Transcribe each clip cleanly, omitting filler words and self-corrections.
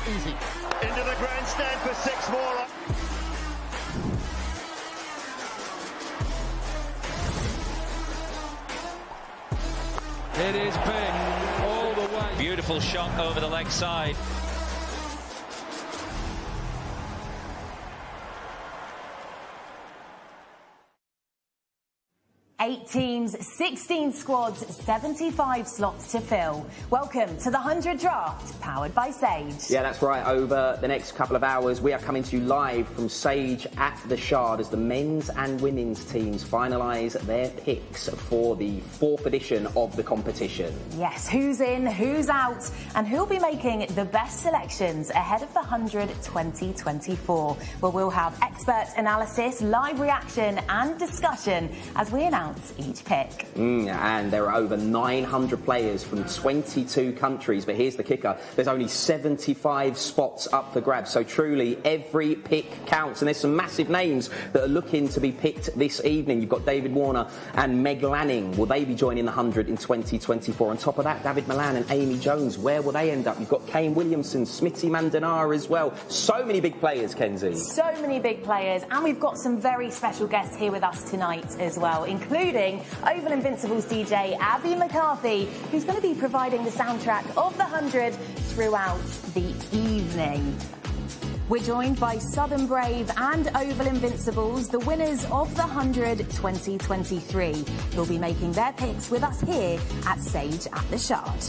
Easy. Into the grandstand for 6 more. It is big all the way. Beautiful shot over the leg side. Eight teams, 16 squads, 75 slots to fill. Welcome to the 100 Draft, powered by Sage. Yeah, that's right. Over the next couple of hours, we are coming to you live from Sage at the Shard as the men's and women's teams finalise their picks for the 4th edition of the competition. Yes, who's in, who's out, and who'll be making the best selections ahead of the 100 2024, where we'll have expert analysis, live reaction and discussion as we announce each pick. And there are over 900 players from 22 countries, but here's the kicker: there's only 75 spots up for grabs, so truly every pick counts, and there's some massive names that are looking to be picked this evening. You've got David Warner and Meg Lanning. Will they be joining the 100 in 2024? On top of that, David Milan and Amy Jones, where will they end up? You've got Kane Williamson, Smitty Mandana as well. So many big players, Kenzie. So many big players, and we've got some very special guests here with us tonight as well, including Oval Invincibles DJ Abby McCarthy, who's going to be providing the soundtrack of the 100 throughout the evening. We're joined by Southern Brave and Oval Invincibles, the winners of the 100 2023, who'll be making their picks with us here at Sage at the Shard.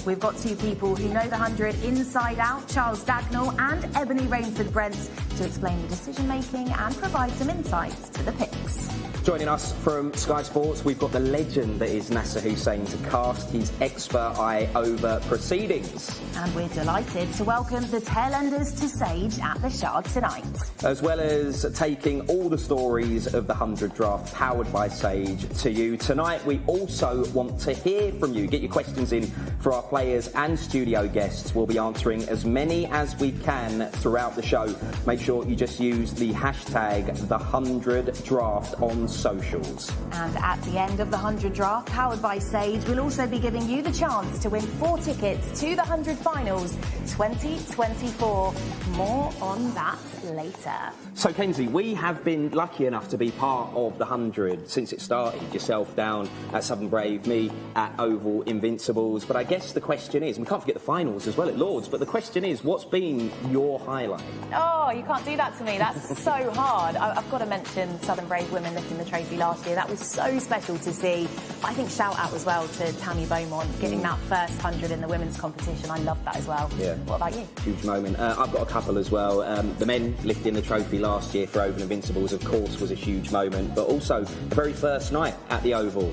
We've got two people who know the 100 inside out, Charles Dagnall and Ebony Rainford-Brent, to explain the decision-making and provide some insights to the picks. Joining us from Sky Sports, we've got the legend that is Nasser Hussain to cast his expert eye over proceedings. And we're delighted to welcome the tailenders to Sage at the Shard tonight. As well as taking all the stories of the 100 Draft powered by Sage to you tonight, we also want to hear from you. Get your questions in for our players and studio guests. We'll be answering as many as we can throughout the show. Make sure you just use the hashtag #the100Draft on socials. And at the end of the 100 Draft powered by Sage, we'll also be giving you the chance to win 4 tickets to the 100 Finals 2024. More on that later. So Kenzie, we have been lucky enough to be part of the 100 since it started. Yourself down at Southern Brave, me at Oval Invincibles. But I guess the question is, and we can't forget the finals as well at Lords, but the question is, what's been your highlight? Oh, you can't do that to me. That's so hard. I've got to mention Southern Brave women lifting the trophy last year. That was so special to see. I think shout out as well to Tammy Beaumont getting that first 100 in the women's competition. I love that as well. Yeah. What about you? Huge moment. I've got a couple as well. The men lifting the trophy last year for Oval Invincibles, of course, was a huge moment, but also the very first night at the Oval.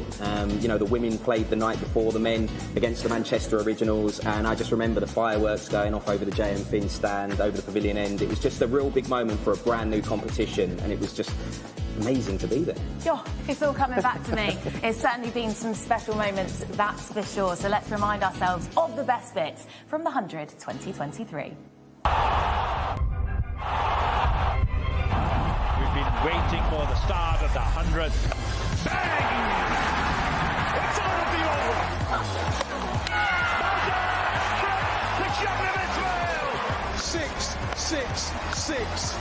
You know, the women played the night before the men against the Manchester Originals, and I just remember the fireworks going off over the JM Finn stand, over the pavilion end. It was just a real big moment for a brand new competition, and it was just amazing to be there. Oh, it's all coming back to me. It's certainly been some special moments, that's for sure. So let's remind ourselves of the best bits from the 100 2023. We've been waiting for the start of the 100. Bang! It's out of the Oval. Six, six, six.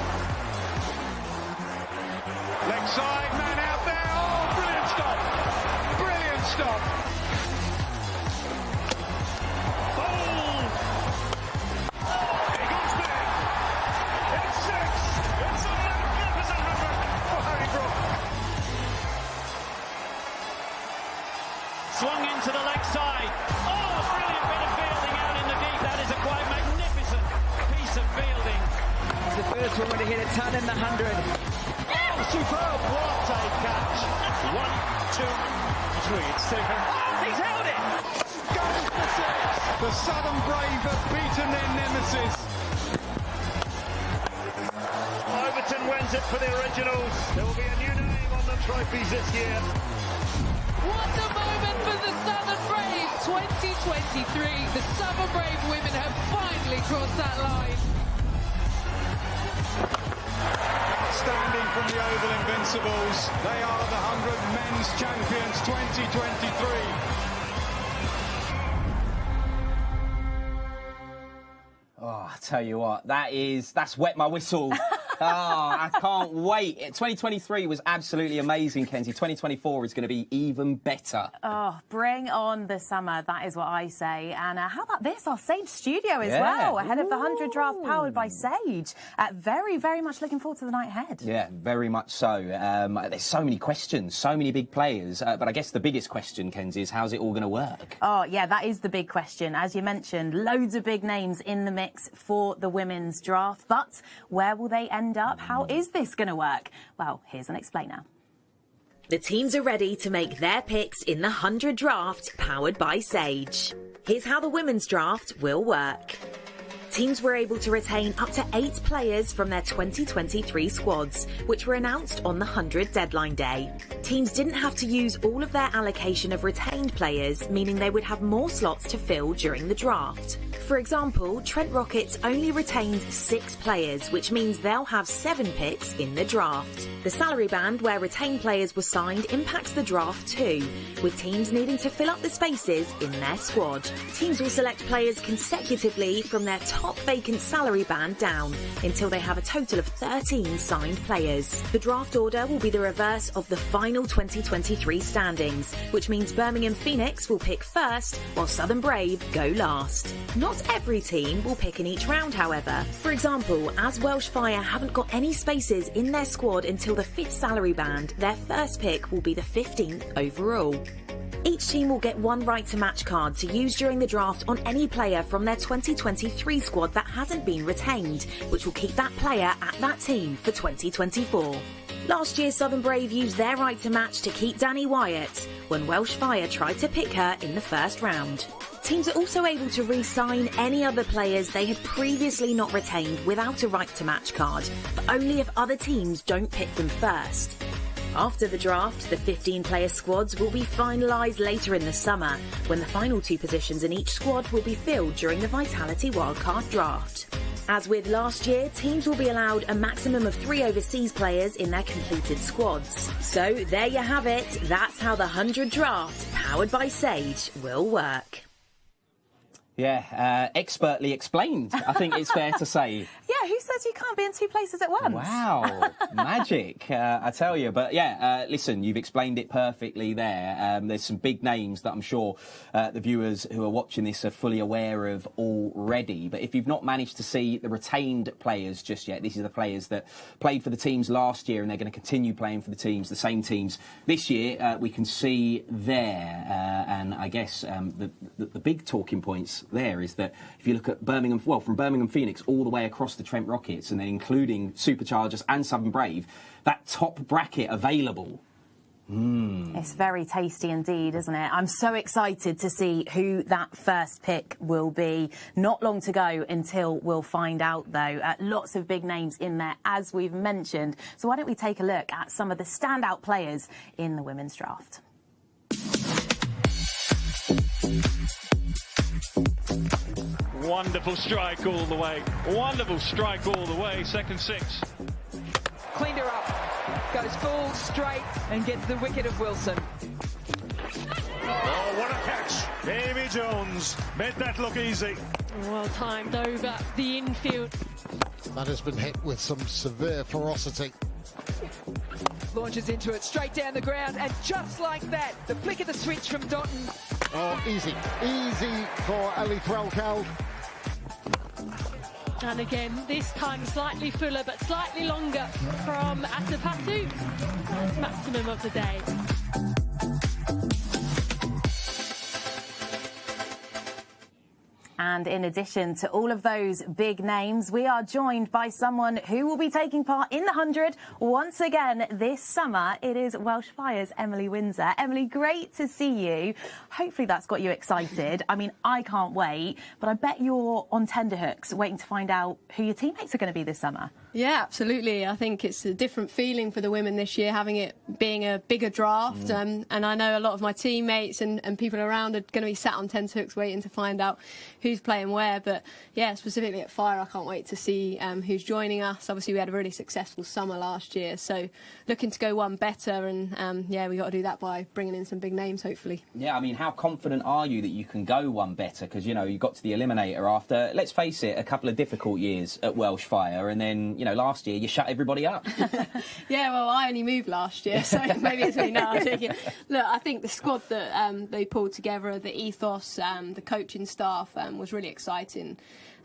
Leg side, man out there. Oh, brilliant stop. Brilliant stop. Oh! He goes big. It's 6. It's a magnificent 100 for Harry Brook. Swung into the leg side. Oh, brilliant bit of fielding out in the deep. That is a quite magnificent piece of fielding. He's the first woman to hit a ton in the 100. Superb, what a catch. 1, 2, 3. It's taken. He's held it. Goes for 6. The Southern Brave have beaten their nemesis. Overton wins it for the Originals. There will be a new name on the trophies this year. What a moment for the Southern Brave 2023. The Southern Brave women have finally crossed that line. Standing from the Oval Invincibles, they are the 100 Men's Champions 2023. Oh, I tell you what, that's wet my whistle. I can't wait. 2023 was absolutely amazing, Kenzie. 2024 is going to be even better. Oh, bring on the summer. That is what I say. And how about this? Our Sage studio as well, ahead of the 100 draft powered by Sage. Very, very much looking forward to the night ahead. Yeah, very much so. There's so many questions, so many big players. But I guess the biggest question, Kenzie, is how's it all going to work? Oh, yeah, that is the big question. As you mentioned, loads of big names in the mix for the women's draft. But where will they end up? How is this going to work? Well, here's an explainer. The teams are ready to make their picks in the 100 draft powered by Sage. Here's how the women's draft will work. Teams were able to retain up to 8 players from their 2023 squads, which were announced on the 100 deadline day. Teams didn't have to use all of their allocation of retained players, meaning they would have more slots to fill during the draft. For example, Trent Rockets only retained 6 players, which means they'll have 7 picks in the draft. The salary band where retained players were signed impacts the draft too, with teams needing to fill up the spaces in their squad. Teams will select players consecutively from their top vacant salary band down until they have a total of 13 signed players. The draft order will be the reverse of the final 2023 standings, which means Birmingham Phoenix will pick first while Southern Brave go last. Not every team will pick in each round, however. For example, as Welsh Fire haven't got any spaces in their squad until the 5th salary band, their first pick will be the 15th overall. Each team will get 1 right to match card to use during the draft on any player from their 2023 squad that hasn't been retained, which will keep that player at that team for 2024. Last year, Southern Brave used their right to match to keep Danny Wyatt when Welsh Fire tried to pick her in the first round. Teams are also able to re-sign any other players they had previously not retained without a right to match card, but only if other teams don't pick them first. After the draft, the 15-player squads will be finalised later in the summer, when the final 2 positions in each squad will be filled during the Vitality Wildcard draft. As with last year, teams will be allowed a maximum of 3 overseas players in their completed squads. So there you have it. That's how the 100 draft, powered by Sage, will work. Yeah, expertly explained, I think it's fair to say. Yeah, who says you can't be in 2 places at once? Wow, magic, I tell you. But yeah, listen, you've explained it perfectly there. There's some big names that I'm sure the viewers who are watching this are fully aware of already. But if you've not managed to see the retained players just yet, these are the players that played for the teams last year and they're going to continue playing for the teams, the same teams this year. We can see there, and I guess the big talking points there is that if you look at Birmingham, well, from Birmingham Phoenix all the way across the Trent Rockets and then including Superchargers and Southern Brave, that top bracket available. It's very tasty indeed, isn't it? I'm so excited to see who that first pick will be. Not long to go until we'll find out, though. Lots of big names in there, as we've mentioned. So why don't we take a look at some of the standout players in the women's draft? Wonderful strike all the way. Wonderful strike all the way. Second 6. Cleaned her up, goes full straight and gets the wicket of Wilson. Oh, what a catch. Amy Jones made that look easy. Well timed over the infield. That has been hit with some severe ferocity. Launches into it, straight down the ground, and just like that, the flick of the switch from Dotton. Oh, easy for Ellie Threlkeld. And again, this time slightly fuller, but slightly longer from Atapatu. That's maximum of the day. And in addition to all of those big names, we are joined by someone who will be taking part in the 100 once again this summer. It is Welsh Fire's Emily Windsor. Emily, great to see you. Hopefully that's got you excited. I mean, I can't wait, but I bet you're on tenterhooks waiting to find out who your teammates are going to be this summer. Yeah, absolutely. I think it's a different feeling for the women this year, having it being a bigger draft. And I know a lot of my teammates and people around are going to be sat on tenterhooks waiting to find out who who's playing where. But yeah, specifically at Fire, I can't wait to see who's joining us. Obviously, we had a really successful summer last year, so looking to go one better, and yeah, we got to do that by bringing in some big names, hopefully. Yeah, I mean, how confident are you that you can go one better? Because, you know, you got to the Eliminator after, let's face it, a couple of difficult years at Welsh Fire, and then, you know, last year you shut everybody up. Yeah, well, I only moved last year, so maybe it's really not. Look, I think the squad that they pulled together, the ethos, the coaching staff was really exciting.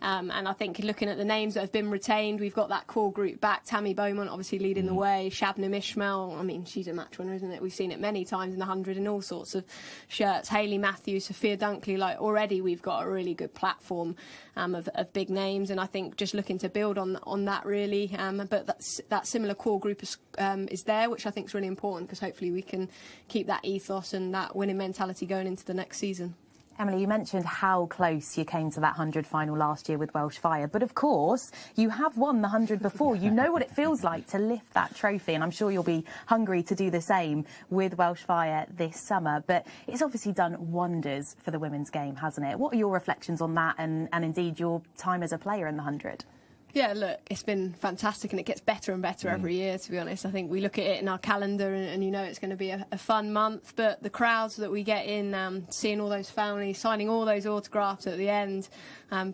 And I think looking at the names that have been retained, we've got that core group back. Tammy Beaumont obviously leading the way. Shabnam Ishmael, I mean, she's a match winner, isn't it? We've seen it many times in the 100 in all sorts of shirts. Hayley Matthews, Sophia Dunkley, like already we've got a really good platform of big names, and I think just looking to build on that really. But that similar core group is there, which I think is really important, because hopefully we can keep that ethos and that winning mentality going into the next season. Emily, you mentioned how close you came to that 100 final last year with Welsh Fire, but of course you have won the 100 before. You know what it feels like to lift that trophy, and I'm sure you'll be hungry to do the same with Welsh Fire this summer. But it's obviously done wonders for the women's game, hasn't it? What are your reflections on that and indeed your time as a player in the 100? Yeah, look, it's been fantastic, and it gets better and better every year, to be honest. I think we look at it in our calendar and you know it's going to be a fun month, but the crowds that we get in, seeing all those families, signing all those autographs at the end,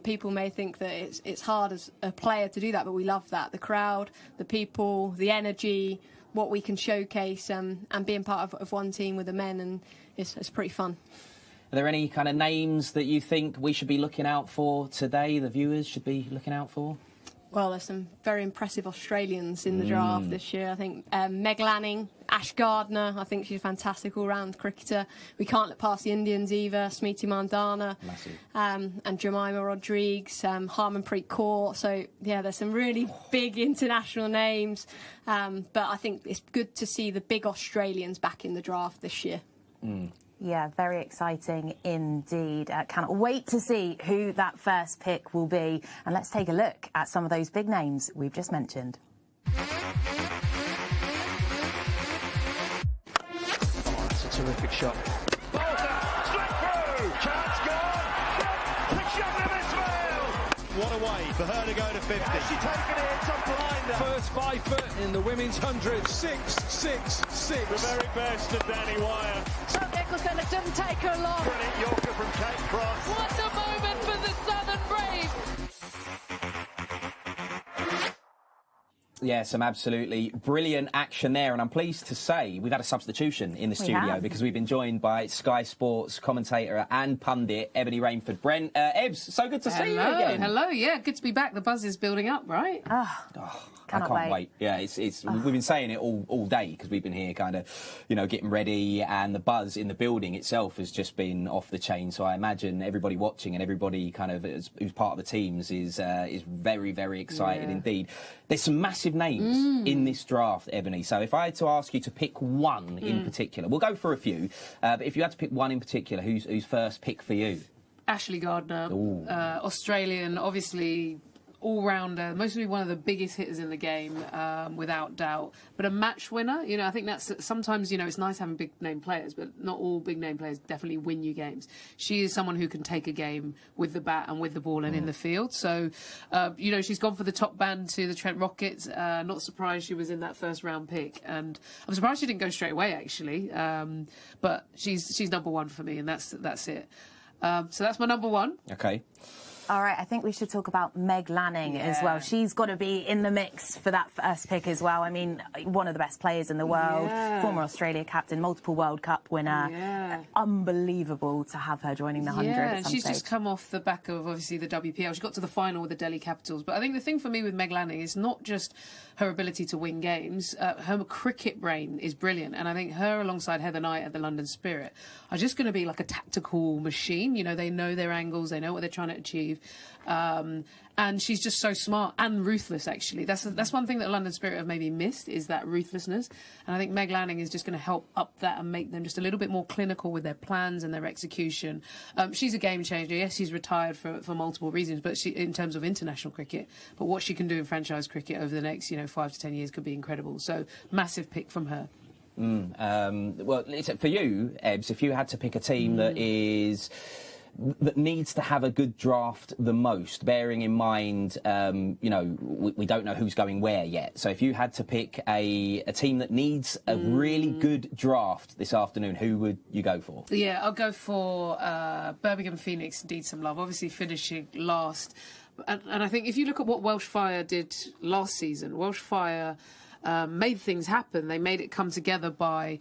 people may think that it's hard as a player to do that, but we love that. The crowd, the people, the energy, what we can showcase, and being part of one team with the men, and it's pretty fun. Are there any kind of names that you think we should be looking out for today, the viewers should be looking out for? Well, there's some very impressive Australians in the draft this year. I think Meg Lanning, Ash Gardner, I think she's a fantastic all-round cricketer. We can't look past the Indians either, Smriti Mandana, and Jemima Rodrigues, Harmanpreet Kaur. So, yeah, there's some really big international names. But I think it's good to see the big Australians back in the draft this year. Yeah, very exciting indeed. Cannot wait to see who that first pick will be. And let's take a look at some of those big names we've just mentioned. Oh, that's a terrific shot. Bolster, straight through, chance gone, what a way for her to go to 50. Has she taken it? It's a blinder. First 5 foot in the women's 100. 6-6-6. The very best of Danny Wire. So Nicholson, it didn't take her long. Brilliant Yorker from Cape Cross. What a moment for the Southern Brave. Yeah, some absolutely brilliant action there, and I'm pleased to say we've had a substitution in the studio because we've been joined by Sky Sports commentator and pundit Ebony Rainford. Brent, Ebs, so good to see you again. Hello, yeah, good to be back. The buzz is building up, right? I can't wait. Yeah, we've been saying it all day because we've been here kind of, you know, getting ready, and the buzz in the building itself has just been off the chain. So I imagine everybody watching and everybody kind of who's part of the teams is very, very excited indeed. There's some massive names in this draft, Ebony. So if I had to ask you to pick one in particular, we'll go for a few, but if you had to pick one in particular, who's first pick for you? Ashley Gardner, Australian, obviously all-rounder, mostly one of the biggest hitters in the game, without doubt. But a match winner, you know, I think that's sometimes, you know, it's nice having big-name players, but not all big-name players definitely win you games. She is someone who can take a game with the bat and with the ball and in the field. So, you know, she's gone for the top band to the Trent Rockets. Not surprised she was in that first-round pick. And I'm surprised she didn't go straight away, actually. But she's number one for me, and that's it. So that's my number one. Okay. All right, I think we should talk about Meg Lanning as well. She's got to be in the mix for that first pick as well. I mean, one of the best players in the world, former Australia captain, multiple World Cup winner. Unbelievable to have her joining the 100 at some she's stage. just come off the back of, obviously, the WPL. She got to the final with the Delhi Capitals. But I think the thing for me with Meg Lanning is not just her ability to win games. Her cricket brain is brilliant. And I think her alongside Heather Knight at the London Spirit are just going to be like a tactical machine. You know, they know their angles. They know what they're trying to achieve. And she's just so smart and ruthless, actually. That's one thing that London Spirit have maybe missed, is that ruthlessness. And I think Meg Lanning is just going to help up that and make them just a little bit more clinical with their plans and their execution. She's a game changer. Yes, she's retired for multiple reasons, but she, in terms of international cricket, but what she can do in franchise cricket over the next, 5 to 10 years could be incredible. So massive pick from her. Well, for you, Ebbs, if you had to pick a team that is that needs to have a good draft the most, bearing in mind, we don't know who's going where yet. So if you had to pick a team that needs a really good draft this afternoon, who would you go for? Yeah, I'll go for Birmingham Phoenix. Need some love. Obviously finishing last. And I think if you look at what Welsh Fire did last season, Welsh Fire made things happen. They made it come together by,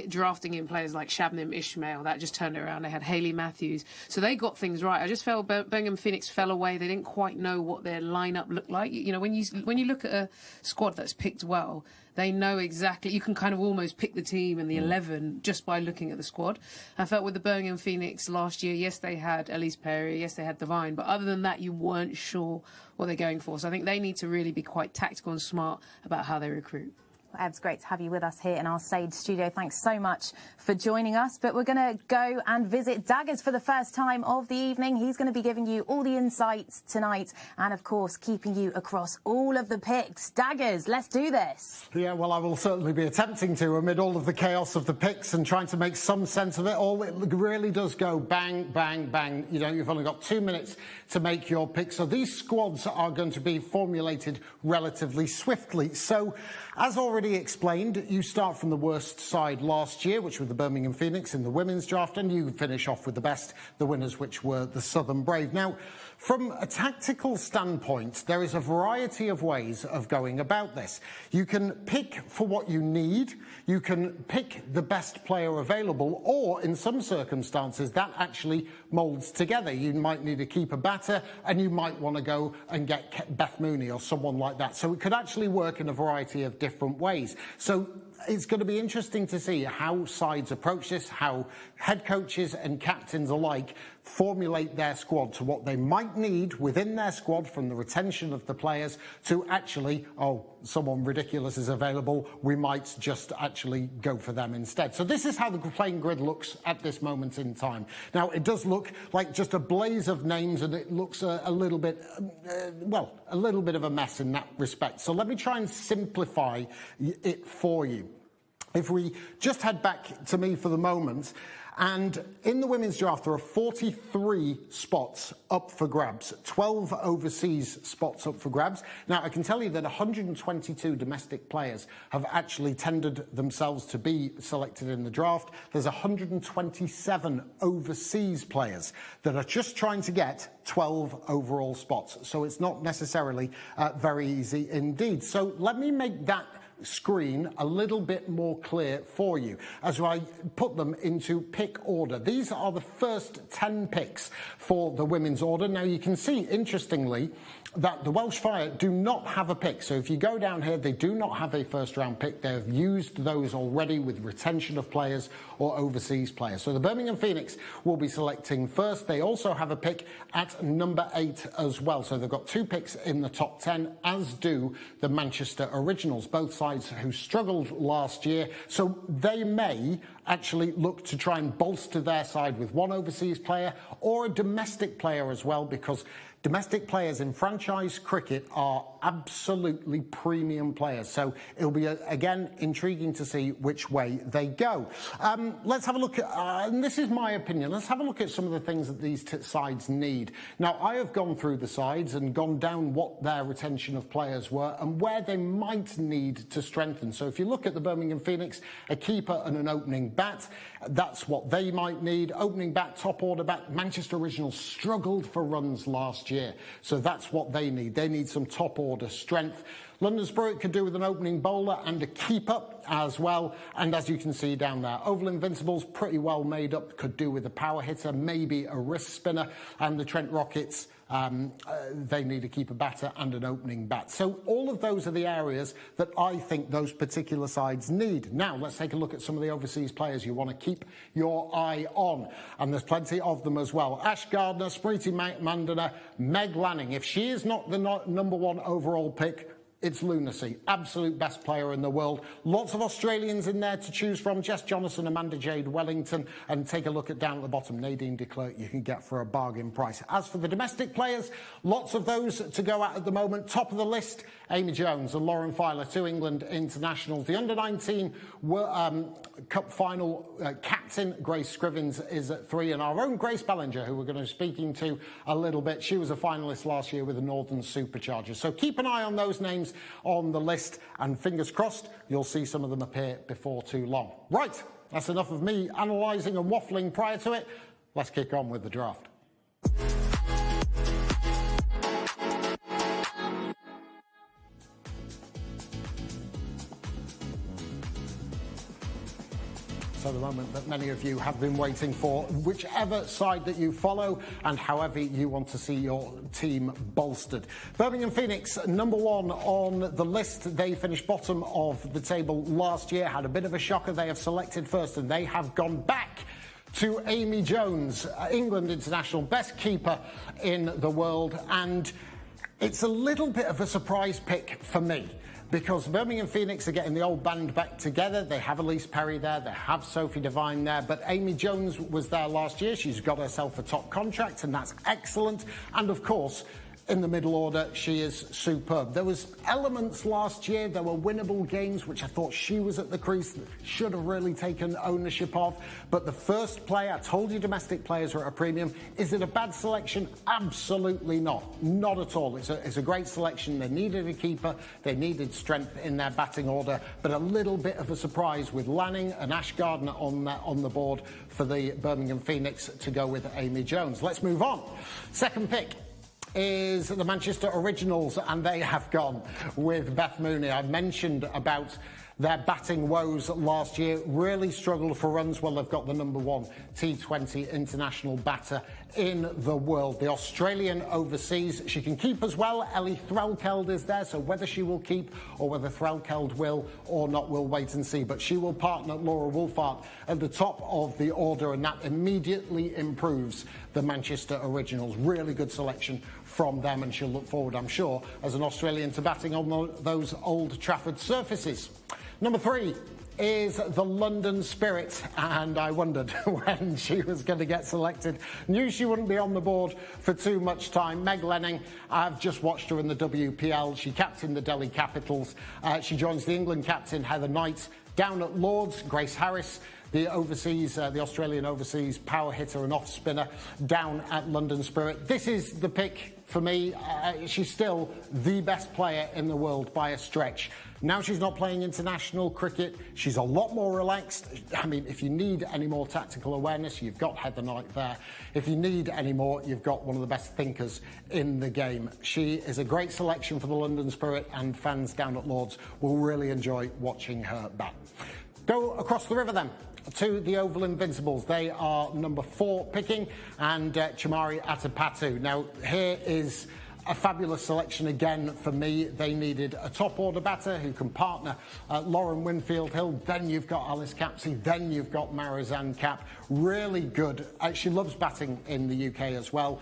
drafting in players like Shabnim Ismail. That just turned it around. They had Hayley Matthews. So they got things right. I just felt Birmingham Phoenix fell away. They didn't quite know what their lineup looked like. When you look at a squad that's picked well, they know exactly. You can kind of almost pick the team and the 11 just by looking at the squad. I felt with the Birmingham Phoenix last year, yes, they had Elise Perry, yes, they had Devine, but other than that, you weren't sure what they're going for. So I think they need to really be quite tactical and smart about how they recruit. Well, Ebs, great to have you with us here in our Sage studio. Thanks so much for joining us. But we're going to go and visit Daggers for the first time of the evening. He's going to be giving you all the insights tonight and, of course, keeping you across all of the picks. Daggers, let's do this. Yeah, well, I will certainly be attempting to amid all of the chaos of the picks and trying to make some sense of it all. It really does go bang, bang, bang. You've only got 2 minutes to make your pick. So these squads are going to be formulated relatively swiftly. So, as already explained, you start from the worst side last year, which were the Birmingham Phoenix in the women's draft, and you finish off with the best, the winners, which were the Southern Brave. Now, from a tactical standpoint, there is a variety of ways of going about this. You can pick for what you need, you can pick the best player available, or in some circumstances that actually moulds together. You might need a keeper batter and you might want to go and get Beth Mooney or someone like that. So it could actually work in a variety of different ways. So it's going to be interesting to see how sides approach this, how head coaches and captains alike formulate their squad to what they might need within their squad, from the retention of the players to actually, someone ridiculous is available, we might just actually go for them instead. So this is how the playing grid looks at this moment in time. Now, it does look like just a blaze of names, and it looks a little bit, a little bit of a mess in that respect. So let me try and simplify it for you. If we just head back to me for the moment, and in the women's draft, there are 43 spots up for grabs, 12 overseas spots up for grabs. Now, I can tell you that 122 domestic players have actually tendered themselves to be selected in the draft. There's 127 overseas players that are just trying to get 12 overall spots. So it's not necessarily very easy indeed. So let me make that screen a little bit more clear for you as I put them into pick order. These are the first 10 picks for the women's order. Now, you can see, interestingly, that the Welsh Fire do not have a pick. So if you go down here, they do not have a first round pick. They've used those already with retention of players or overseas players. So the Birmingham Phoenix will be selecting first. They also have a pick at number 8 as well. So they've got 2 picks in the top 10, as do the Manchester Originals, both sides who struggled last year. So they may actually look to try and bolster their side with one overseas player or a domestic player as well, because domestic players in franchise cricket are absolutely premium players. So it'll be, again, intriguing to see which way they go. Let's have a look at, and this is my opinion, let's have a look at some of the things that these sides need. Now, I have gone through the sides and gone down what their retention of players were and where they might need to strengthen. So if you look at the Birmingham Phoenix, a keeper and an opening bat, that's what they might need. Opening bat, top order bat. Manchester Originals struggled for runs last year, so that's what they need. They need some top order strength. London Spirit could do with an opening bowler and a keeper as well. And as you can see down there, Oval Invincibles pretty well made up, could do with a power hitter, maybe a wrist spinner. And the Trent Rockets, they need a keeper batter and an opening bat. So all of those are the areas that I think those particular sides need. Now, let's take a look at some of the overseas players you want to keep your eye on. And there's plenty of them as well. Ash Gardner, Smriti Mandana, Meg Lanning. If she is not the number 1 overall pick, It's lunacy. Absolute best player in the world. Lots of Australians in there to choose from. Jess Jonathan, Amanda Jade Wellington, and take a look at down at the bottom, Nadine de Klerk you can get for a bargain price. As for the domestic players, lots of those to go at the moment. Top of the list, Amy Jones and Lauren Filer, 2 England internationals. The under-19 Cup final captain, Grace Scrivens, is at 3. And our own Grace Bellinger, who we're going to be speaking to a little bit, she was a finalist last year with the Northern Superchargers. So keep an eye on those names on the list, and fingers crossed you'll see some of them appear before too long. Right, that's enough of me analysing and waffling prior to it. Let's kick on with the draft. So the moment that many of you have been waiting for, whichever side that you follow and however you want to see your team bolstered. Birmingham Phoenix, number 1 on the list. They finished bottom of the table last year, had a bit of a shocker. They have selected first and they have gone back to Amy Jones, England international, best keeper in the world. And it's a little bit of a surprise pick for me, because Birmingham Phoenix are getting the old band back together. They have Elise Perry there, they have Sophie Devine there, but Amy Jones was there last year. She's got herself a top contract, and that's excellent. And of course, in the middle order, she is superb. There was elements last year, there were winnable games, which I thought she was at the crease, should have really taken ownership of. But the first player, I told you domestic players are at a premium. Is it a bad selection? Absolutely not. Not at all. It's a great selection. They needed a keeper, they needed strength in their batting order, but a little bit of a surprise with Lanning and Ash Gardner on the board for the Birmingham Phoenix to go with Amy Jones. Let's move on. Second pick is the Manchester Originals, and they have gone with Beth Mooney. I mentioned about their batting woes last year, really struggled for runs. Well, they've got the number 1 T20 international batter in the world. The Australian overseas, she can keep as well. Ellie Threlkeld is there, so whether she will keep or whether Threlkeld will or not, we'll wait and see. But she will partner Laura Wolfart at the top of the order, and that immediately improves the Manchester Originals. Really good selection from them, and she'll look forward, I'm sure, as an Australian to batting on those Old Trafford surfaces. Number 3 is the London Spirit, and I wondered when she was going to get selected. Knew she wouldn't be on the board for too much time. Meg Lanning, I've just watched her in the WPL. She captained the Delhi Capitals. She joins the England captain Heather Knight. Down at Lords, Grace Harris, the Australian overseas power hitter and off spinner, down at London Spirit. This is the pick for me. She's still the best player in the world by a stretch. Now she's not playing international cricket. She's a lot more relaxed. I mean, if you need any more tactical awareness, you've got Heather Knight there. If you need any more, you've got one of the best thinkers in the game. She is a great selection for the London Spirit, and fans down at Lords will really enjoy watching her bat. Go across the river then to the Oval Invincibles. They are number 4 picking, and Chamari Atapatu. Now, here is a fabulous selection again for me. They needed a top order batter who can partner Lauren Winfield-Hill. Then you've got Alice Capsey. Then you've got Marizanne Kapp. Really good. She loves batting in the UK as well.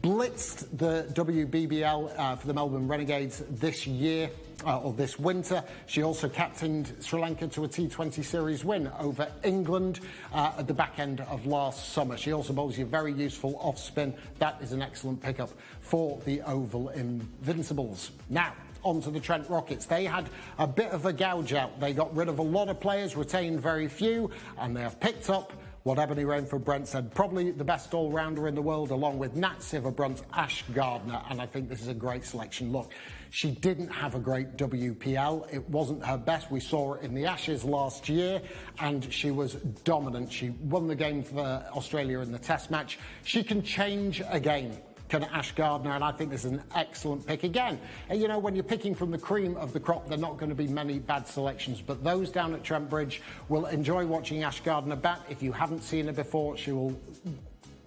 Blitzed the WBBL for the Melbourne Renegades this year, or this winter. She also captained Sri Lanka to a T20 series win over England at the back end of last summer. She also bowls you very useful off spin. That is an excellent pickup for the Oval Invincibles. Now, on to the Trent Rockets. They had a bit of a gouge out. They got rid of a lot of players, retained very few, and they have picked up what Ebony Rainford-Brent said, probably the best all-rounder in the world, along with Nat Sciver-Brunt, Ash Gardner, and I think this is a great selection. Look, she didn't have a great WPL. It wasn't her best. We saw her in the Ashes last year, and she was dominant. She won the game for Australia in the Test match. She can change a game, can Ash Gardner, and I think this is an excellent pick. Again, you know, when you're picking from the cream of the crop, there are not going to be many bad selections, but those down at Trent Bridge will enjoy watching Ash Gardner bat. If you haven't seen her before, she will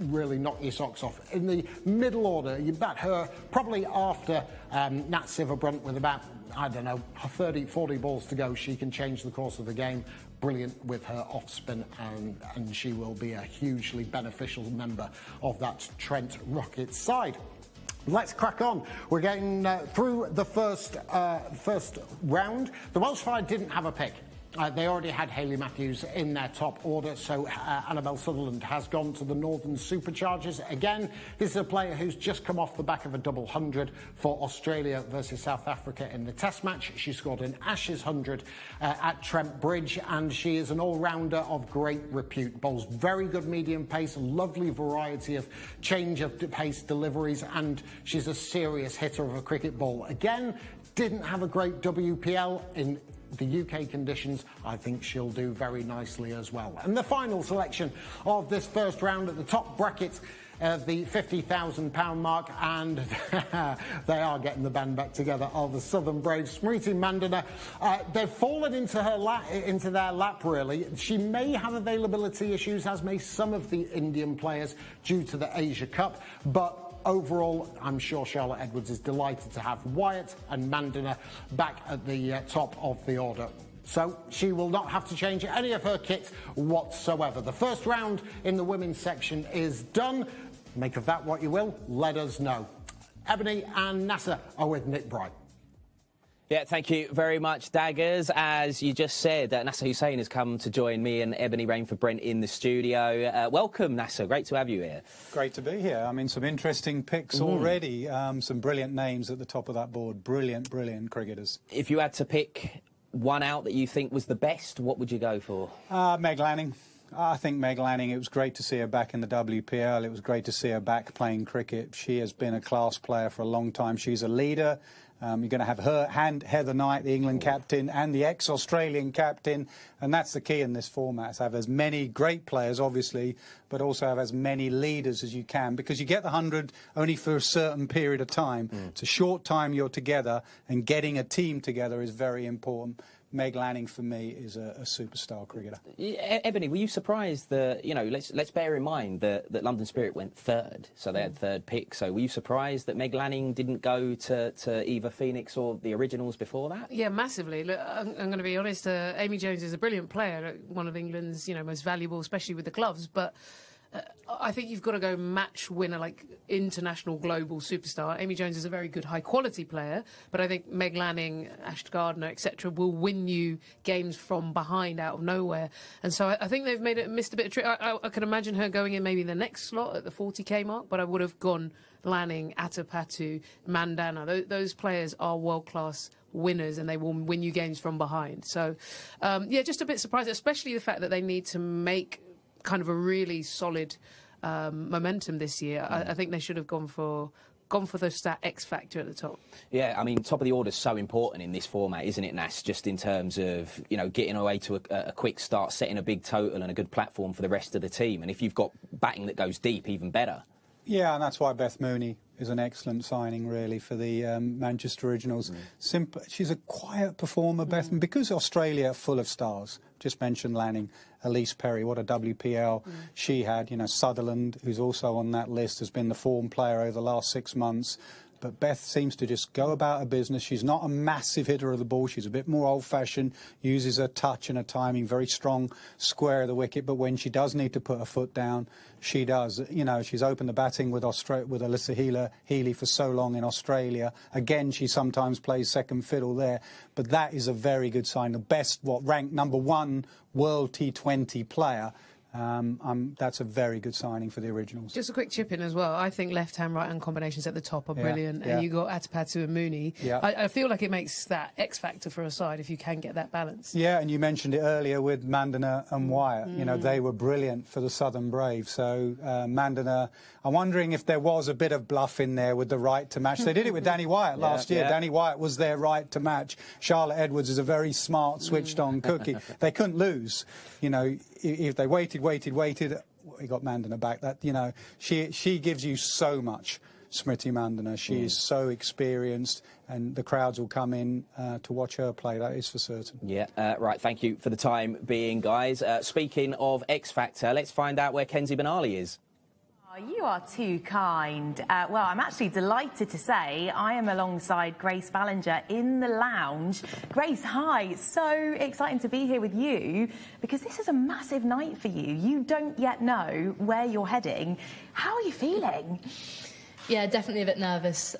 really knock your socks off. In the middle order, you bat her probably after Nat Sciver-Brunt with about, I don't know, 30, 40 balls to go. She can change the course of the game. Brilliant with her off spin, and she will be a hugely beneficial member of that Trent Rockets side. Let's crack on. We're getting through the first round. The Welsh side didn't have a pick. They already had Hayley Matthews in their top order, so Annabelle Sutherland has gone to the Northern Superchargers. Again, this is a player who's just come off the back of a double 100 for Australia versus South Africa in the Test match. She scored an Ashes 100 at Trent Bridge, and she is an all-rounder of great repute. Bowls very good medium pace, a lovely variety of change of pace deliveries, and she's a serious hitter of a cricket ball. Again, didn't have a great WPL in the UK conditions. I think she'll do very nicely as well. And the final selection of this first round at the top bracket, the £50,000 mark, and they are getting the band back together, are the Southern Braves. Smriti Mandana, they've fallen into their lap, really. She may have availability issues, as may some of the Indian players, due to the Asia Cup, but overall, I'm sure Charlotte Edwards is delighted to have Wyatt and Mandana back at the top of the order. So she will not have to change any of her kit whatsoever. The first round in the women's section is done. Make of that what you will. Let us know. Ebony and Nasser are with Nick Bright. Yeah, thank you very much, Daggers. As you just said, Nasser Hussain has come to join me and Ebony Rainford-Brent in the studio. Welcome, Nasser. Great to have you here. Great to be here. I mean, some interesting picks already. Some brilliant names at the top of that board. Brilliant, brilliant cricketers. If you had to pick one out that you think was the best, what would you go for? Meg Lanning. I think Meg Lanning, it was great to see her back in the WPL. It was great to see her back playing cricket. She has been a class player for a long time. She's a leader. You're going to have her and Heather Knight, the England captain, and the ex-Australian captain. And that's the key in this format, to have as many great players, obviously, but also have as many leaders as you can, because you get the 100 only for a certain period of time. It's a short time you're together, and getting a team together is very important. Meg Lanning, for me, is a superstar cricketer. Ebony, were you surprised that, you know, let's bear in mind that London Spirit went third, so they had third pick. So were you surprised that Meg Lanning didn't go to either Phoenix or the Originals before that? Yeah, massively. Look, I'm going to be honest, Amy Jones is a brilliant player, one of England's, you know, most valuable, especially with the gloves, but I think you've got to go match winner, like international global superstar. Amy Jones is a very good high quality player, but I think Meg Lanning, Ash Gardner, etc. will win you games from behind out of nowhere. And so I think they've missed a bit of trick. I can imagine her going in maybe the next slot at the 40k mark, but I would have gone Lanning, Atapatu, Mandana. Those players are world class winners, and they will win you games from behind. So yeah, just a bit surprised, especially the fact that they need to make kind of a really solid momentum this year. I think they should have gone for the X factor at the top. Yeah, I mean, top of the order is so important in this format, isn't it, Nas? Just in terms of, you know, getting away to a quick start, setting a big total and a good platform for the rest of the team. And if you've got batting that goes deep, even better. Yeah, and that's why Beth Mooney is an excellent signing, really, for the Manchester Originals. She's a quiet performer, Beth, and because Australia are full of stars. Just mentioned Lanning, Elise Perry, what a WPL she had. You know, Sutherland, who's also on that list, has been the form player over the last 6 months. But Beth seems to just go about her business. She's not a massive hitter of the ball. She's a bit more old-fashioned, uses her touch and her timing, very strong square of the wicket. But when she does need to put her foot down, she does. You know, she's opened the batting with Alyssa Healy for so long in Australia. Again, she sometimes plays second fiddle there. But that is a very good sign. The best, ranked #1 world T20 player. That's a very good signing for the Originals. Just a quick chip in as well. I think left-hand, right-hand combinations at the top are brilliant. And you got Atapatu and Mooney. I feel like it makes that X factor for a side if you can get that balance. Yeah, and you mentioned it earlier with Mandana and Wyatt. You know, they were brilliant for the Southern Braves. So Mandana, I'm wondering if there was a bit of bluff in there with the right to match. They did it with Danny Wyatt last year. Danny Wyatt was their right to match. Charlotte Edwards is a very smart, switched-on cookie. They couldn't lose. You know, if they waited, we got Mandana back. That, you know, she gives you so much, Smriti Mandana. She is so experienced, and the crowds will come in to watch her play. That is for certain. Yeah, right. Thank you for the time being, guys. Speaking of X Factor, let's find out where Kenzie Benali is. You are too kind. Well, I'm actually delighted to say I am alongside Grace Ballinger in the lounge. Grace, hi. So exciting to be here with you because this is a massive night for you. You don't yet know where you're heading. How are you feeling? Yeah, definitely a bit nervous.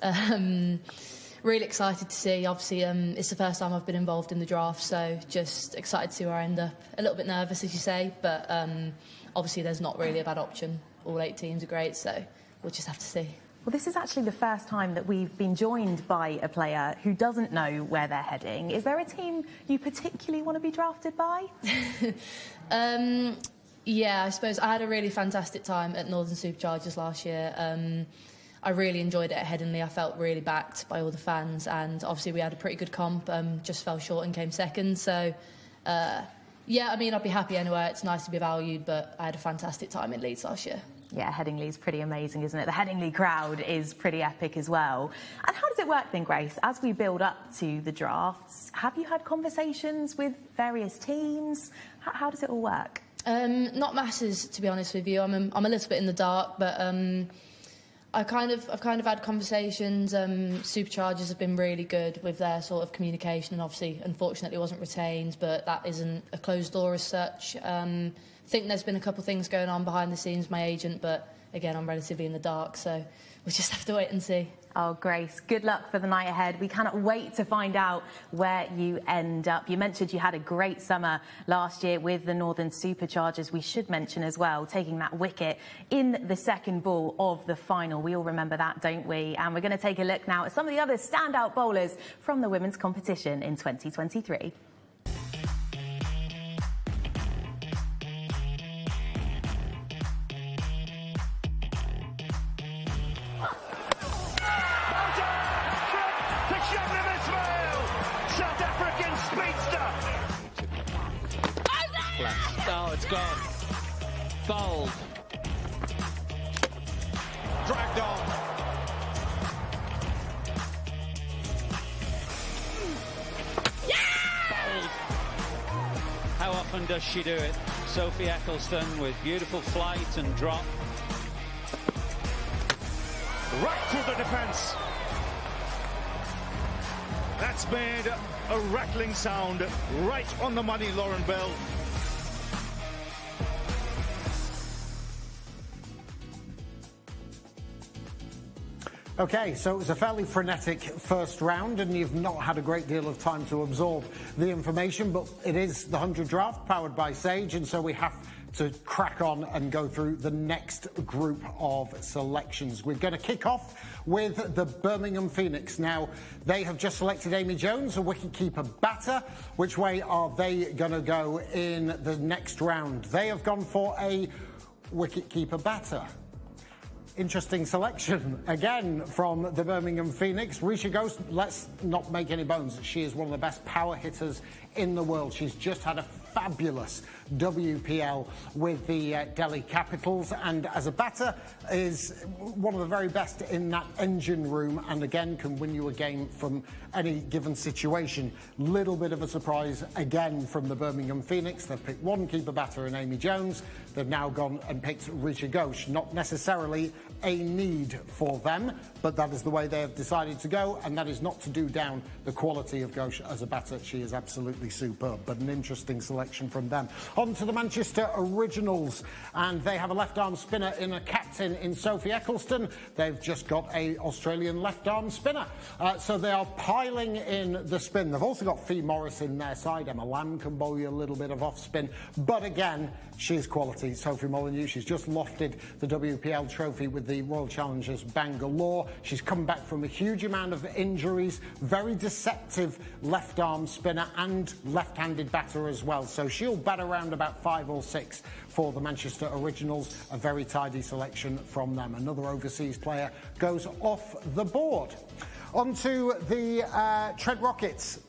Really excited to see. Obviously, it's the first time I've been involved in the draft, so just excited to see where I end up. A little bit nervous, as you say, but obviously there's not really a bad option. All 8 teams are great, so we'll just have to see. Well, this is actually the first time that we've been joined by a player who doesn't know where they're heading. Is there a team you particularly want to be drafted by? Yeah, I suppose I had a really fantastic time at Northern Superchargers last year. I really enjoyed it at Headingley. I felt really backed by all the fans, and obviously we had a pretty good comp, just fell short and came second. So, yeah, I mean, I'd be happy anywhere. It's nice to be valued, but I had a fantastic time in Leeds last year. Yeah, Headingley's pretty amazing, isn't it? The Headingley crowd is pretty epic as well. And how does it work then, Grace? As we build up to the drafts, have you had conversations with various teams? How does it all work? Not masses, to be honest with you. I'm a little bit in the dark, but I've kind of had conversations. Superchargers have been really good with their sort of communication, and obviously, unfortunately, wasn't retained, but that isn't a closed door as such. I think there's been a couple of things going on behind the scenes with my agent, but again, I'm relatively in the dark, so we'll just have to wait and see. Oh, Grace, good luck for the night ahead. We cannot wait to find out where you end up. You mentioned you had a great summer last year with the Northern Superchargers. We should mention as well, taking that wicket in the second ball of the final. We all remember that, don't we? And we're going to take a look now at some of the other standout bowlers from the women's competition in 2023. Oh, it's gone. Bowled. Dragged on. Yeah! Bowled. How often does she do it? Sophie Eccleston with beautiful flight and drop. Right through the defence. That's made a rattling sound. Right on the money, Lauren Bell. OK, so it was a fairly frenetic first round, and you've not had a great deal of time to absorb the information, but it is the 100 draft powered by Sage, and so we have to crack on and go through the next group of selections. We're going to kick off with the Birmingham Phoenix. Now, they have just selected Amy Jones, a wicketkeeper batter. Which way are they going to go in the next round? They have gone for a wicketkeeper batter. Interesting selection again from the Birmingham Phoenix. Risha Ghosh, let's not make any bones, she is one of the best power hitters in the world. She's just had a fabulous WPL with the Delhi Capitals, and as a batter is one of the very best in that engine room, and again can win you a game from any given situation. Little bit of a surprise again from the Birmingham Phoenix. They've picked one keeper batter in Amy Jones. They've now gone and picked Risha Ghosh. Not necessarily a need for them, but that is the way they have decided to go, and that is not to do down the quality of Ghosh as a batter. She is absolutely superb, but an interesting selection from them. On to the Manchester Originals, and they have a left-arm spinner in a captain in Sophie Eccleston. They've just got a Australian left-arm spinner, so they are piling in the spin. They've also got Fee Morris in their side. Emma Lamb can bowl you a little bit of off-spin, but again, she's quality. Sophie Molyneux, she's just lofted the WPL trophy with the Royal Challengers Bangalore. She's come back from a huge amount of injuries, very deceptive left-arm spinner and left-handed batter as well. So she'll bat around about 5 or 6 for the Manchester Originals. A very tidy selection from them. Another overseas player goes off the board. On to the Trent Rockets.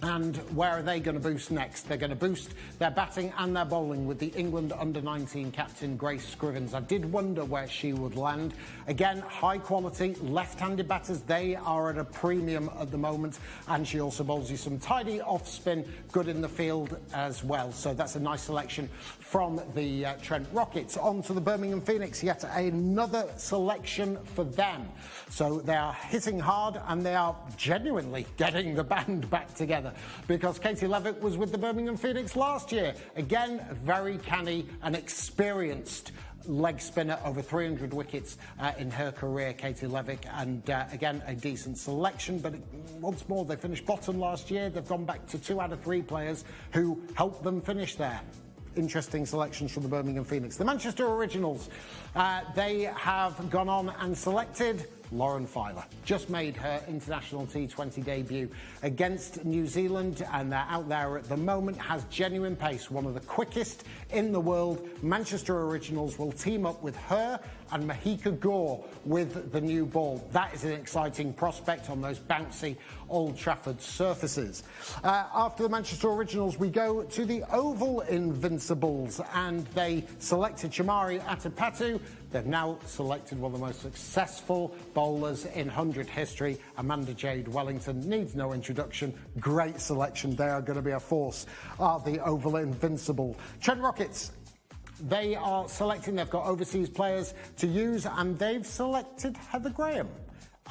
And where are they going to boost next? They're going to boost their batting and their bowling with the England under-19 captain Grace Scrivens. I did wonder where she would land. Again, high quality left-handed batters. They are at a premium at the moment, and she also bowls you some tidy off-spin, good in the field as well. So that's a nice selection from the Trent Rockets. On to the Birmingham Phoenix, yet another selection for them. So they are hitting hard, and they are genuinely getting the band back together, because Katie Levitt was with the Birmingham Phoenix last year. Again, very canny and experienced leg spinner, over 300 wickets in her career, Katie Levick, and again, a decent selection. But once more, they finished bottom last year. They've gone back to 2 out of 3 players who helped them finish there. Interesting selections from the Birmingham Phoenix. The Manchester Originals, they have gone on and selected Lauren Filer. Just made her international T20 debut against New Zealand, and they're out there at the moment. Has genuine pace, one of the quickest in the world. Manchester Originals will team up with her and Mahika Gore with the new ball. That is an exciting prospect on those bouncy Old Trafford surfaces. After the Manchester Originals, we go to the Oval Invincibles, and they selected Chamari Atapatu. They've now selected one of the most successful bowlers in 100 history. Amanda Jade Wellington needs no introduction. Great selection. They are going to be a force, are the Oval Invincible. Trent Rockets, they are selecting, they've got overseas players to use, and they've selected Heather Graham.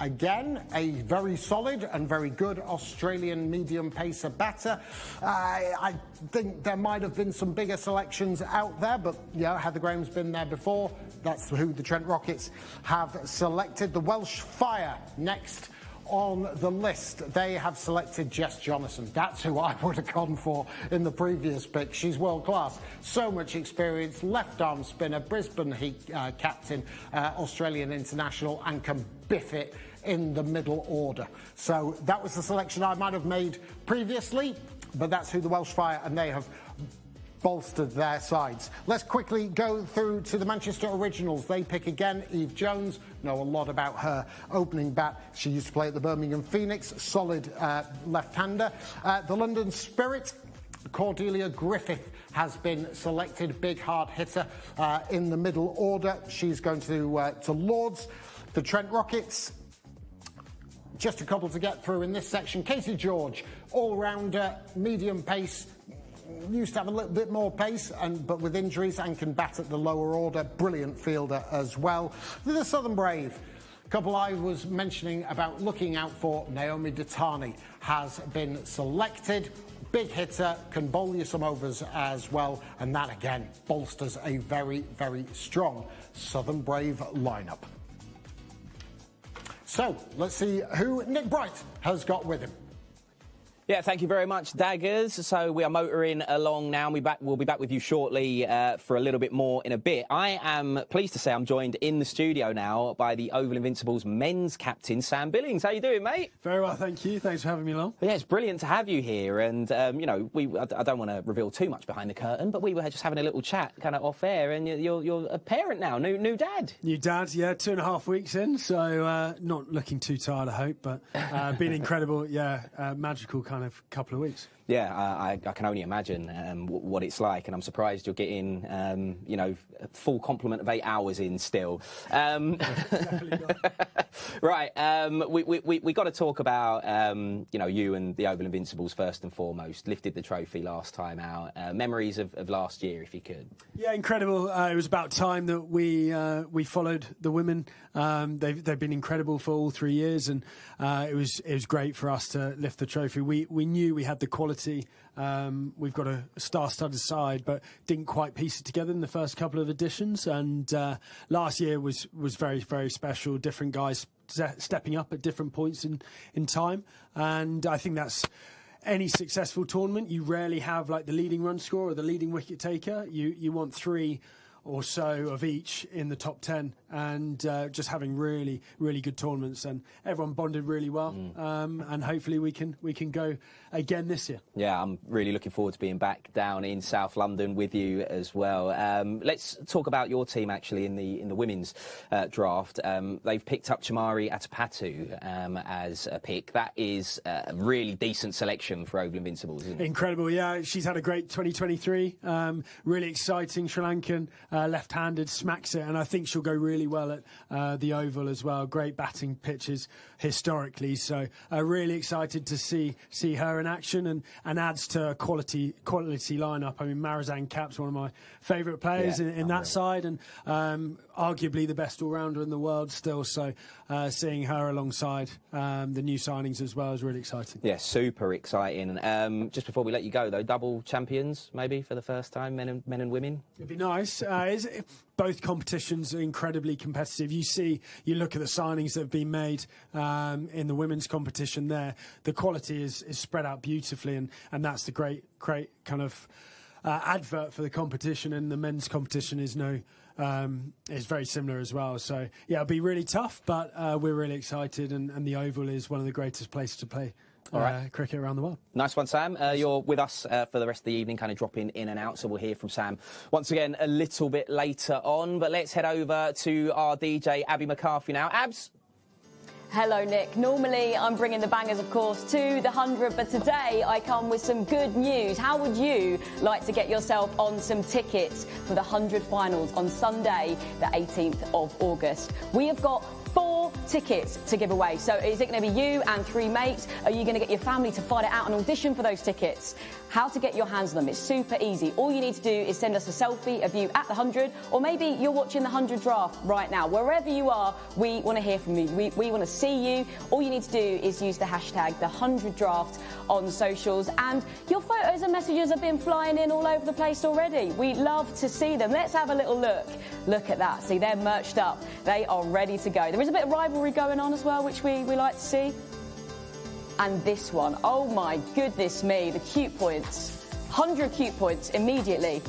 Again, a very solid and very good Australian medium pacer batter. I think there might have been some bigger selections out there, but yeah, Heather Graham's been there before. That's who the Trent Rockets have selected. The Welsh Fire next on the list. They have selected Jess Jonathan. That's who I would have gone for in the previous pick. She's world class. So much experience. Left arm spinner, Brisbane Heat captain, Australian international, and can biff it in the middle order. So that was the selection I might have made previously, but that's who the Welsh Fire, and they have bolstered their sides. Let's quickly go through to the Manchester Originals. They pick again Eve Jones. Know a lot about her opening bat. She used to play at the Birmingham Phoenix. Solid left-hander. The London Spirit, Cordelia Griffith has been selected. Big hard hitter in the middle order. She's going to Lords. The Trent Rockets, just a couple to get through in this section. Katie George, all-rounder, medium pace. Used to have a little bit more pace, but with injuries, and can bat at the lower order. Brilliant fielder as well. The Southern Brave, a couple I was mentioning about looking out for. Naomi Datani has been selected. Big hitter, can bowl you some overs as well, and that again bolsters a very, very strong Southern Brave lineup. So let's see who Nick Bright has got with him. Yeah, thank you very much, Daggers. So we are motoring along now. We'll be back with you shortly for a little bit more in a bit. I am pleased to say I'm joined in the studio now by the Oval Invincibles men's captain, Sam Billings. How you doing, mate? Very well, thank you. Thanks for having me along. Yeah, it's brilliant to have you here. And, you know, I don't want to reveal too much behind the curtain, but we were just having a little chat kind of off air, and you're a parent now, new dad. New dad, yeah, 2.5 weeks in, so not looking too tired, I hope, but been incredible, yeah, magical kind of couple of weeks. Yeah, I can only imagine what it's like, and I'm surprised you're getting, you know, a full complement of 8 hours in still. Right, we got to talk about, you know, you and the Oval Invincibles first and foremost. Lifted the trophy last time out. Memories of last year, if you could. Yeah, incredible. It was about time that we followed the women. They've been incredible for all 3 years, and it was great for us to lift the trophy. We knew we had the quality. We've got a star-studded side, but didn't quite piece it together in the first couple of editions. And last year was very, very special. Different guys stepping up at different points in time, and I think that's any successful tournament. You rarely have like the leading run scorer or the leading wicket taker. You want 3 or so of each in the top 10, and just having really, really good tournaments, and everyone bonded really well. And hopefully we can go again this year. Yeah, I'm really looking forward to being back down in South London with you as well. Let's talk about your team actually in the women's draft. They've picked up Chamari Atapatu as a pick. That is a really decent selection for Oval Invincibles, isn't it? Incredible, yeah. She's had a great 2023. Really exciting, Sri Lankan. Left-handed, smacks it, and I think she'll go really well at the Oval as well. Great batting pitches historically, so really excited to see her in action, and adds to a quality lineup. I mean, Marizanne Kapp's one of my favourite players in that side, and arguably the best all-rounder in the world still, so seeing her alongside the new signings as well is really exciting. Yeah, super exciting. Just before we let you go though, double champions maybe for the first time, men and women? It'd be nice. Both competitions are incredibly competitive. You look at the signings that have been made in the women's competition there. The quality is spread out beautifully, and that's the great kind of advert for the competition. And the men's competition is very similar as well. So yeah, it'll be really tough, but we're really excited, and the Oval is one of the greatest places to play cricket around the world. Nice one, Sam. You're with us for the rest of the evening, kind of dropping in and out, so we'll hear from Sam once again a little bit later on. But let's head over to our DJ, Abby McCarthy now. Abs? Hello, Nick. Normally, I'm bringing the bangers, of course, to the 100, but today I come with some good news. How would you like to get yourself on some tickets for the 100 finals on Sunday, the 18th of August? We have got 4 tickets to give away. So is it going to be you and 3 mates? Are you going to get your family to fight it out and audition for those tickets? How to get your hands on them? It's super easy. All you need to do is send us a selfie of you at the 100, or maybe you're watching the 100 draft right now. Wherever you are, we want to hear from you. We want to see you. All you need to do is use the hashtag the 100 draft on socials, and your photos and messages have been flying in all over the place already. We love to see them. Let's have a little look. Look at that. See, they're merched up. They are ready to go. There is a bit of rivalry going on as well, which we like to see. And this one, oh my goodness me, the cute points. 100 cute points immediately.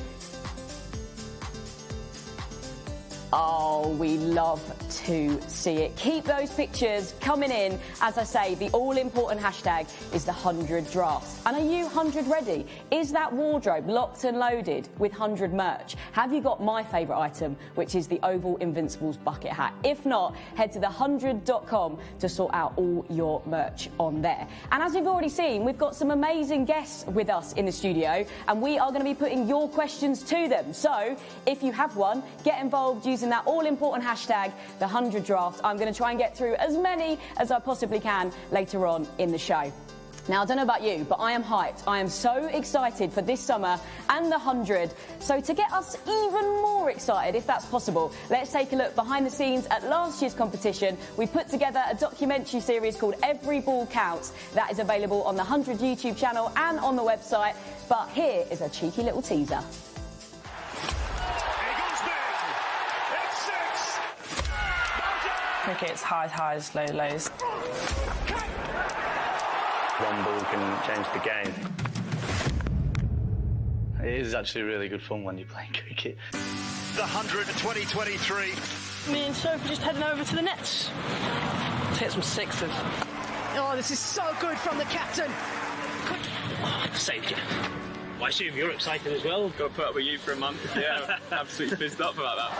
Oh, we love to see it. Keep those pictures coming in. As I say, the all-important hashtag is the 100 draft. And are you 100 ready? Is that wardrobe locked and loaded with 100 merch? Have you got my favourite item, which is the Oval Invincibles bucket hat? If not, head to the100.com to sort out all your merch on there. And as you've already seen, we've got some amazing guests with us in the studio, and we are going to be putting your questions to them. So if you have one, get involved using that all-important hashtag, the 100 draft. I'm going to try and get through as many as I possibly can later on in the show. Now, I don't know about you, but I am hyped. I am so excited for this summer and the 100. So to get us even more excited, if that's possible, let's take a look behind the scenes at last year's competition. We put together a documentary series called Every Ball Counts. That is available on the 100 YouTube channel and on the website. But here is a cheeky little teaser. Cricket's highs, lows. One ball can change the game. It is actually really good fun when you're playing cricket. The 100 2023. Me and Sophie just heading over to the nets to hit some sixes. Oh, this is so good from the captain. Saved you. Well, I assume you're excited as well. Got put up with you for a month. Yeah, absolutely pissed off about that.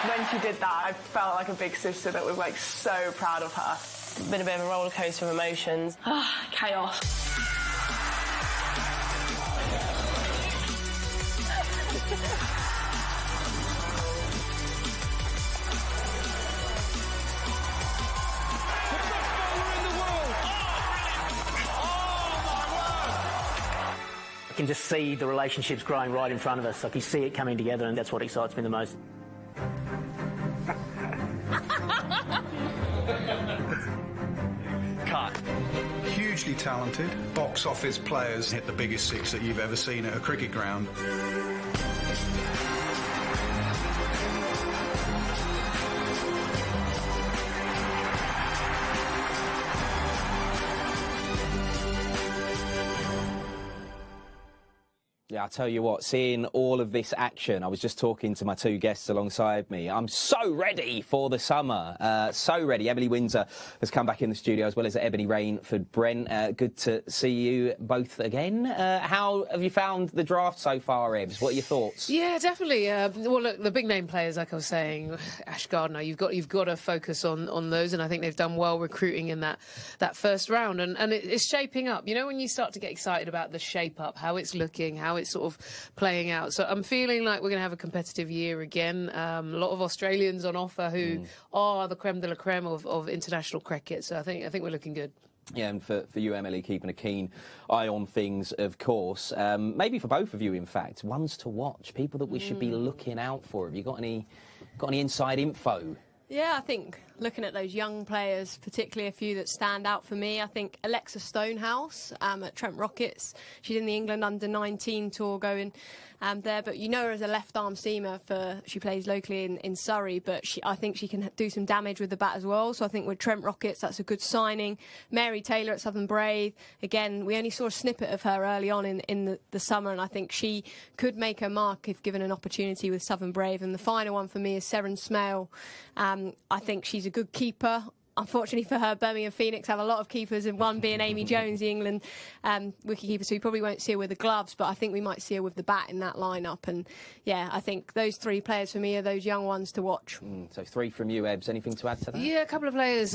When she did that, I felt like a big sister that was like so proud of her. Been a bit of a roller coaster of emotions. Chaos. I can just see the relationships growing right in front of us. Like you see it coming together, and that's what excites me the most. Cut. Hugely talented. Box office players hit the biggest six that you've ever seen at a cricket ground. Yeah, I'll tell you what, seeing all of this action, I was just talking to my 2 guests alongside me. I'm so ready for the summer. So ready. Emily Windsor has come back in the studio, as well as Ebony Rainford-Brent. Good to see you both again. How have you found the draft so far, Ebs? What are your thoughts? Yeah, definitely. Well, look, the big name players, like I was saying, Ash Gardner, you've got to focus on those, and I think they've done well recruiting in that first round, and it's shaping up. You know, when you start to get excited about the shape up, how it's looking, how it's sort of playing out. So I'm feeling like we're going to have a competitive year again. A lot of Australians on offer who are the creme de la creme of international cricket. So I think we're looking good. Yeah, and for you, Emily, keeping a keen eye on things, of course. Maybe for both of you, in fact, ones to watch, people that we should be looking out for. Have you got any inside info? Yeah, I think looking at those young players, particularly a few that stand out for me, I think Alexa Stonehouse at Trent Rockets. She's in the England under-19 tour going there, but you know her as a left-arm seamer. She plays locally in Surrey, but I think she can do some damage with the bat as well. So I think with Trent Rockets, that's a good signing. Mary Taylor at Southern Brave. Again, we only saw a snippet of her early on in the summer, and I think she could make her mark if given an opportunity with Southern Brave. And the final one for me is Seren Smale. I think she's a good keeper. Unfortunately for her, Birmingham Phoenix have a lot of keepers, and one being Amy Jones, the England wicketkeeper, so we probably won't see her with the gloves, but I think we might see her with the bat in that lineup. And yeah, I think those three players for me are those young ones to watch. So 3 from you, Ebbs. Anything to add to that? Yeah, a couple of players.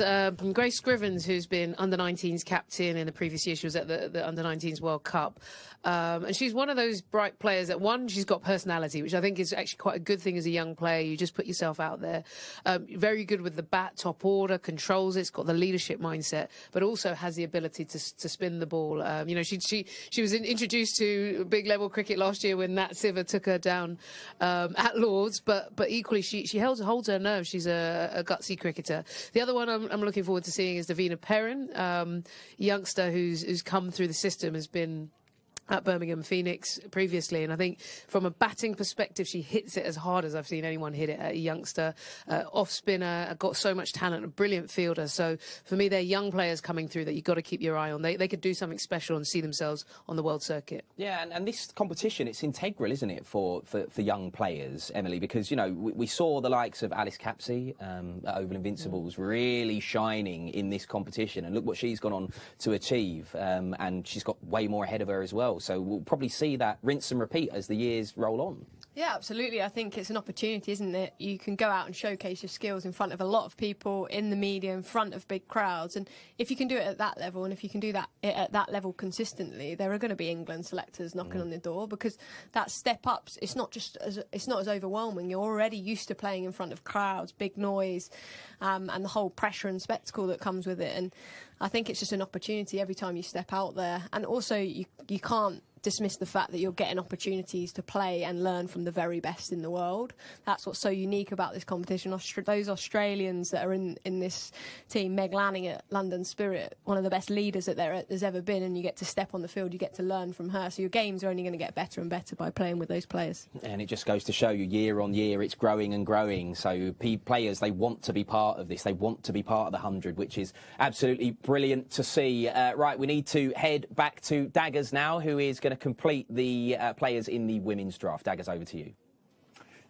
Grace Scrivens, who's been under-19s captain in the previous year. She was at the under-19s World Cup. And she's one of those bright players that, one, she's got personality, which I think is actually quite a good thing as a young player. You just put yourself out there. Very good with the bat, top order, controls it. It's got the leadership mindset, but also has the ability to spin the ball. You know, she was introduced to big level cricket last year when Nat Siver took her down at Lords, but equally she holds her nerve. She's a gutsy cricketer. The other one I'm looking forward to seeing is Davina Perrin, youngster who's come through the system, has been at Birmingham Phoenix previously, and I think from a batting perspective she hits it as hard as I've seen anyone hit it. A youngster, off spinner, got so much talent, a brilliant fielder. So for me, they're young players coming through that you've got to keep your eye on. They could do something special and see themselves on the world circuit. Yeah, and this competition, it's integral, isn't it, for young players, Emily? Because, you know, we saw the likes of Alice Capsey at Oval Invincibles really shining in this competition, and look what she's gone on to achieve, and she's got way more ahead of her as well. So we'll probably see that rinse and repeat as the years roll on. Yeah, absolutely. I think it's an opportunity, isn't it? You can go out and showcase your skills in front of a lot of people, in the media, in front of big crowds. And if you can do it at that level, and if you can do that at that level consistently, there are going to be England selectors knocking on the door, because that step up, it's not as overwhelming. You're already used to playing in front of crowds, big noise, and the whole pressure and spectacle that comes with it. And I think it's just an opportunity every time you step out there. And also, you can't dismiss the fact that you're getting opportunities to play and learn from the very best in the world. That's what's so unique about this competition. Those Australians that are in this team, Meg Lanning at London Spirit, one of the best leaders that there's ever been, and you get to step on the field, you get to learn from her. So your games are only going to get better and better by playing with those players. And it just goes to show you, year on year, it's growing and growing. So players, they want to be part of this. They want to be part of the 100, which is absolutely brilliant to see. Right, we need to head back to Daggers now, who is going to complete the players in the women's draft. Daggers, over to you.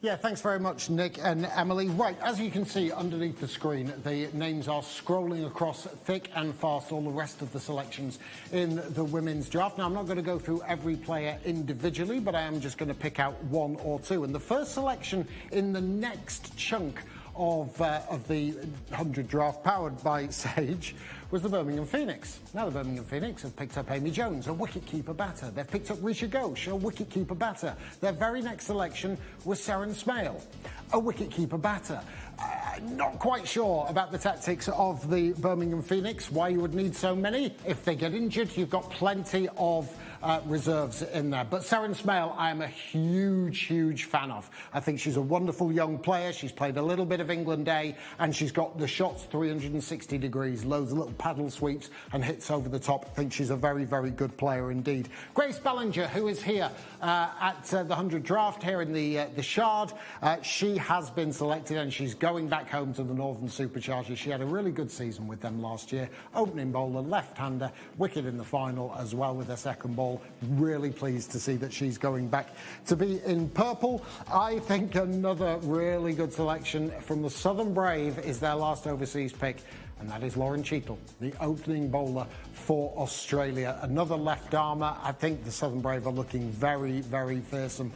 Yeah, thanks very much, Nick and Emily. Right, as you can see underneath the screen, the names are scrolling across thick and fast, all the rest of the selections in the women's draft. Now, I'm not going to go through every player individually, but I am just going to pick out one or two. And the first selection in the next chunk of the 100 draft, powered by Sage, was the Birmingham Phoenix. Now, the Birmingham Phoenix have picked up Amy Jones, a wicket-keeper batter. They've picked up Risha Ghosh, a wicket-keeper batter. Their very next selection was Seren Smale, a wicket-keeper batter. Not quite sure about the tactics of the Birmingham Phoenix, why you would need so many. If they get injured, you've got plenty of reserves in there. But Seren Smale, I am a huge fan of. I think she's a wonderful young player. She's played a little bit of England A, and she's got the shots 360 degrees, loads of little paddle sweeps and hits over the top. I think she's a very good player indeed. Grace Bellinger, who is here at the 100 draft here in the Shard, she has been selected, and she's going back home to the Northern Superchargers. She had a really good season with them last year. Opening bowler, left-hander, wicket in the final as well with her second ball. Really pleased to see that she's going back to be in purple. I think another really good selection from the Southern Brave is their last overseas pick, and that is Lauren Cheadle, the opening bowler for Australia. Another left-armer. I think the Southern Brave are looking very fearsome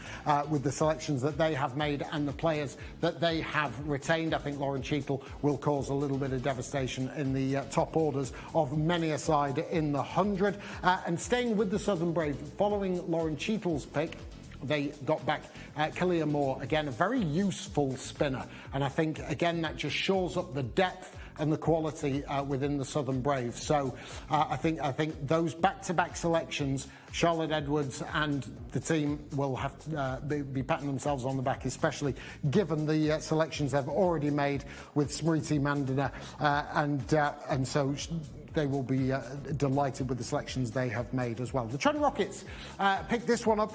with the selections that they have made and the players that they have retained. I think Lauren Cheadle will cause a little bit of devastation in the top orders of many a side in the 100. And staying with the Southern Brave, following Lauren Cheadle's pick, they got back Kalia Moore, again, a very useful spinner. And I think, again, that just shores up the depth and the quality within the Southern Brave. So I think those back-to-back selections, Charlotte Edwards and the team will have to be patting themselves on the back, especially given the selections they've already made with Smriti Mandana, and so they will be delighted with the selections they have made as well. The Trinity Rockets picked this one up.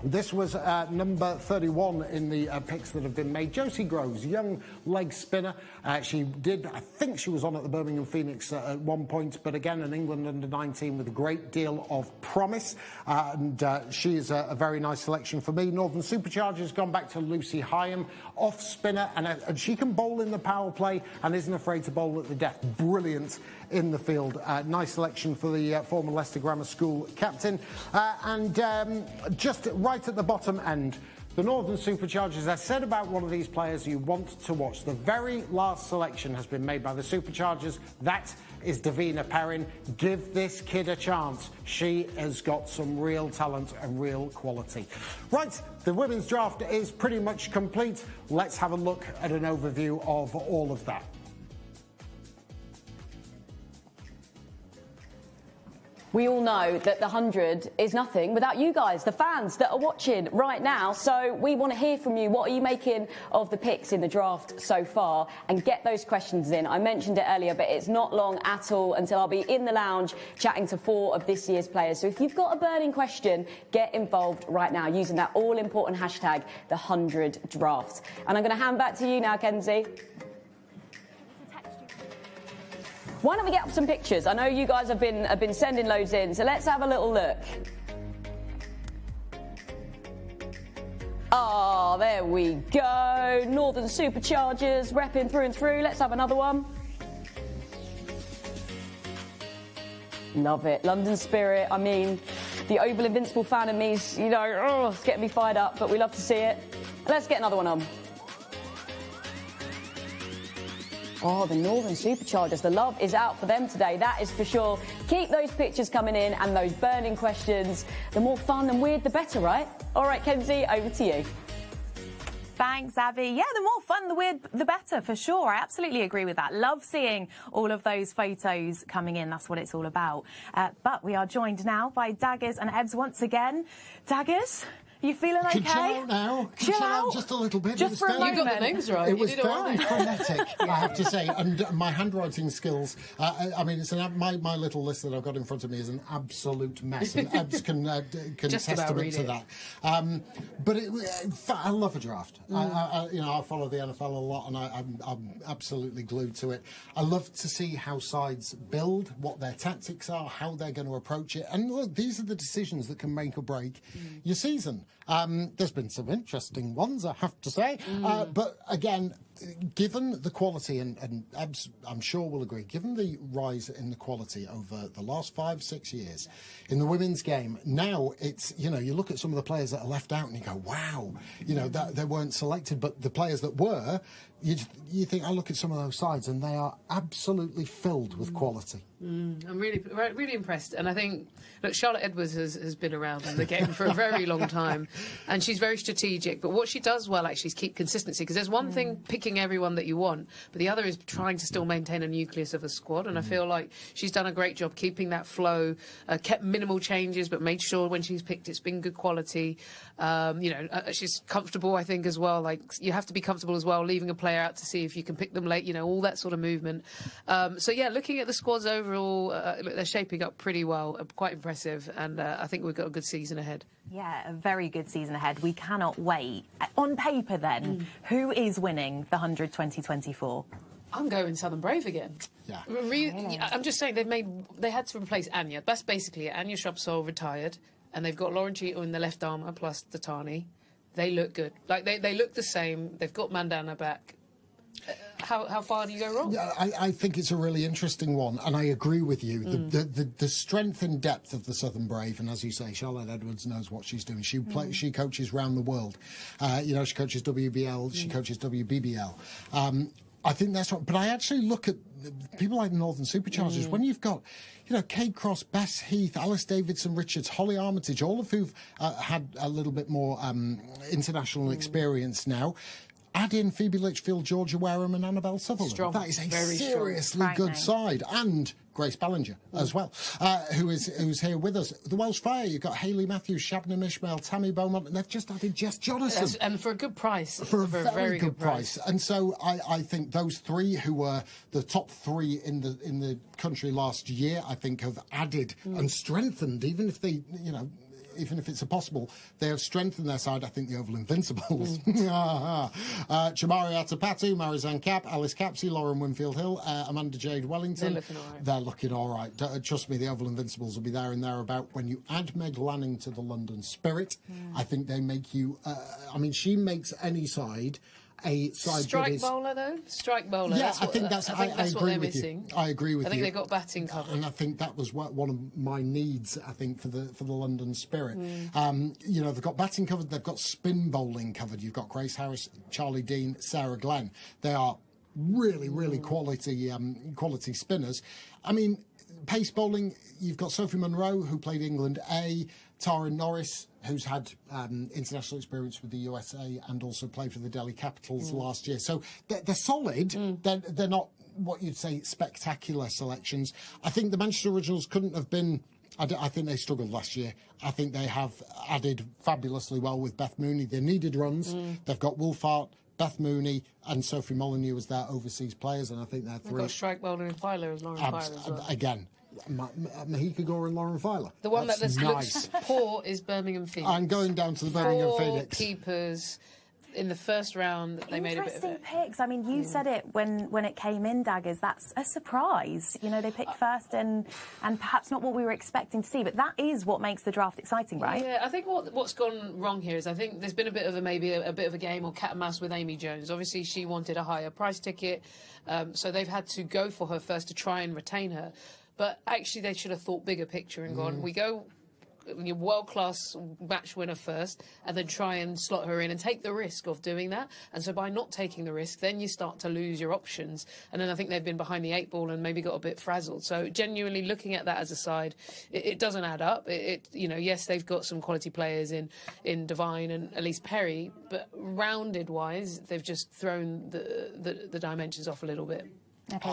This was number 31 in the picks that have been made. Josie Groves, young leg spinner. She did, I think she was on at the Birmingham Phoenix at one point, but again, an England under-19 with a great deal of promise. And she is a very nice selection for me. Northern Superchargers gone back to Lucy Hyam, off spinner, and she can bowl in the power play and isn't afraid to bowl at the death. Brilliant in the field. Nice selection for the former Leicester Grammar School captain. Just right at the bottom end, the Northern Superchargers. I said about one of these players you want to watch. The very last selection has been made by the Superchargers. That is Davina Perrin. Give this kid a chance. She has got some real talent and real quality. Right, the women's draft is pretty much complete. Let's have a look at an overview of all of that. We all know that the 100 is nothing without you guys, the fans that are watching right now. So we want to hear from you. What are you making of the picks in the draft so far? And get those questions in. I mentioned it earlier, but it's not long at all until I'll be in the lounge chatting to 4 of this year's players. So if you've got a burning question, get involved right now using that all-important hashtag, the 100 draft. And I'm going to hand back to you now, Kenzie. Why don't we get up some pictures? I know you guys have been sending loads in, so let's have a little look. Oh, there we go. Northern Superchargers repping through and through. Let's have another one. Love it. London Spirit. I mean, the Oval Invincible fan in me's, it's getting me fired up, but we love to see it. Let's get another one on. Oh, the Northern Superchargers. The love is out for them today, that is for sure. Keep those pictures coming in and those burning questions. The more fun and weird, the better, right? All right, Kenzie, over to you. Thanks, Abby. Yeah, the more fun, the weird, the better, for sure. I absolutely agree with that. Love seeing all of those photos coming in. That's what it's all about. But we are joined now by Daggers and Ebbs once again. Daggers? You feeling okay? Can chill out now. Can chill out just a little bit. Just for a moment. You got the names right. It was very right. Frenetic, I have to say. And my handwriting skills, I mean, it's my little list that I've got in front of me is an absolute mess. And Ebbs can testament to that. But I love a draft. I follow the NFL a lot, and I'm absolutely glued to it. I love to see how sides build, what their tactics are, how they're going to approach it. And look, these are the decisions that can make or break your season. There's been some interesting ones, I have to say. But again, given the quality, and Ebbs, I'm sure will agree, given the rise in the quality over the last 5-6 years in the women's game, now it's, you look at some of the players that are left out and you go, wow, that they weren't selected, but the players that were, you think, I look at some of those sides and they are absolutely filled with quality. I'm really impressed, and I think, look, Charlotte Edwards has been around in the game for a very long time, and she's very strategic, but what she does well actually is keep consistency, because there's one thing picking everyone that you want, but the other is trying to still maintain a nucleus of a squad, and I feel like she's done a great job keeping that flow, kept minimal changes, but made sure when she's picked it's been good quality. She's comfortable, I think, as well. Like, you have to be comfortable as well, leaving a player out to see if you can pick them late, all that sort of movement. So yeah, looking at the squads overall, they're shaping up pretty well, quite impressive, and I think we've got a good season ahead. Yeah, a very good season ahead. We cannot wait. On paper then, who is winning the 100 2024? I'm going Southern Brave again. Yeah. I'm just saying they had to replace Anya. That's basically it. Anya Shropsole retired, and they've got Lauren Cheeto in the left armour plus Datani. They look good. Like they look the same. They've got Mandana back. How far do you go wrong? Yeah, I think it's a really interesting one, and I agree with you. The strength and depth of the Southern Brave, and as you say, Charlotte Edwards knows what she's doing. She coaches round the world. She coaches WBL, she coaches WBBL. I think that's right. But I actually look at people like the Northern Superchargers. When you've got, Kate Cross, Bess Heath, Alice Davidson Richards, Holly Armitage, all of who've had a little bit more international experience now. add in Phoebe Litchfield, Georgia Wareham and Annabelle Sutherland. Strong. That is a Very seriously strong. good side. And Grace Ballinger as well, who's here with us. The Welsh Fire, you've got Hayley Matthews, Shabnam Ishmael, Tammy Beaumont, and they've just added Jess Jonathan. Yes, and for a good price. For a very good price. And so I think those three, who were the top three in the country last year, I think have added and strengthened, even if they, even if it's impossible, they have strengthened their side. I think the Oval Invincibles. Chamari Atapatu, Marizanne Kapp, Alice Capsey, Lauren Winfield-Hill, Amanda Jade Wellington. They're looking all right. They're looking all right. Trust me, the Oval Invincibles will be there and thereabout. When you add Meg Lanning to the London Spirit, I think they make you... she makes any side... a side Strike bowler, though? Strike bowler. Yeah, I think that's what they're with missing. you. I agree with you. I think they've got batting covered. And I think that was one of my needs, I think, for the London Spirit. They've got batting covered, they've got spin bowling covered. You've got Grace Harris, Charlie Dean, Sarah Glenn. They are really, really quality spinners. I mean, pace bowling, you've got Sophie Munro, who played England A, Tara Norris, who's had international experience with the USA and also played for the Delhi Capitals last year. So they're solid. They're not what you'd say spectacular selections. I think the Manchester Originals couldn't have been... I think they struggled last year. I think they have added fabulously well with Beth Mooney. They needed runs. They've got Wolfart, Beth Mooney and Sophie Molyneux as their overseas players, and I think they're three... They've got strike bowler and filer as Lauren Filer as well. Again, Mahika Gore and Lauren Filer. The one that's that nice. looks poor is Birmingham Phoenix. I'm going down to the Birmingham Phoenix. Keepers. In the first round, they made a bit of it. Picks. I mean, you said it when it came in, Daggers. That's a surprise. They picked first, and perhaps not what we were expecting to see. But that is what makes the draft exciting, right? Yeah, I think what's gone wrong here is I think there's been a bit of a game or cat and mouse with Amy Jones. Obviously, she wanted a higher price ticket, so they've had to go for her first to try and retain her. But actually, they should have thought bigger picture and gone, we go your world-class match winner first and then try and slot her in and take the risk of doing that. And so by not taking the risk, then you start to lose your options. And then I think they've been behind the 8 ball and maybe got a bit frazzled. So genuinely looking at that as a side, it doesn't add up. Yes, they've got some quality players in Devine and Elise Perry, but rounded-wise, they've just thrown the dimensions off a little bit. Okay.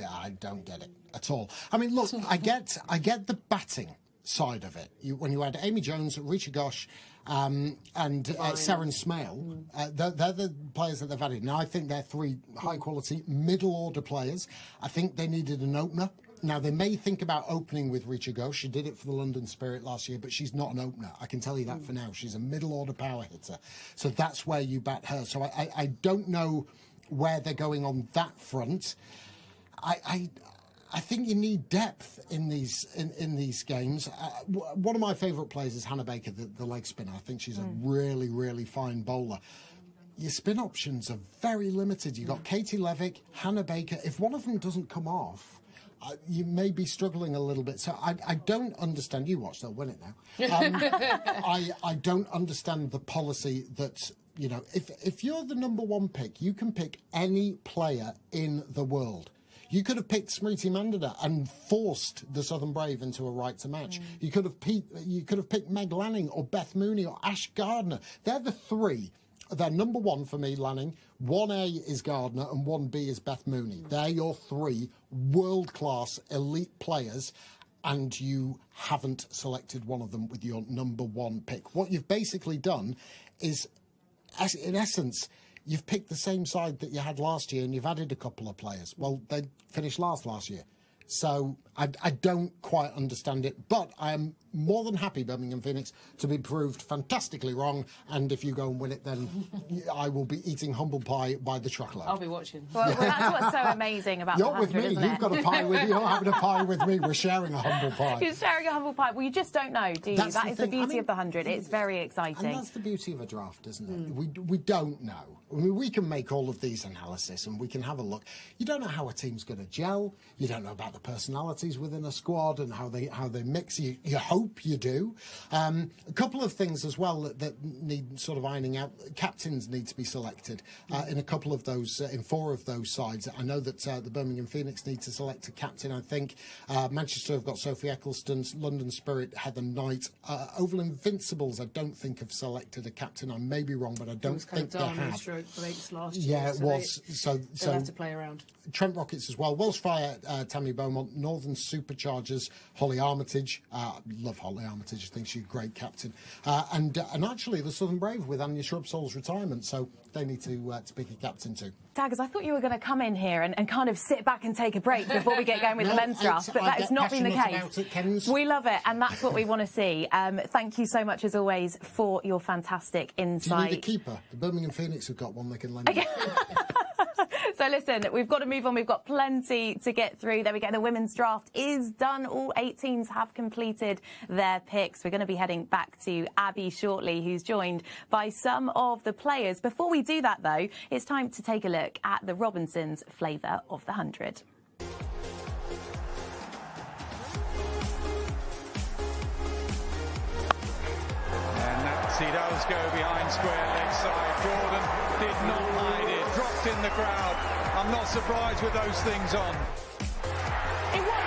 I don't get it at all. I mean, look, I get the batting side of it. When you add Amy Jones, Richa Ghosh, and Seren Smale, they're the players that they've added. Now, I think they're three high-quality, middle-order players. I think they needed an opener. Now, they may think about opening with Richa Ghosh. She did it for the London Spirit last year, but she's not an opener. I can tell you that for now. She's a middle-order power hitter. So that's where you bat her. So I don't know where they're going on that front. I think you need depth in these games. One of my favourite players is Hannah Baker, the leg spinner. I think she's a really, really fine bowler. Your spin options are very limited. You've got Katie Levick, Hannah Baker. If one of them doesn't come off, you may be struggling a little bit. So I don't understand. You watch, they'll win it now. I don't understand the policy that... if you're the number one pick, you can pick any player in the world. You could have picked Smriti Mandana and forced the Southern Brave into a right to match. You could have picked Meg Lanning or Beth Mooney or Ash Gardner. They're the three. They're number one for me, Lanning. 1A is Gardner and 1B is Beth Mooney. They're your three world-class elite players, and you haven't selected one of them with your number one pick. What you've basically done is, in essence, you've picked the same side that you had last year and you've added a couple of players. Well, they finished last year. So I don't quite understand it, but I am more than happy, Birmingham Phoenix, to be proved fantastically wrong. And if you go and win it, then I will be eating humble pie by the truckload. I'll be watching. Well, that's what's so amazing about You're the 100, with me. isn't You've it? got a pie with you. You're having a pie with me. We're sharing a humble pie. You're sharing a humble pie. Well, you just don't know, do you? That's That the is the thing. beauty of the 100. It's very exciting. And that's the beauty of a draft, isn't it? We don't know. I mean, we can make all of these analysis and we can have a look. You don't know how a team's going to gel. You don't know about about the personalities within a squad and how they mix. You hope you do. A couple of things as well that need sort of ironing out. Captains need to be selected in a couple of those, in 4 of those sides. I know that the Birmingham Phoenix need to select a captain. I think Manchester have got Sophie Eccleston, London Spirit, Heather Knight. Oval Invincibles, I don't think have selected a captain. I may be wrong, but I don't think they have. Last year, yeah, it was. So they'll have to play around. Trent Rockets as well. Welsh Fire, Tammy Beaumont. Northern Superchargers, Holly Armitage. Love Holly Armitage. I think she's a great captain. And actually the Southern Brave with Anya Shrubsole's retirement. So they need to pick a captain too. Daggers, I thought you were going to come in here and kind of sit back and take a break before we get going with the men's draft, but that has not been the case. We love it, and that's what we want to see. Thank you so much, as always, for your fantastic insight. Do you need a keeper? The Birmingham Phoenix have got one they can lend. Okay. So listen, we've got to move on. We've got plenty to get through. There we go. The women's draft is done. All 8 teams have completed their picks. We're going to be heading back to Abby shortly, who's joined by some of the players. Before we do that, though, it's time to take a look at the Robinsons' flavour of the 100. And Nancy does go behind square leg side. Jordan did not hide it. Dropped in the crowd. I'm not surprised with those things on. It won.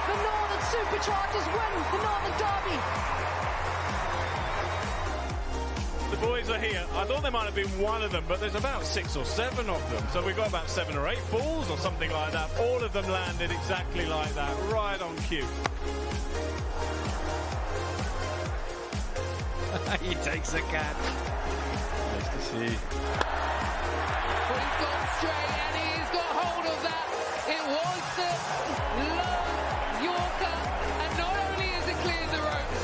The Northern Superchargers win the Northern Derby. The boys are here. I thought there might have been one of them, but there's about 6 or 7 of them. So we've got about 7 or 8 balls or something like that. All of them landed exactly like that, right on cue. He takes the catch. Nice to see. But he's gone straight and he's got hold of that. It was the low Yorker, and not only has it cleared the ropes,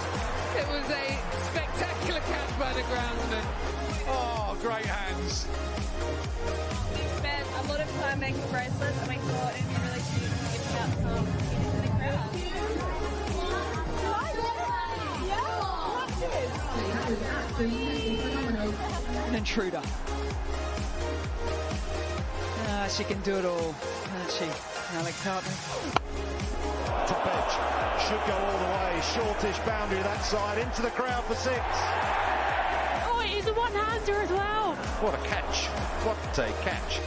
it was a spectacular catch by the groundsman. Oh, great hands. We spent a lot of time making bracelets, and we thought it'd be really cute to give out some into the crowd. An intruder. She can do it all, can't she, Alec Cartney? Top edge. Should go all the way. Shortish boundary that side. Into the crowd for 6. Oh, it is a one-hander as well. What a catch. What a catch.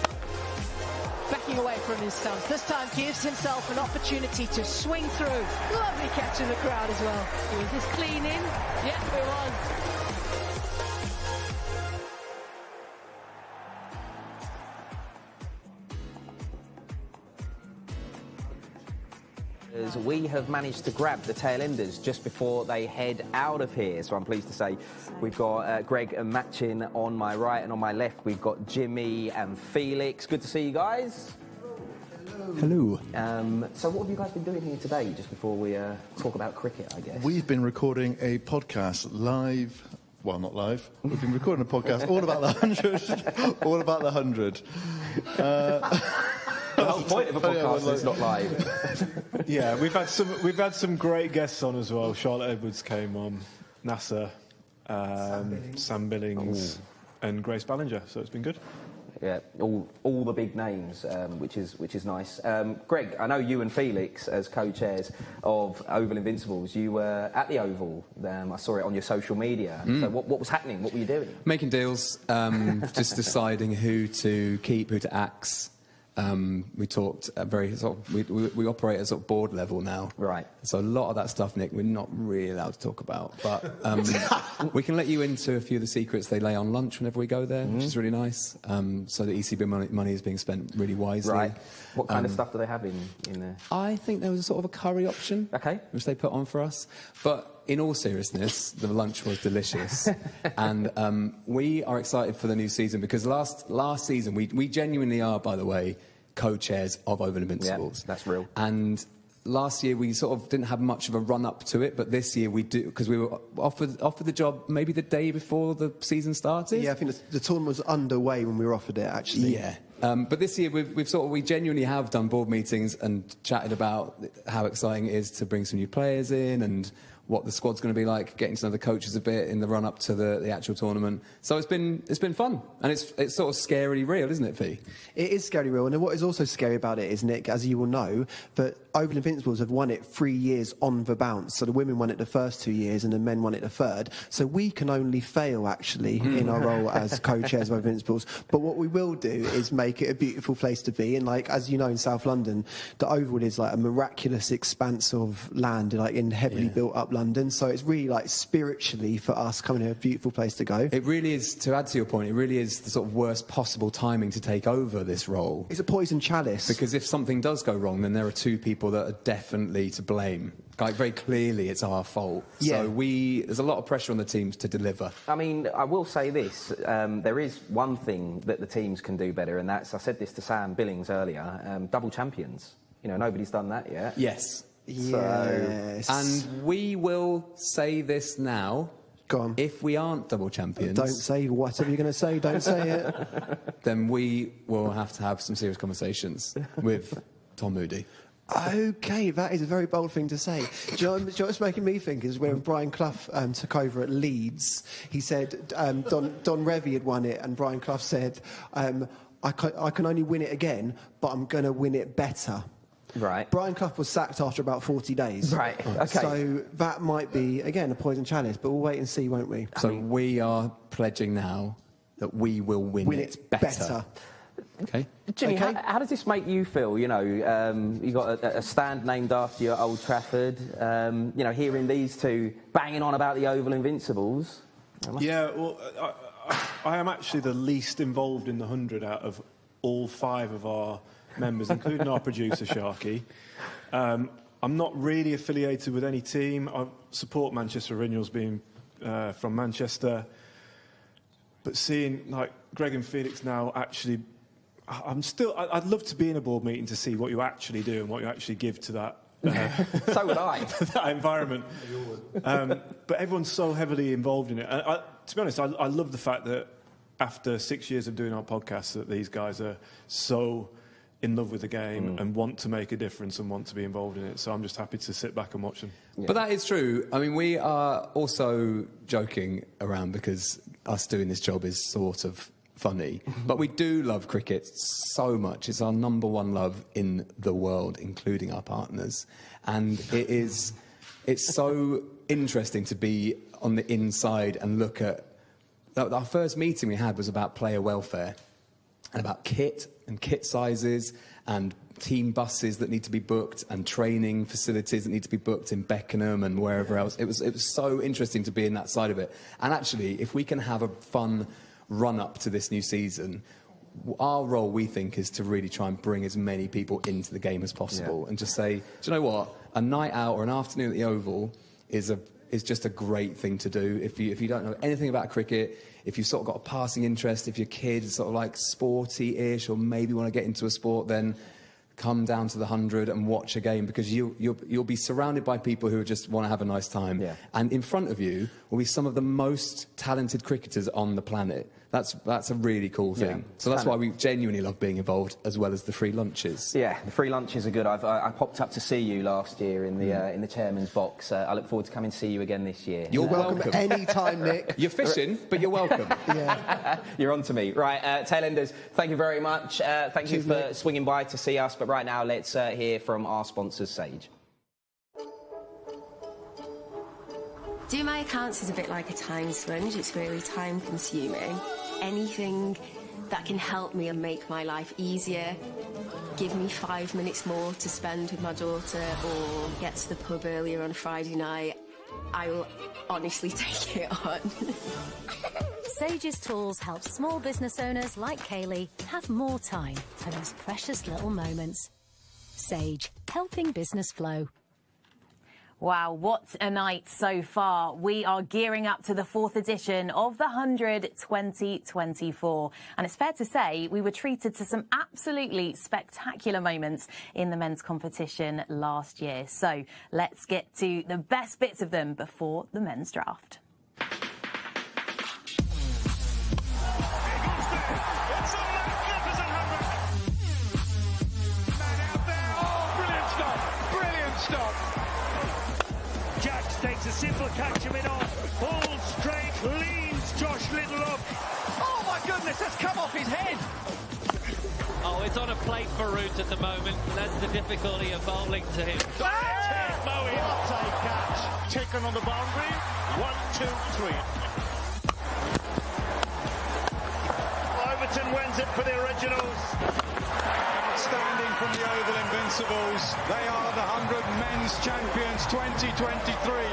Backing away from his stumps. This time gives himself an opportunity to swing through. Lovely catch in the crowd as well. Was this clean in? Yep, it was. We have managed to grab the tail enders just before they head out of here. So I'm pleased to say we've got Greg and Matchin on my right, and on my left we've got Jimmy and Felix. Good to see you guys. Hello. So what have you guys been doing here today, just before we talk about cricket, I guess? We've been recording a podcast live. Well, not live. We've been recording a podcast all about the 100. All about the 100. The whole point of a podcast is not live. Yeah, we've had some great guests on as well. Charlotte Edwards came on, NASA, Sam Billings, and Grace Ballinger. So it's been good. Yeah, all the big names, which is nice. Greg, I know you and Felix, as co-chairs of Oval Invincibles, you were at the Oval. I saw it on your social media. So what was happening? What were you doing? Making deals, just deciding who to keep, who to axe. We talked very we operate at sort of board level now. Right. So a lot of that stuff, Nick, we're not really allowed to talk about. But we can let you into a few of the secrets they lay on lunch whenever we go there, which is really nice. So the ECB money is being spent really wisely. Right. What kind of stuff do they have in there? I think there was a sort of a curry option. Okay. Which they put on for us. But in all seriousness, the lunch was delicious. And we are excited for the new season because last season, we genuinely are, by the way, co-chairs of Oval Invincibles. Yeah, that's real. And last year we sort of didn't have much of a run-up to it, but this year we do, because we were offered the job maybe the day before the season started. Yeah, I think the tournament was underway when we were offered it, actually. Yeah. But this year we genuinely have done board meetings and chatted about how exciting it is to bring some new players in and what the squad's going to be like, getting to know the coaches a bit in the run-up to the actual tournament. So it's been fun, and it's sort of scarily real, isn't it, Fee? It is scary real, and what is also scary about it is, Nick, as you will know, that Oval Invincibles have won it 3 years on the bounce. So the women won it the first 2 years, and the men won it the third. So we can only fail, actually, in our role as co-chairs of Oval Invincibles. But what we will do is make it a beautiful place to be. And, like, as you know, in South London, the Oval is like a miraculous expanse of land, like in heavily built-up London. So it's really, like, spiritually for us coming here, a beautiful place to go. It really is, to add to your point, it really is the sort of worst possible timing to take over this role. It's a poison chalice. Because if something does go wrong, then there are two people that are definitely to blame. Like, very clearly it's our fault. Yeah. So there's a lot of pressure on the teams to deliver. I mean, I will say this, there is one thing that the teams can do better, and that's, I said this to Sam Billings earlier, double champions. You know, nobody's done that yet. Yes. Yes. And we will say this now. Go on. If we aren't double champions... Don't say whatever you're going to say, don't say it. Then we will have to have some serious conversations with Tom Moody. OK, that is a very bold thing to say. Do you know what's making me think is when Brian Clough took over at Leeds, he said Don Revie had won it, and Brian Clough said, I can only win it again, but I'm going to win it better. Right. Brian Clough was sacked after about 40 days. Right, OK. So that might be, again, a poison chalice, but we'll wait and see, won't we? So we are pledging now that we will win it better. Okay. Jimmy, how does this make you feel? You know, you got a stand named after you at Old Trafford. You know, hearing these two banging on about the Oval Invincibles. Yeah, well, I am actually the least involved in the 100 out of all 5 of our members, including our producer, Sharky. I'm not really affiliated with any team. I support Manchester Originals, being from Manchester. But seeing, like, Greg and Felix now actually... I'd love to be in a board meeting to see what you actually do and what you actually give to that. So would I. That environment. But everyone's so heavily involved in it. And to be honest, I love the fact that after 6 years of doing our podcast, that these guys are so in love with the game and want to make a difference and want to be involved in it. So I'm just happy to sit back and watch them. Yeah. But that is true. I mean, we are also joking around because us doing this job is sort of funny, but we do love cricket so much. It's our #1 love in the world, including our partners, and it's so interesting to be on the inside and look at. Our first meeting we had was about player welfare and about kit and kit sizes and team buses that need to be booked and training facilities that need to be booked in Beckenham and wherever else. It was so interesting to be in that side of it. And actually, if we can have a fun run-up to this new season, our role, we think, is to really try and bring as many people into the game as possible and just say, do you know what? A night out or an afternoon at the Oval is just a great thing to do. If you don't know anything about cricket, if you've sort of got a passing interest, if your kid's sort of like sporty-ish or maybe want to get into a sport, then come down to the 100 and watch a game, because you'll be surrounded by people who just want to have a nice time. Yeah. And in front of you will be some of the most talented cricketers on the planet. That's a really cool thing. Yeah. So that's why we genuinely love being involved, as well as the free lunches. Yeah, the free lunches are good. I popped up to see you last year in the chairman's box. I look forward to coming to see you again this year. You're welcome any time, Nick. You're fishing, but you're welcome. Yeah. You're on to me. Right, Tailenders, thank you very much. Thank you for swinging by to see us. But right now, let's hear from our sponsors, Sage. Doing my accounts is a bit like a time sponge. It's really time consuming. Anything that can help me and make my life easier, give me 5 minutes more to spend with my daughter, or get to the pub earlier on a Friday night, I will honestly take it on. Sage's tools help small business owners like Kaylee have more time for those precious little moments. Sage, helping business flow. Wow, what a night so far. We are gearing up to the 4th edition of the 100 2024. And it's fair to say we were treated to some absolutely spectacular moments in the men's competition last year. So let's get to the best bits of them before the men's draft. simple catch him in off. Ball straight, leans Josh Little up. Oh my goodness, that's come off his head. Oh, it's on a plate for Root at the moment. That's the difficulty of bowling to him. What a catch. Taken on the boundary. 1, 2, 3. Overton wins it for the originals. Outstanding from the Oval Invincibles. They are the 100 men's champions 2023.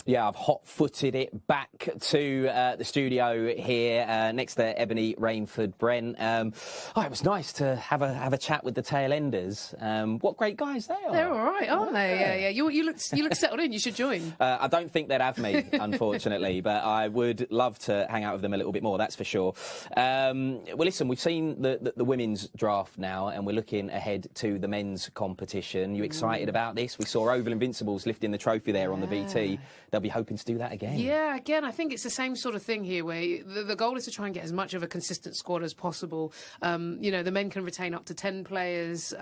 Yeah, I've hot-footed it back to the studio here next to Ebony Rainford-Brent. It was nice to have a chat with the tail enders. What great guys they are. They're all right, aren't they? Yeah. You look settled in. You should join. I don't think they'd have me, unfortunately, but I would love to hang out with them a little bit more, that's for sure. Well, listen, we've seen the women's draft now, and we're looking ahead to the men's competition. You excited about this? We saw Oval Invincibles lifting the trophy there on the VT. They'll be hoping to do that again. Yeah, again, I think it's the same sort of thing here, where the goal is to try and get as much of a consistent squad as possible. The men can retain up to 10 players,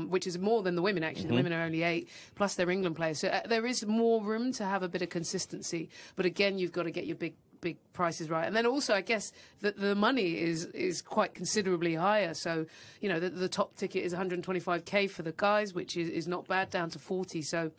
which is more than the women, actually. The women are only 8, plus they're England players. So there is more room to have a bit of consistency. But again, you've got to get your big prices right. And then also, I guess, the money is quite considerably higher. So, the top ticket is 125k for the guys, which is not bad, down to 40. So,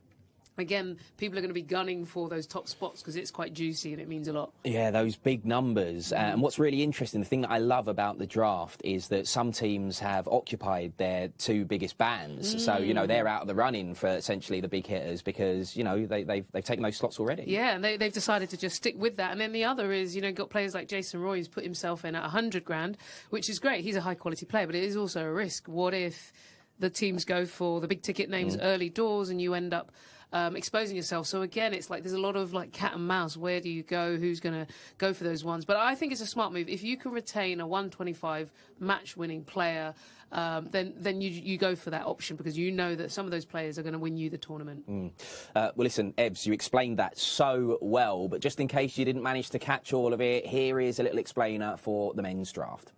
again, people are going to be gunning for those top spots because it's quite juicy and it means a lot. Yeah, those big numbers. And what's really interesting, the thing that I love about the draft is that some teams have occupied their 2 biggest bands. So, they're out of the running for essentially the big hitters because, they've taken those slots already. Yeah, and they've decided to just stick with that. And then the other is, got players like Jason Roy who's put himself in at 100 grand, which is great. He's a high-quality player, but it is also a risk. What if the teams go for the big-ticket names early doors and you end up exposing yourself? So again, it's like there's a lot of like cat and mouse. Where do you go? Who's going to go for those ones? But I think it's a smart move. If you can retain a 125 match-winning player, then you go for that option because you know that some of those players are going to win you the tournament. Well, listen, Ebbs, you explained that so well, but just in case you didn't manage to catch all of it, here is a little explainer for the men's draft.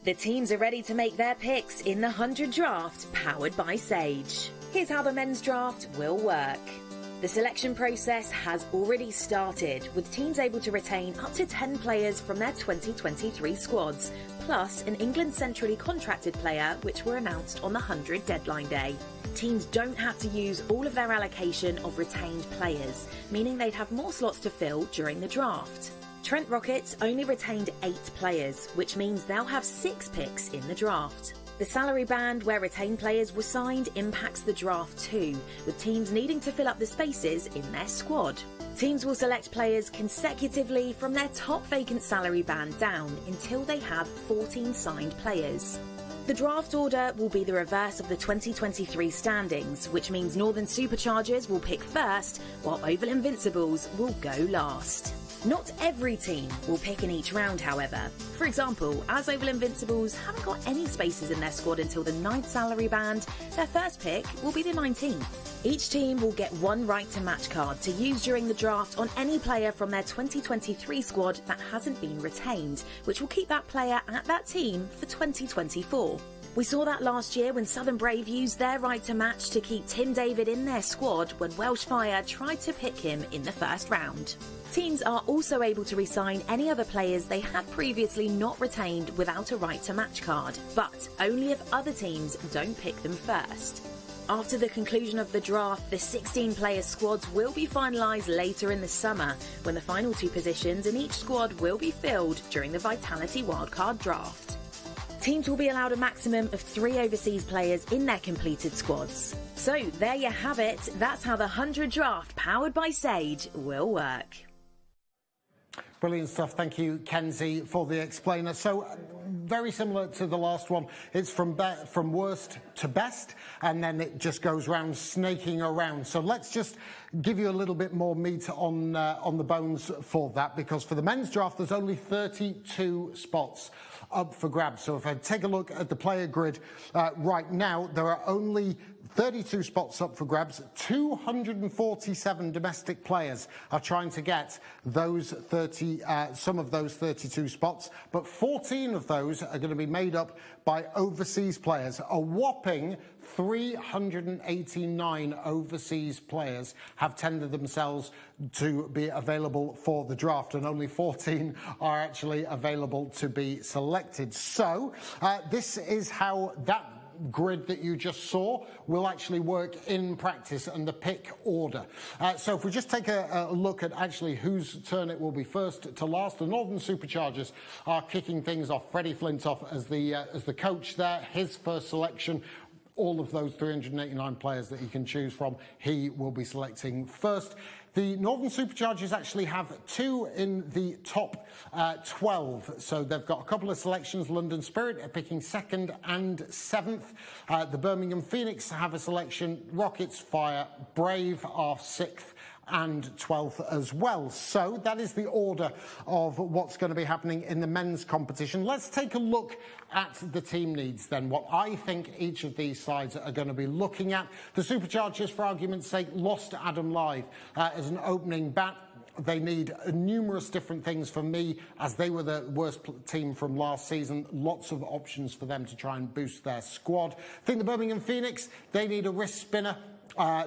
The teams are ready to make their picks in the 100 draft, powered by Sage. Here's how the men's draft will work. The selection process has already started, with teams able to retain up to 10 players from their 2023 squads, plus an England centrally contracted player, which were announced on the 100 deadline day. Teams don't have to use all of their allocation of retained players, meaning they'd have more slots to fill during the draft. Trent Rockets only retained 8 players, which means they'll have 6 picks in the draft. The salary band where retained players were signed impacts the draft too, with teams needing to fill up the spaces in their squad. Teams will select players consecutively from their top vacant salary band down until they have 14 signed players. The draft order will be the reverse of the 2023 standings, which means Northern Superchargers will pick first, while Oval Invincibles will go last. Not every team will pick in each round, however. For example, as Oval Invincibles haven't got any spaces in their squad until the 9th salary band, their first pick will be the 19th. Each team will get 1 right to match card to use during the draft on any player from their 2023 squad that hasn't been retained, which will keep that player at that team for 2024. We saw that last year when Southern Brave used their right to match to keep Tim David in their squad when Welsh Fire tried to pick him in the first round. Teams are also able to re-sign any other players they had previously not retained without a right to match card, but only if other teams don't pick them first. After the conclusion of the draft, the 16-player squads will be finalised later in the summer, when the final 2 positions in each squad will be filled during the Vitality Wildcard draft. Teams will be allowed a maximum of 3 overseas players in their completed squads. So there you have it. That's how the 100 draft, powered by Sage, will work. Brilliant stuff. Thank you, Kenzie, for the explainer. So very similar to the last one. It's from worst to best, and then it just goes round snaking around. So let's just give you a little bit more meat on the bones for that, because for the men's draft, there's only 32 spots. up for grabs. So if I take a look at the player grid right now, there are only 32 spots up for grabs. 247 domestic players are trying to get those some of those 32 spots, but 14 of those are going to be made up by overseas players. A whopping 389 overseas players have tendered themselves to be available for the draft, and only 14 are actually available to be selected. So this is how that grid that you just saw will actually work in practice and the pick order. So if we just take a look at actually whose turn it will be first to last, the Northern Superchargers are kicking things off. Freddie Flintoff as the coach there, his first selection. All of those 389 players that he can choose from, he will be selecting first. The Northern Superchargers actually have 2 in the top 12. So they've got a couple of selections. London Spirit are picking 2nd and 7th. The Birmingham Phoenix have a selection. Rockets, Fire, Brave are 6th and 12th as well. So that is the order of what's going to be happening in the men's competition. Let's take a look at the team needs then, what I think each of these sides are going to be looking at. The Superchargers, for argument's sake, lost Adam Lyth as an opening bat. They need numerous different things from me, as they were the worst team from last season. Lots of options for them to try and boost their squad. I think the Birmingham Phoenix, they need a wrist spinner.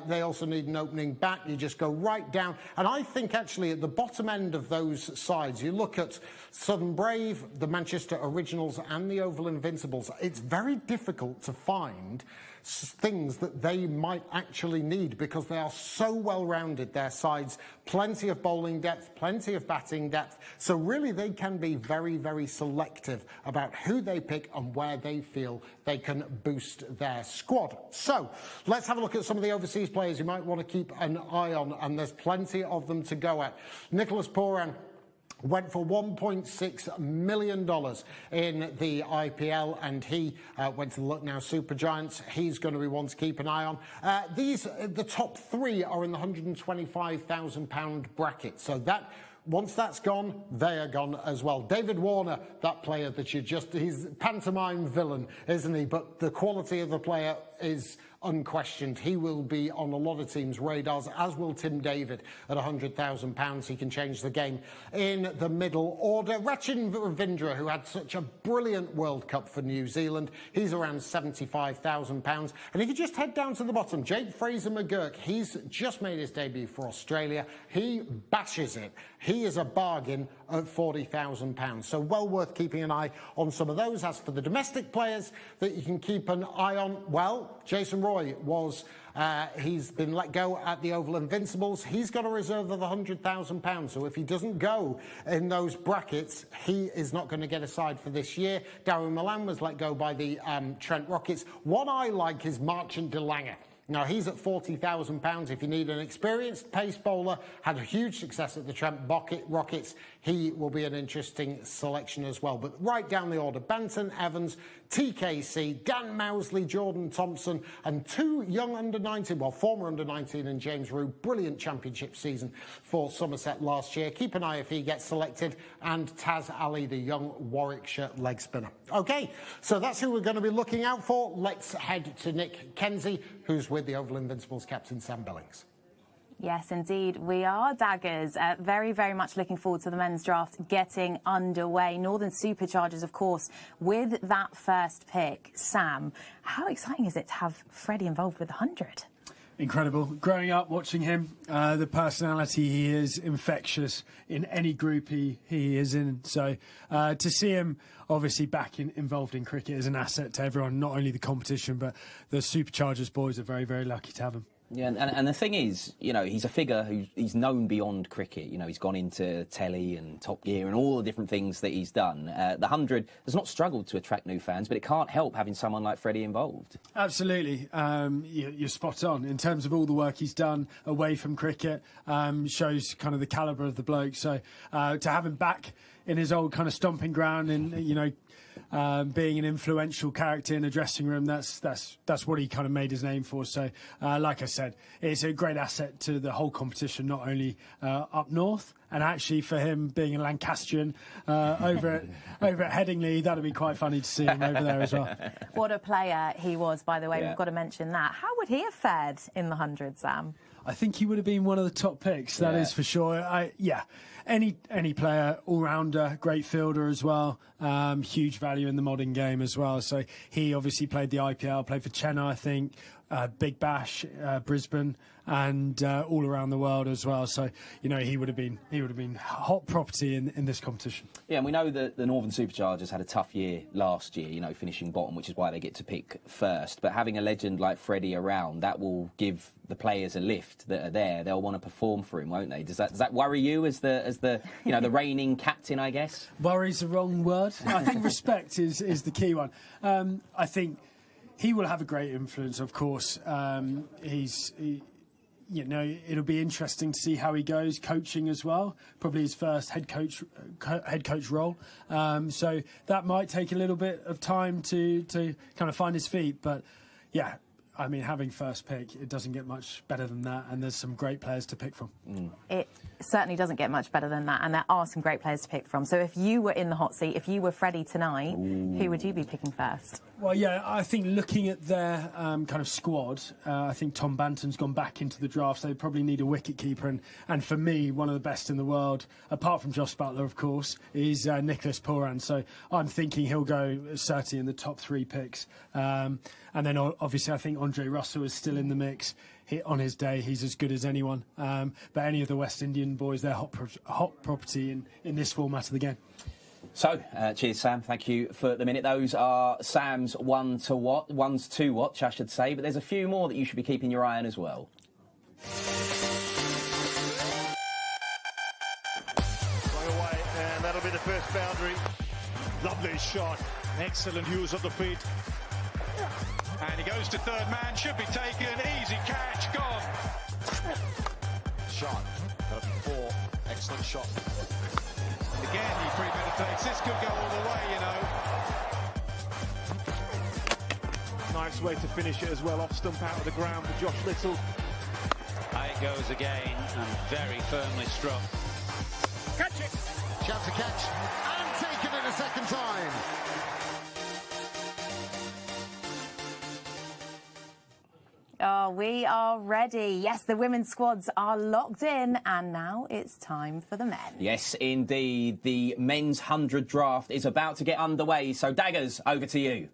They also need an opening bat. You just go right down. And I think actually at the bottom end of those sides, you look at Southern Brave, the Manchester Originals and the Oval Invincibles. It's very difficult to find things that they might actually need because they are so well-rounded, their sides. Plenty of bowling depth, plenty of batting depth. So really they can be very, very selective about who they pick and where they feel they can boost their squad. So let's have a look at some of the overseas players you might want to keep an eye on, and there's plenty of them to go at. Nicholas Pooran went for $1.6 million in the IPL, and he went to the Lucknow Supergiants. He's going to be one to keep an eye on. The top 3 are in the £125,000 bracket, so that once that's gone, they are gone as well. David Warner, that player that he's a pantomime villain, isn't he? But the quality of the player is unquestioned. He will be on a lot of teams' radars, as will Tim David at £100,000. He can change the game in the middle order. Rachin Ravindra, who had such a brilliant World Cup for New Zealand, he's around £75,000. And if you just head down to the bottom, Jake Fraser McGurk, he's just made his debut for Australia. He bashes it. He is a bargain at £40,000. So well worth keeping an eye on some of those. As for the domestic players that you can keep an eye on, well, Jason Roy was he's been let go at the Oval Invincibles. He's got a reserve of £100,000. So if he doesn't go in those brackets, he is not going to get a side for this year. Darren Milan was let go by the Trent Rockets. One I like is Marchant de Lange. Now, he's at £40,000. If you need an experienced pace bowler, had a huge success at the Trent Rockets, he will be an interesting selection as well. But right down the order, Banton, Evans, TKC, Dan Mousley, Jordan Thompson, and 2 young under-19, well, former under-19 and James Rue. Brilliant championship season for Somerset last year. Keep an eye if he gets selected. And Taz Ali, the young Warwickshire leg spinner. OK, so that's who we're going to be looking out for. Let's head to Nick Kenzie, who's with the Oval Invincibles captain Sam Billings. Yes, indeed, we are, Daggers. Very, very much looking forward to the men's draft getting underway. Northern Superchargers, of course, with that first pick. Sam, how exciting is it to have Freddie involved with the 100? Incredible. Growing up, watching him, the personality, he is infectious in any group he is in. So to see him obviously back involved in cricket is an asset to everyone, not only the competition, but the Superchargers boys are very, very lucky to have him. Yeah, and the thing is, you know, he's a figure he's known beyond cricket. You know, he's gone into telly and Top Gear and all the different things that he's done. The 100 has not struggled to attract new fans, but it can't help having someone like Freddie involved. Absolutely. You're spot on. In terms of all the work he's done away from cricket, shows kind of the calibre of the bloke. So to have him back in his old kind of stomping ground and, you know, being an influential character in a dressing room. That's what he kind of made his name for. So, like I said, it's a great asset to the whole competition, not only up north. And actually, for him being a Lancastrian over at Headingley, that'd be quite funny to see him over there as well. What a player he was, by the way. We've got to mention that. How would he have fared in the 100, Sam? I think he would have been one of the top picks. That is for sure. Any player, all-rounder, great fielder as well. Huge value in the modern game as well. So he obviously played the IPL, played for Chennai, I think, Big Bash, Brisbane, and all around the world as well. So he would have been hot property in this competition. Yeah, and we know that the Northern Superchargers had a tough year last year, finishing bottom, which is why they get to pick first. But having a legend like Freddie around, that will give the players a lift that are there. They'll want to perform for him, won't they? Does that worry you as the the reigning captain, I guess? Worry's the wrong word. I think respect is the key one. I think he will have a great influence, of course. It'll be interesting to see how he goes coaching as well. Probably his first head coach role. So that might take a little bit of time to kind of find his feet. But yeah, I mean, having first pick, it doesn't get much better than that. And there's some great players to pick from. It certainly doesn't get much better than that. And there are some great players to pick from. So if you were in the hot seat, if you were Freddie tonight, who would you be picking first? Well, yeah, I think looking at their kind of squad, I think Tom Banton's gone back into the draft, so they probably need a wicket-keeper. And for me, one of the best in the world, apart from Josh Butler, of course, is Nicholas Pooran. So I'm thinking he'll go certainly in the top 3 picks. And then obviously I think Andre Russell is still in the mix. On his day, he's as good as anyone. But any of the West Indian boys, they're hot property in this format of the game. So, cheers, Sam. Thank you for the minute. Those are Sam's ones to watch, I should say. But there's a few more that you should be keeping your eye on as well. Going away, and that'll be the first boundary. Lovely shot. Excellent use of the feet. And he goes to third man, should be taken. Easy catch, gone. Shot. That'll be 4. Excellent shot. Again, he premeditates. This could go all the way, Nice way to finish it as well. Off stump out of the ground for Josh Little. High it goes again and very firmly struck. Catch it. Chance to catch and taken it a second time. Oh, we are ready. Yes, the women's squads are locked in, and now it's time for the men. Yes, indeed. The men's 100 draft is about to get underway, so Daggers, over to you.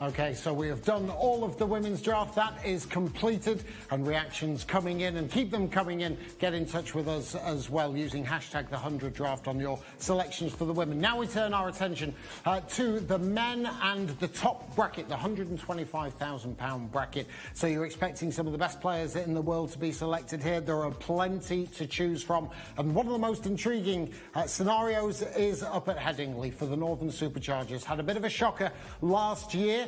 OK, so we have done all of the women's draft. That is completed, and reactions coming in, and keep them coming in. Get in touch with us as well using hashtag #the100draft on your selections for the women. Now we turn our attention to the men and the top bracket, the £125,000 bracket. So you're expecting some of the best players in the world to be selected here. There are plenty to choose from, and one of the most intriguing scenarios is up at Headingley for the Northern Superchargers. Had a bit of a shocker last year.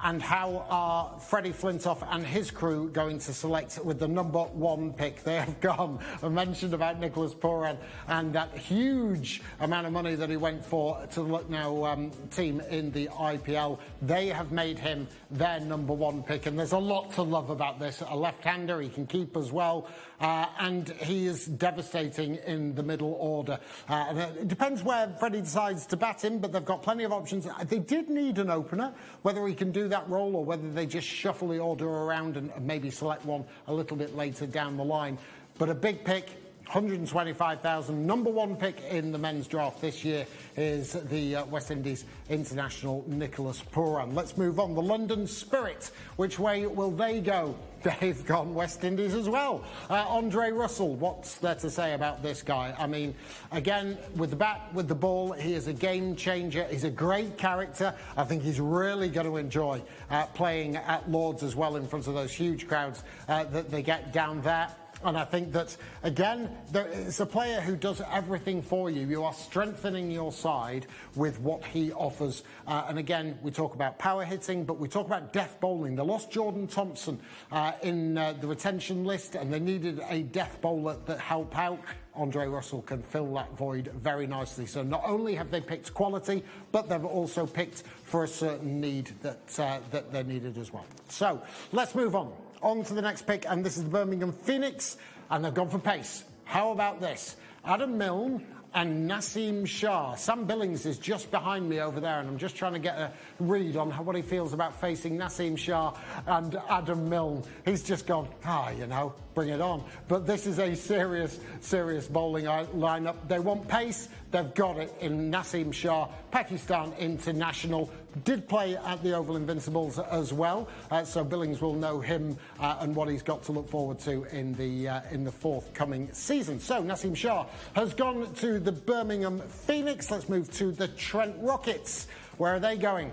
And how are Freddie Flintoff and his crew going to select with the #1 pick? They have gone and mentioned about Nicholas Pooran and that huge amount of money that he went for to the Lucknow team in the IPL. They have made him their #1 pick, and there's a lot to love about this. A left-hander, he can keep as well, and he is devastating in the middle order. It depends where Freddie decides to bat him, but they've got plenty of options. They did need an opener, whether he can do that role or whether they just shuffle the order around and maybe select one a little bit later down the line. But a big pick, 125,000, #1 pick in the men's draft this year is the West Indies international Nicholas Pooran. Let's move on. The London Spirit, which way will they go? They've gone West Indies as well. Andre Russell, what's there to say about this guy? I mean, again, with the bat, with the ball, he is a game changer. He's a great character. I think he's really going to enjoy playing at Lord's as well in front of those huge crowds that they get down there. And I think that, again, it's a player who does everything for you. You are strengthening your side with what he offers. And again, we talk about power hitting, but we talk about death bowling. They lost Jordan Thompson in the retention list, and they needed a death bowler that help out. Andre Russell can fill that void very nicely. So not only have they picked quality, but they've also picked for a certain need that they needed as well. So let's move on to the next pick, and this is the Birmingham Phoenix, and they've gone for pace. How about this? Adam Milne and Naseem Shah. Sam Billings is just behind me over there, and I'm just trying to get a read on what he feels about facing Naseem Shah and Adam Milne. He's just gone, bring it on. But this is a serious bowling lineup. They want pace. They've got it in Naseem Shah, Pakistan international. Did play at the Oval Invincibles as well, so Billings will know him and what he's got to look forward to in the forthcoming season. So Naseem Shah has gone to the Birmingham Phoenix. Let's move to the Trent Rockets. Where are they going?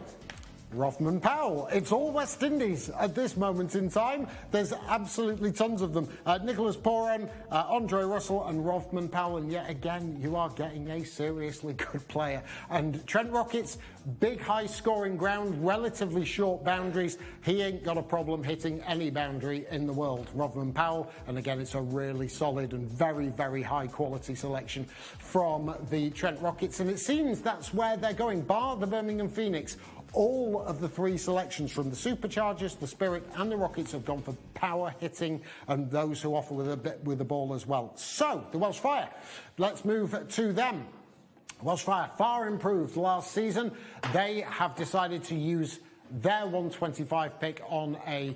Rothman Powell. It's all West Indies at this moment in time. There's absolutely tons of them. Nicholas Pooran, Andre Russell and Rothman Powell. And yet again, you are getting a seriously good player. And Trent Rockets, big high scoring ground, relatively short boundaries. He ain't got a problem hitting any boundary in the world. Rothman Powell, and again, it's a really solid and very, very high quality selection from the Trent Rockets. And it seems that's where they're going, bar the Birmingham Phoenix. All of the three selections from the Superchargers, the Spirit and the Rockets have gone for power hitting and those who offer with the ball as well. So, the Welsh Fire, let's move to them. Welsh Fire, far improved last season. They have decided to use their 125 pick on a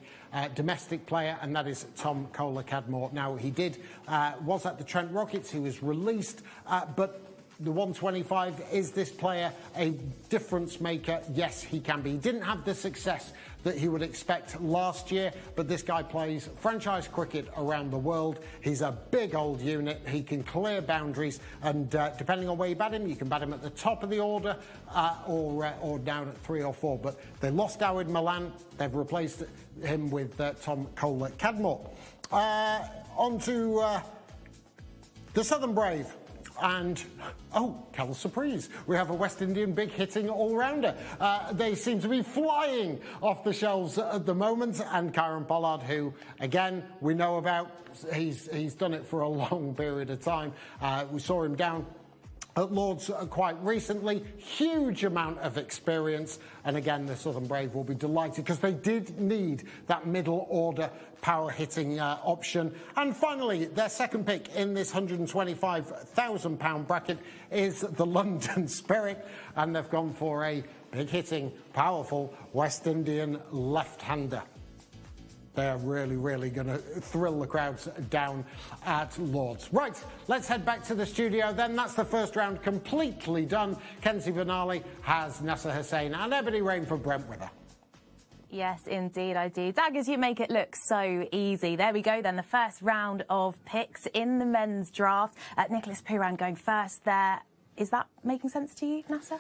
domestic player, and that is Tom Kohler-Cadmore. Now, he was at the Trent Rockets. He was released, but the 125, is this player a difference maker? Yes, he can be. He didn't have the success that he would expect last year, but this guy plays franchise cricket around the world. He's a big old unit. He can clear boundaries, and depending on where you bat him, you can bat him at the top of the order or down at 3 or 4. But they lost Awid Malan. They've replaced him with Tom Kohler-Cadmore. On to the Southern Brave. And, quelle surprise, we have a West Indian big hitting all-rounder. They seem to be flying off the shelves at the moment. And Kieran Pollard, who, again, we know about, he's done it for a long period of time. We saw him down at Lords quite recently. Huge amount of experience. And again, the Southern Brave will be delighted because they did need that middle order power hitting option. And finally, their second pick in this £125,000 bracket is the London Spirit. And they've gone for a big hitting, powerful West Indian left-hander. They're really, really going to thrill the crowds down at Lords. Right, let's head back to the studio then. That's the first round completely done. Kenzie Benali has Nasser Hussain and Ebony Rain for Brent with her. Yes, indeed, I do. Daggers, you make it look so easy. There we go, then, the first round of picks in the men's draft. Nicholas Pooran going first there. Is that making sense to you, Nasser?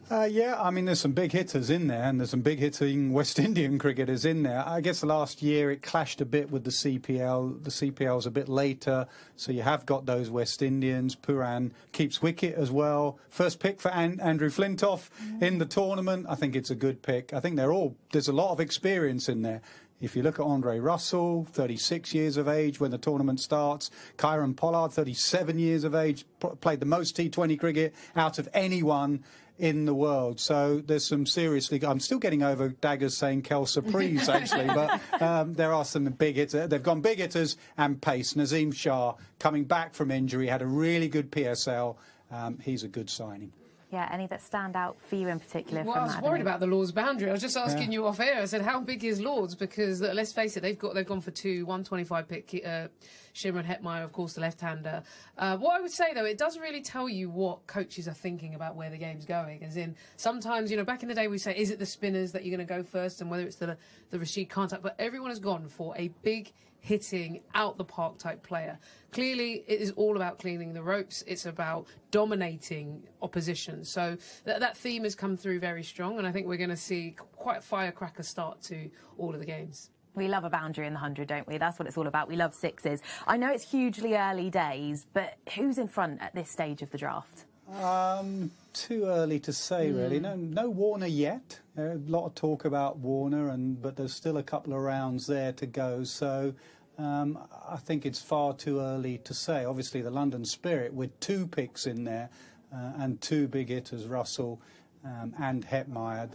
Yeah, I mean, there's some big hitters in there, and there's some big hitting West Indian cricketers in there. I guess last year it clashed a bit with the CPL. The CPL's a bit later, so you have got those West Indians. Pooran keeps wicket as well. First pick for Andrew Flintoff in the tournament. I think it's a good pick. I think there's a lot of experience in there. If you look at Andre Russell, 36 years of age when the tournament starts. Kieran Pollard, 37 years of age, played the most T20 cricket out of anyone in the world. So there's some seriously... I'm still getting over Daggers saying Kel Surprise, actually, but there are some big hitters. They've gone big hitters and pace. Naseem Shah, coming back from injury, had a really good PSL. He's a good signing. Yeah, any that stand out for you in particular? Well, I was worried about the Lords boundary. I was just asking you off air. I said, how big is Lords? Because let's face it, they've gone for two 125 pick. Shimron Hetmeyer, of course, the left-hander. What I would say, though, it does really tell you what coaches are thinking about where the game's going. As in, sometimes, back in the day, we say, is it the spinners that you're going to go first, and whether it's the Rashid Khan type. But everyone has gone for a big hitting, out-the-park type player. Clearly, it is all about cleaning the ropes. It's about dominating opposition. So that theme has come through very strong, and I think we're going to see quite a firecracker start to all of the games. We love a boundary in the 100, don't we? That's what it's all about. We love sixes. I know it's hugely early days, but who's in front at this stage of the draft? Too early to say, really. No Warner yet. A lot of talk about Warner, but there's still a couple of rounds there to go. So I think it's far too early to say. Obviously, the London Spirit with 2 picks in there and 2 big hitters, Russell and Hetmeyer,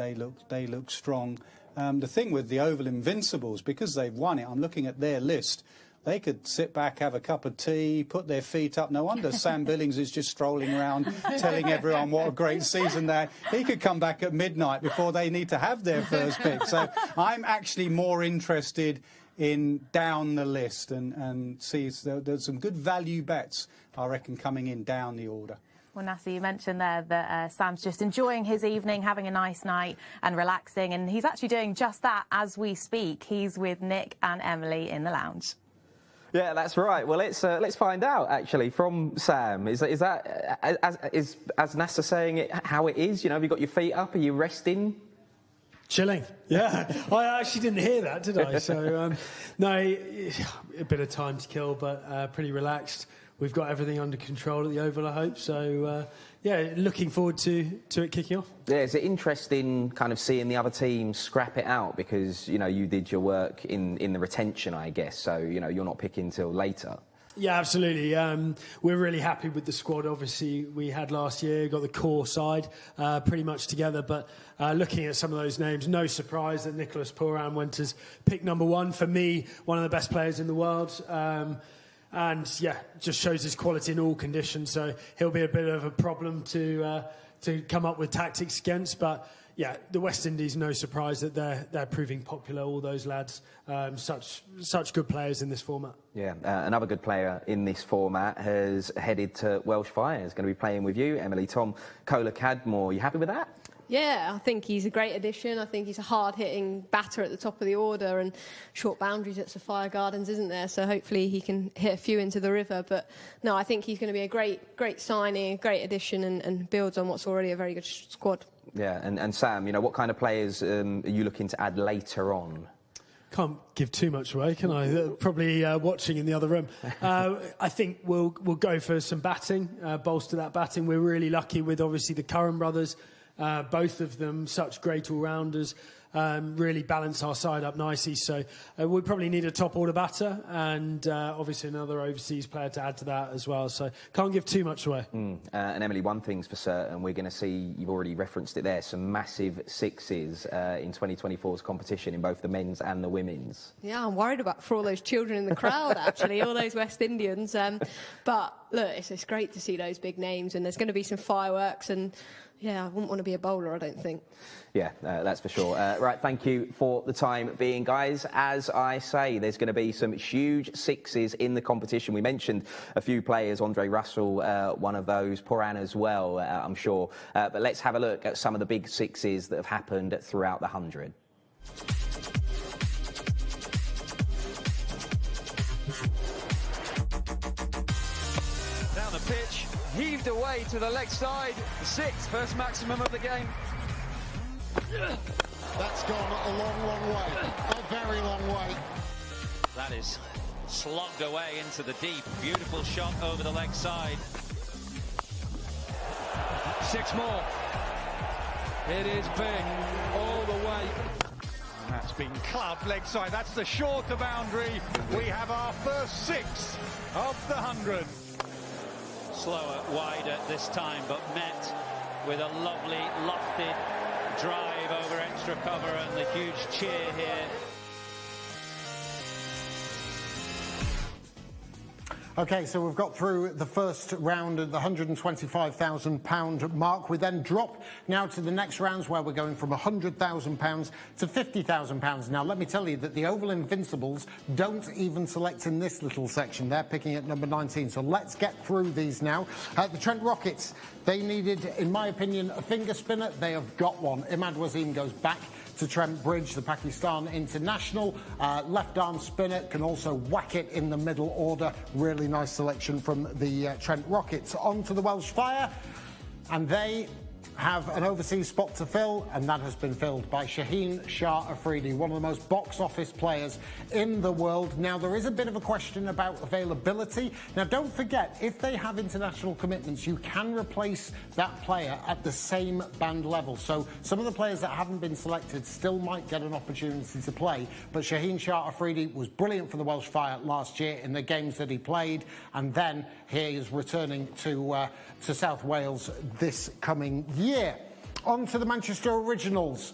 they look strong. The thing with the Oval Invincibles, because they've won it, I'm looking at their list. They could sit back, have a cup of tea, put their feet up. No wonder Sam Billings is just strolling around telling everyone what a great season they had. He could come back at midnight before they need to have their first pick. So I'm actually more interested in down the list and see there's some good value bets, I reckon, coming in down the order. Well, Nasser, you mentioned there that Sam's just enjoying his evening, having a nice night and relaxing, and he's actually doing just that as we speak. He's with Nick and Emily in the lounge. Yeah, that's right. Well, let's find out actually from Sam. Is that as Nasser saying it how it is? You know, have you got your feet up? Are you resting? Chilling. Yeah, I actually didn't hear that, did I? So no, a bit of time to kill, but pretty relaxed. We've got everything under control at the Oval, I hope. So, yeah, looking forward to it kicking off. Yeah, is it interesting kind of seeing the other team scrap it out? Because, you know, you did your work in the retention, I guess. So, you know, you're not picking till later. Yeah, absolutely. We're really happy with the squad, obviously, we had last year. Got the core side pretty much together. But looking at some of those names, no surprise that Nicholas Pooran went as pick number 1. For me, one of the best players in the world. And yeah, just shows his quality in all conditions. So he'll be a bit of a problem to come up with tactics against. But yeah, the West Indies, no surprise that they're proving popular. All those lads, such good players in this format. Yeah, another good player in this format has headed to Welsh Fire. Is going to be playing with you, Emily. Tom Kohler-Cadmore. You happy with that? Yeah, I think he's a great addition. I think he's a hard-hitting batter at the top of the order, and short boundaries at Sophia Gardens, isn't there? So hopefully he can hit a few into the river. But no, I think he's going to be a great signing, a great addition, and builds on what's already a very good squad. Yeah, and Sam, you know, what kind of players are you looking to add later on? Can't give too much away, can I? Probably watching in the other room. I think we'll go for some batting, bolster that batting. We're really lucky with, obviously, the Curran brothers. Both of them such great all-rounders, really balance our side up nicely. So we probably need a top order batter and obviously another overseas player to add to that as well. So can't give too much away. And Emily, one thing's for certain, we're going to see, you've already referenced it there, some massive sixes in 2024's competition in both the men's and the women's. Yeah, I'm worried for all those children in the crowd, actually, all those West Indians. But look, it's great to see those big names, and there's going to be some fireworks, and yeah, I wouldn't want to be a bowler, I don't think. Yeah, that's for sure. Right, thank you for the time being, guys. As I say, there's going to be some huge sixes in the competition. We mentioned a few players, Andre Russell, one of those, Pooran as well, I'm sure. But let's have a look at some of the big sixes that have happened throughout the 100. Down the pitch, heaved away to the leg side. 6, first maximum of the game. That's gone a long way. A very long way. That is slogged away into the deep. Beautiful shot over the leg side. 6 more. It is big all the way. And that's been clubbed leg side. That's the shorter boundary. We have our first 6 of the 100. Slower, wider this time, but met with a lovely lofted drive over extra cover and the huge cheer here. OK, so we've got through the first round at the £125,000 mark. We then drop now to the next rounds where we're going from £100,000 to £50,000. Now, let me tell you that the Oval Invincibles don't even select in this little section. They're picking at number 19. So let's get through these now. The Trent Rockets, they needed, in my opinion, a finger spinner. They have got one. Imad Wasim goes back to Trent Bridge, the Pakistan international. Left arm spinner, can also whack it in the middle order. Really nice selection from the Trent Rockets. On to the Welsh Fire, and they have an overseas spot to fill, and that has been filled by Shaheen Shah Afridi, one of the most box office players in the world. Now, there is a bit of a question about availability. Now, don't forget, if they have international commitments, you can replace that player at the same band level. So some of the players that haven't been selected still might get an opportunity to play. But Shaheen Shah Afridi was brilliant for the Welsh Fire last year in the games that he played, and then he is returning to South Wales this coming year. On to the Manchester Originals.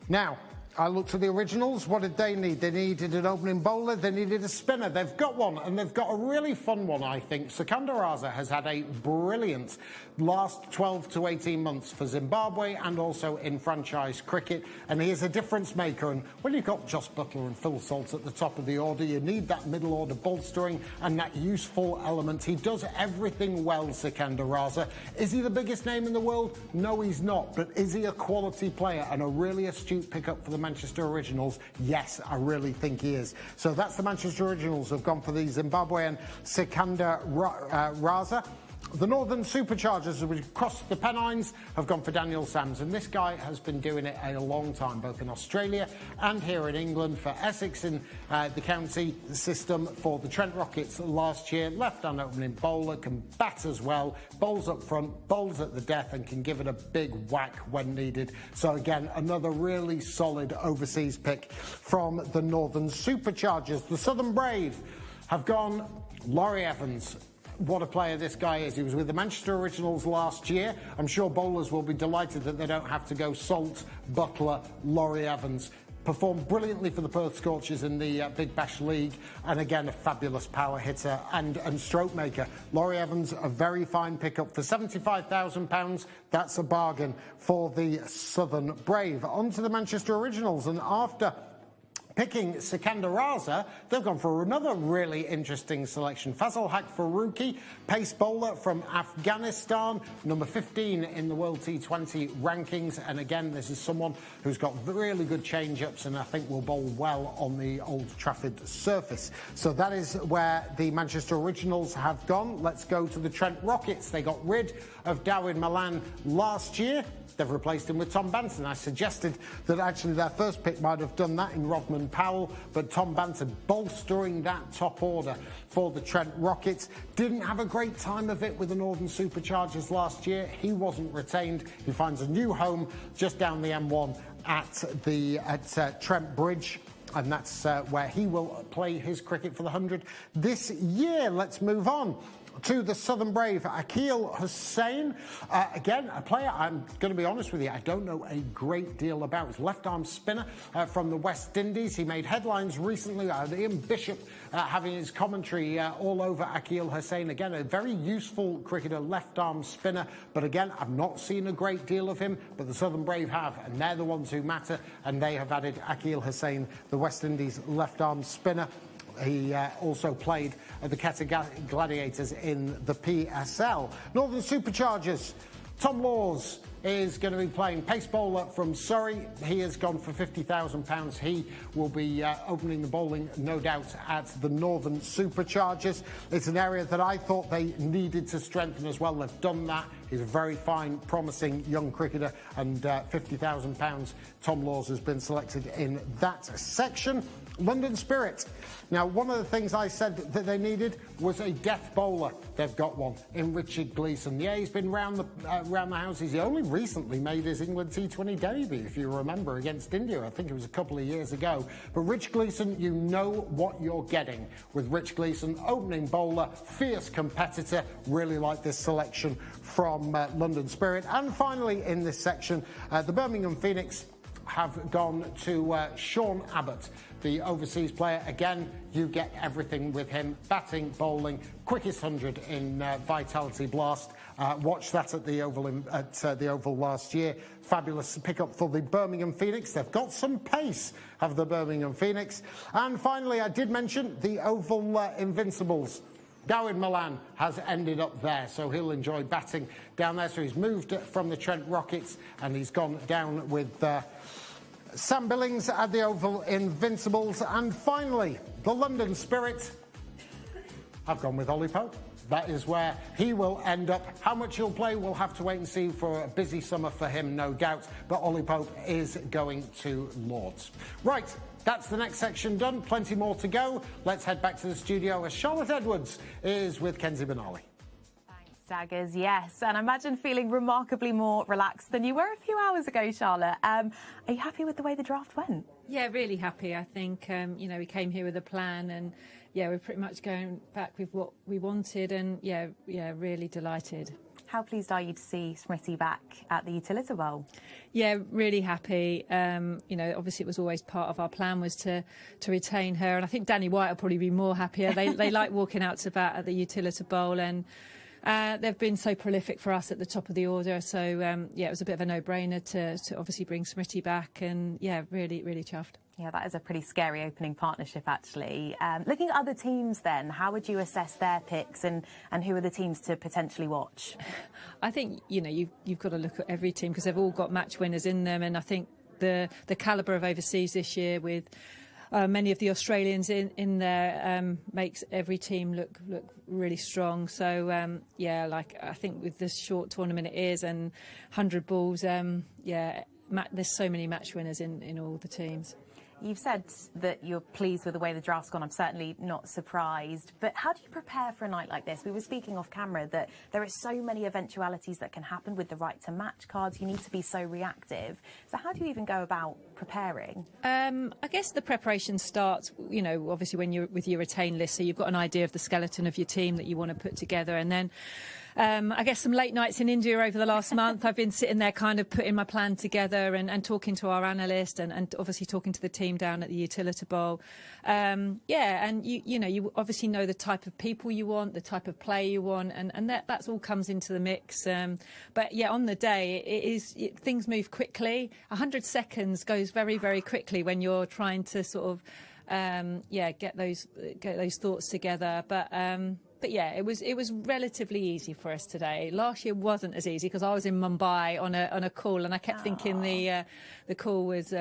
Now, I looked at the Originals. What did they need? They needed an opening bowler. They needed a spinner. They've got one, and they've got a really fun one, I think. Sikandar Raza has had a brilliant last 12 to 18 months for Zimbabwe and also in franchise cricket, and he is a difference maker. And when you've got Joss Buttler and Phil Salt at the top of the order, you need that middle order bolstering and that useful element. He does everything well, Sikandar Raza. Is he the biggest name in the world? No, he's not. But is he a quality player and a really astute pickup for the Manchester Originals? Yes, I really think he is. So that's the Manchester Originals who've gone for the Zimbabwean Sikandar Raza. The Northern Superchargers, which crossed the Pennines, have gone for Daniel Sams, and this guy has been doing it a long time, both in Australia and here in England, for Essex in the county system, for the Trent Rockets last year. Left-hand opening bowler, can bat as well, bowls up front, bowls at the death, and can give it a big whack when needed. So again, another really solid overseas pick from the Northern Superchargers. The Southern Brave have gone Laurie Evans. What a player this guy is. He was with the Manchester Originals last year. I'm sure bowlers will be delighted that they don't have to go Salt, Buttler, Laurie Evans. Performed brilliantly for the Perth Scorchers in the Big Bash League, and again a fabulous power hitter and stroke maker. Laurie Evans, a very fine pickup for £75,000. That's a bargain for the Southern Brave. On to the Manchester Originals, and after picking Sikandar Raza, they've gone for another really interesting selection. Fazal Haq Faruqi, pace bowler from Afghanistan, number 15 in the World T20 rankings. And again, this is someone who's got really good change-ups and I think will bowl well on the Old Trafford surface. So that is where the Manchester Originals have gone. Let's go to the Trent Rockets. They got rid of Dawid Malan last year. They've replaced him with Tom Banton. I suggested that actually their first pick might have done that in Rodman Powell, but Tom Banton bolstering that top order for the Trent Rockets. Didn't have a great time of it with the Northern Superchargers last year. He wasn't retained. He finds a new home just down the M1 at Trent Bridge. And that's where he will play his cricket for the 100 this year. Let's move on to the Southern Brave, Akil Hussain. Again, a player, I'm going to be honest with you, I don't know a great deal about. He's left-arm spinner from the West Indies. He made headlines recently. Ian Bishop having his commentary all over Akil Hussain. Again, a very useful cricketer, left-arm spinner. But again, I've not seen a great deal of him, but the Southern Brave have, and they're the ones who matter. And they have added Akil Hussain, the West Indies left-arm spinner. He also played at the Qatar Gladiators in the PSL. Northern Superchargers, Tom Laws is going to be playing pace bowler from Surrey. He has gone for £50,000. He will be opening the bowling, no doubt, at the Northern Superchargers. It's an area that I thought they needed to strengthen as well. They've done that. He's a very fine, promising young cricketer, and £50,000. Tom Laws has been selected in that section. London Spirit. Now, one of the things I said that they needed was a death bowler. They've got one in Richard Gleeson. Yeah, he's been round the houses. He only recently made his England T20 debut, if you remember, against India. I think it was a couple of years ago. But Rich Gleeson, you know what you're getting with Rich Gleeson, opening bowler, fierce competitor. Really like this selection from London Spirit. And finally, in this section, the Birmingham Phoenix have gone to Sean Abbott, the overseas player. Again, you get everything with him. Batting, bowling, quickest 100 in Vitality Blast. Watched that at the Oval last year. Fabulous pickup for the Birmingham Phoenix. They've got some pace, have the Birmingham Phoenix. And finally, I did mention the Oval Invincibles. Dawid Malan has ended up there, so he'll enjoy batting down there. So he's moved from the Trent Rockets and he's gone down with Sam Billings at the Oval Invincibles. And finally, the London Spirit have gone with Ollie Pope. That is where he will end up. How much he'll play, we'll have to wait and see. For a busy summer for him, no doubt. But Ollie Pope is going to Lords. Right, that's the next section done. Plenty more to go. Let's head back to the studio as Charlotte Edwards is with Kenzie Benali. Daggers, yes, and I imagine feeling remarkably more relaxed than you were a few hours ago, Charlotte. Are you happy with the way the draft went? Yeah, really happy. I think, we came here with a plan and, we're pretty much going back with what we wanted and, really delighted. How pleased are you to see Smitty back at the Utilita Bowl? Yeah, really happy. Obviously it was always part of our plan was to retain her, and I think Danny White will probably be more happier. They like walking out to bat at the Utilita Bowl, and they've been so prolific for us at the top of the order. So, it was a bit of a no-brainer to obviously bring Smitty back and, really, really chuffed. Yeah, that is a pretty scary opening partnership, actually. Looking at other teams then, how would you assess their picks and who are the teams to potentially watch? I think, you've got to look at every team because they've all got match winners in them. And I think the calibre of overseas this year with many of the Australians in there makes every team look really strong. So, I think with this short tournament it is and 100 balls, there's so many match winners in all the teams. You've said that you're pleased with the way the draft's gone. I'm certainly not surprised. But how do you prepare for a night like this? We were speaking off camera that there are so many eventualities that can happen with the right to match cards. You need to be so reactive. So how do you even go about preparing? I guess the preparation starts, obviously when you're with your retain list. So you've got an idea of the skeleton of your team that you want to put together. And then I guess some late nights in India over the last month. I've been sitting there kind of putting my plan together and talking to our analyst and obviously talking to the team down at the Utilita Bowl. And you obviously know the type of people you want, the type of play you want, and that's all comes into the mix. But on the day, things move quickly. 100 seconds goes very, very quickly when you're trying to sort of get those thoughts together. But it was relatively easy for us today. Last year wasn't as easy because I was in Mumbai on a call and I kept thinking the call was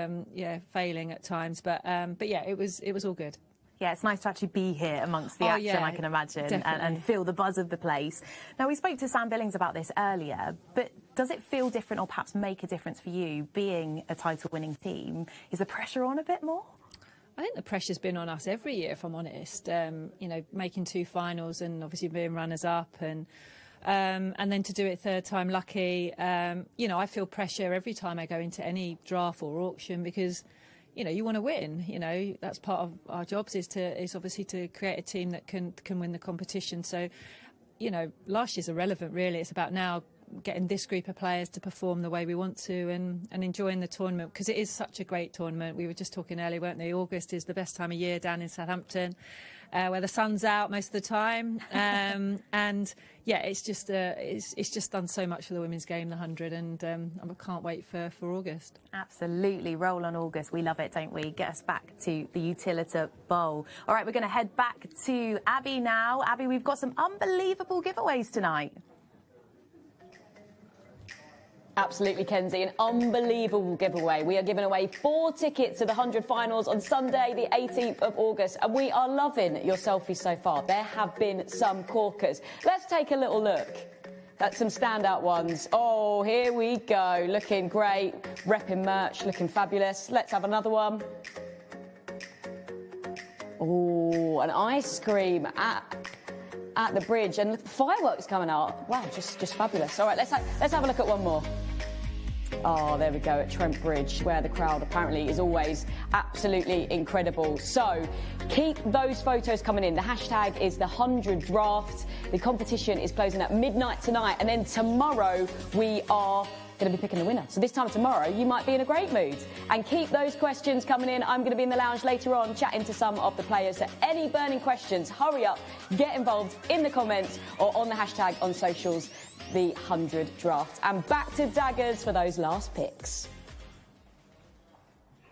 failing at times. But it was all good. Yeah, it's nice to actually be here amongst the action, I can imagine, and feel the buzz of the place. Now, we spoke to Sam Billings about this earlier, but does it feel different or perhaps make a difference for you being a title-winning team? Is the pressure on a bit more? I think the pressure's been on us every year, if I'm honest. Making 2 finals and obviously being runners-up and then to do it third time lucky. I feel pressure every time I go into any draft or auction because, you want to win. That's part of our jobs is obviously to create a team that can win the competition. So, last year's irrelevant, really. It's about now getting this group of players to perform the way we want to and enjoying the tournament because it is such a great tournament. We were just talking earlier, weren't they? August is the best time of year down in Southampton where the sun's out most of the time. It's just done so much for the women's game, the 100, and I can't wait for August. Absolutely. Roll on August. We love it, don't we? Get us back to the Utilita Bowl. All right, we're going to head back to Abby now. Abby, we've got some unbelievable giveaways tonight. Absolutely, Kenzie. An unbelievable giveaway. We are giving away 4 tickets to the 100 finals on Sunday, the 18th of August. And we are loving your selfies so far. There have been some corkers. Let's take a little look at some standout ones. Oh, here we go. Looking great. Repping merch. Looking fabulous. Let's have another one. Oh, an ice cream at the bridge and fireworks coming out. Wow, just fabulous. All right, let's have a look at one more. Oh, there we go, at Trent Bridge, where the crowd apparently is always absolutely incredible. So keep those photos coming in. The hashtag is the 100 draft. The competition is closing at midnight tonight, and then tomorrow we are going to be picking the winner. So this time tomorrow, you might be in a great mood. And keep those questions coming in. I'm going to be in the lounge later on chatting to some of the players. So any burning questions, hurry up, get involved in the comments or on the hashtag on socials, the 100 draft. And back to Daggers for those last picks.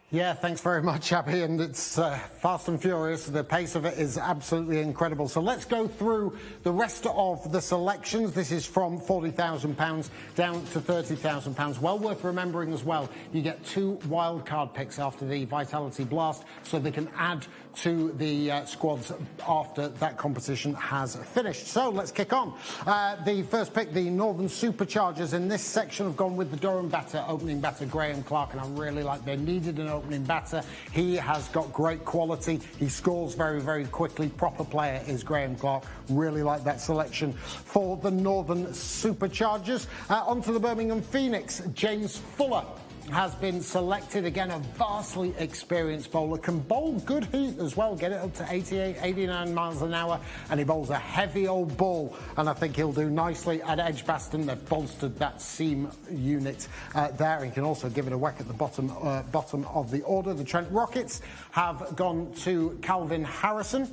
Yeah, thanks very much, Abby, and it's fast and furious. The pace of it is absolutely incredible. So let's go through the rest of the selections. This is from £40,000 down to £30,000. Well worth remembering as well, you get 2 wildcard picks after the Vitality Blast, so they can add to the squads after that competition has finished. So let's kick on. The first pick, the Northern Superchargers in this section have gone with the Durham batter, opening batter Graham Clark, and I really like they needed an opening batter. He has got great quality. He scores very, very quickly. Proper player is Graham Clark. Really like that selection for the Northern Superchargers. Onto the Birmingham Phoenix, James Fuller has been selected. Again, a vastly experienced bowler, can bowl good heat as well, get it up to 88, 89 miles an hour, and he bowls a heavy old ball, and I think he'll do nicely at Edgbaston. They've bolstered that seam unit there. He can also give it a whack at the bottom of the order. The Trent Rockets have gone to Calvin Harrison.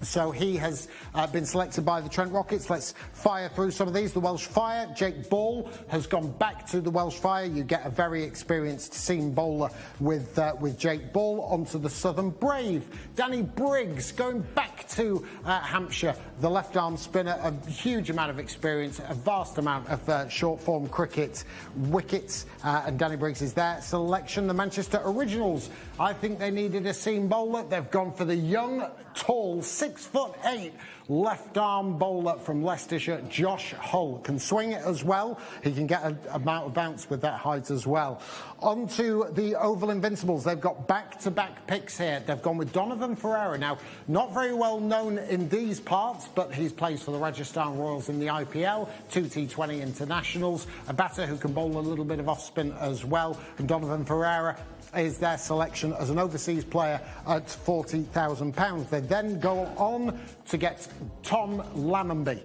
So he has been selected by the Trent Rockets. Let's fire through some of these. The Welsh Fire, Jake Ball has gone back to the Welsh Fire. You get a very experienced seam bowler with Jake Ball. Onto the Southern Brave, Danny Briggs going back to Hampshire. The left arm spinner, a huge amount of experience, a vast amount of short form cricket wickets, and Danny Briggs is their selection. The Manchester Originals, I think they needed a seam bowler. They've gone for the young, tall, 6'8" left arm bowler from Leicestershire, Josh Hull. Can swing it as well. He can get an amount of bounce with that height as well. On to the Oval Invincibles. They've got back-to-back picks here. They've gone with Donovan Ferreira. Now, not very well known in these parts, but he plays for the Rajasthan Royals in the IPL, 2 T20 internationals, a batter who can bowl a little bit of off-spin as well. And Donovan Ferreira is their selection as an overseas player at £40,000. They then go on to get Tom Lammonby,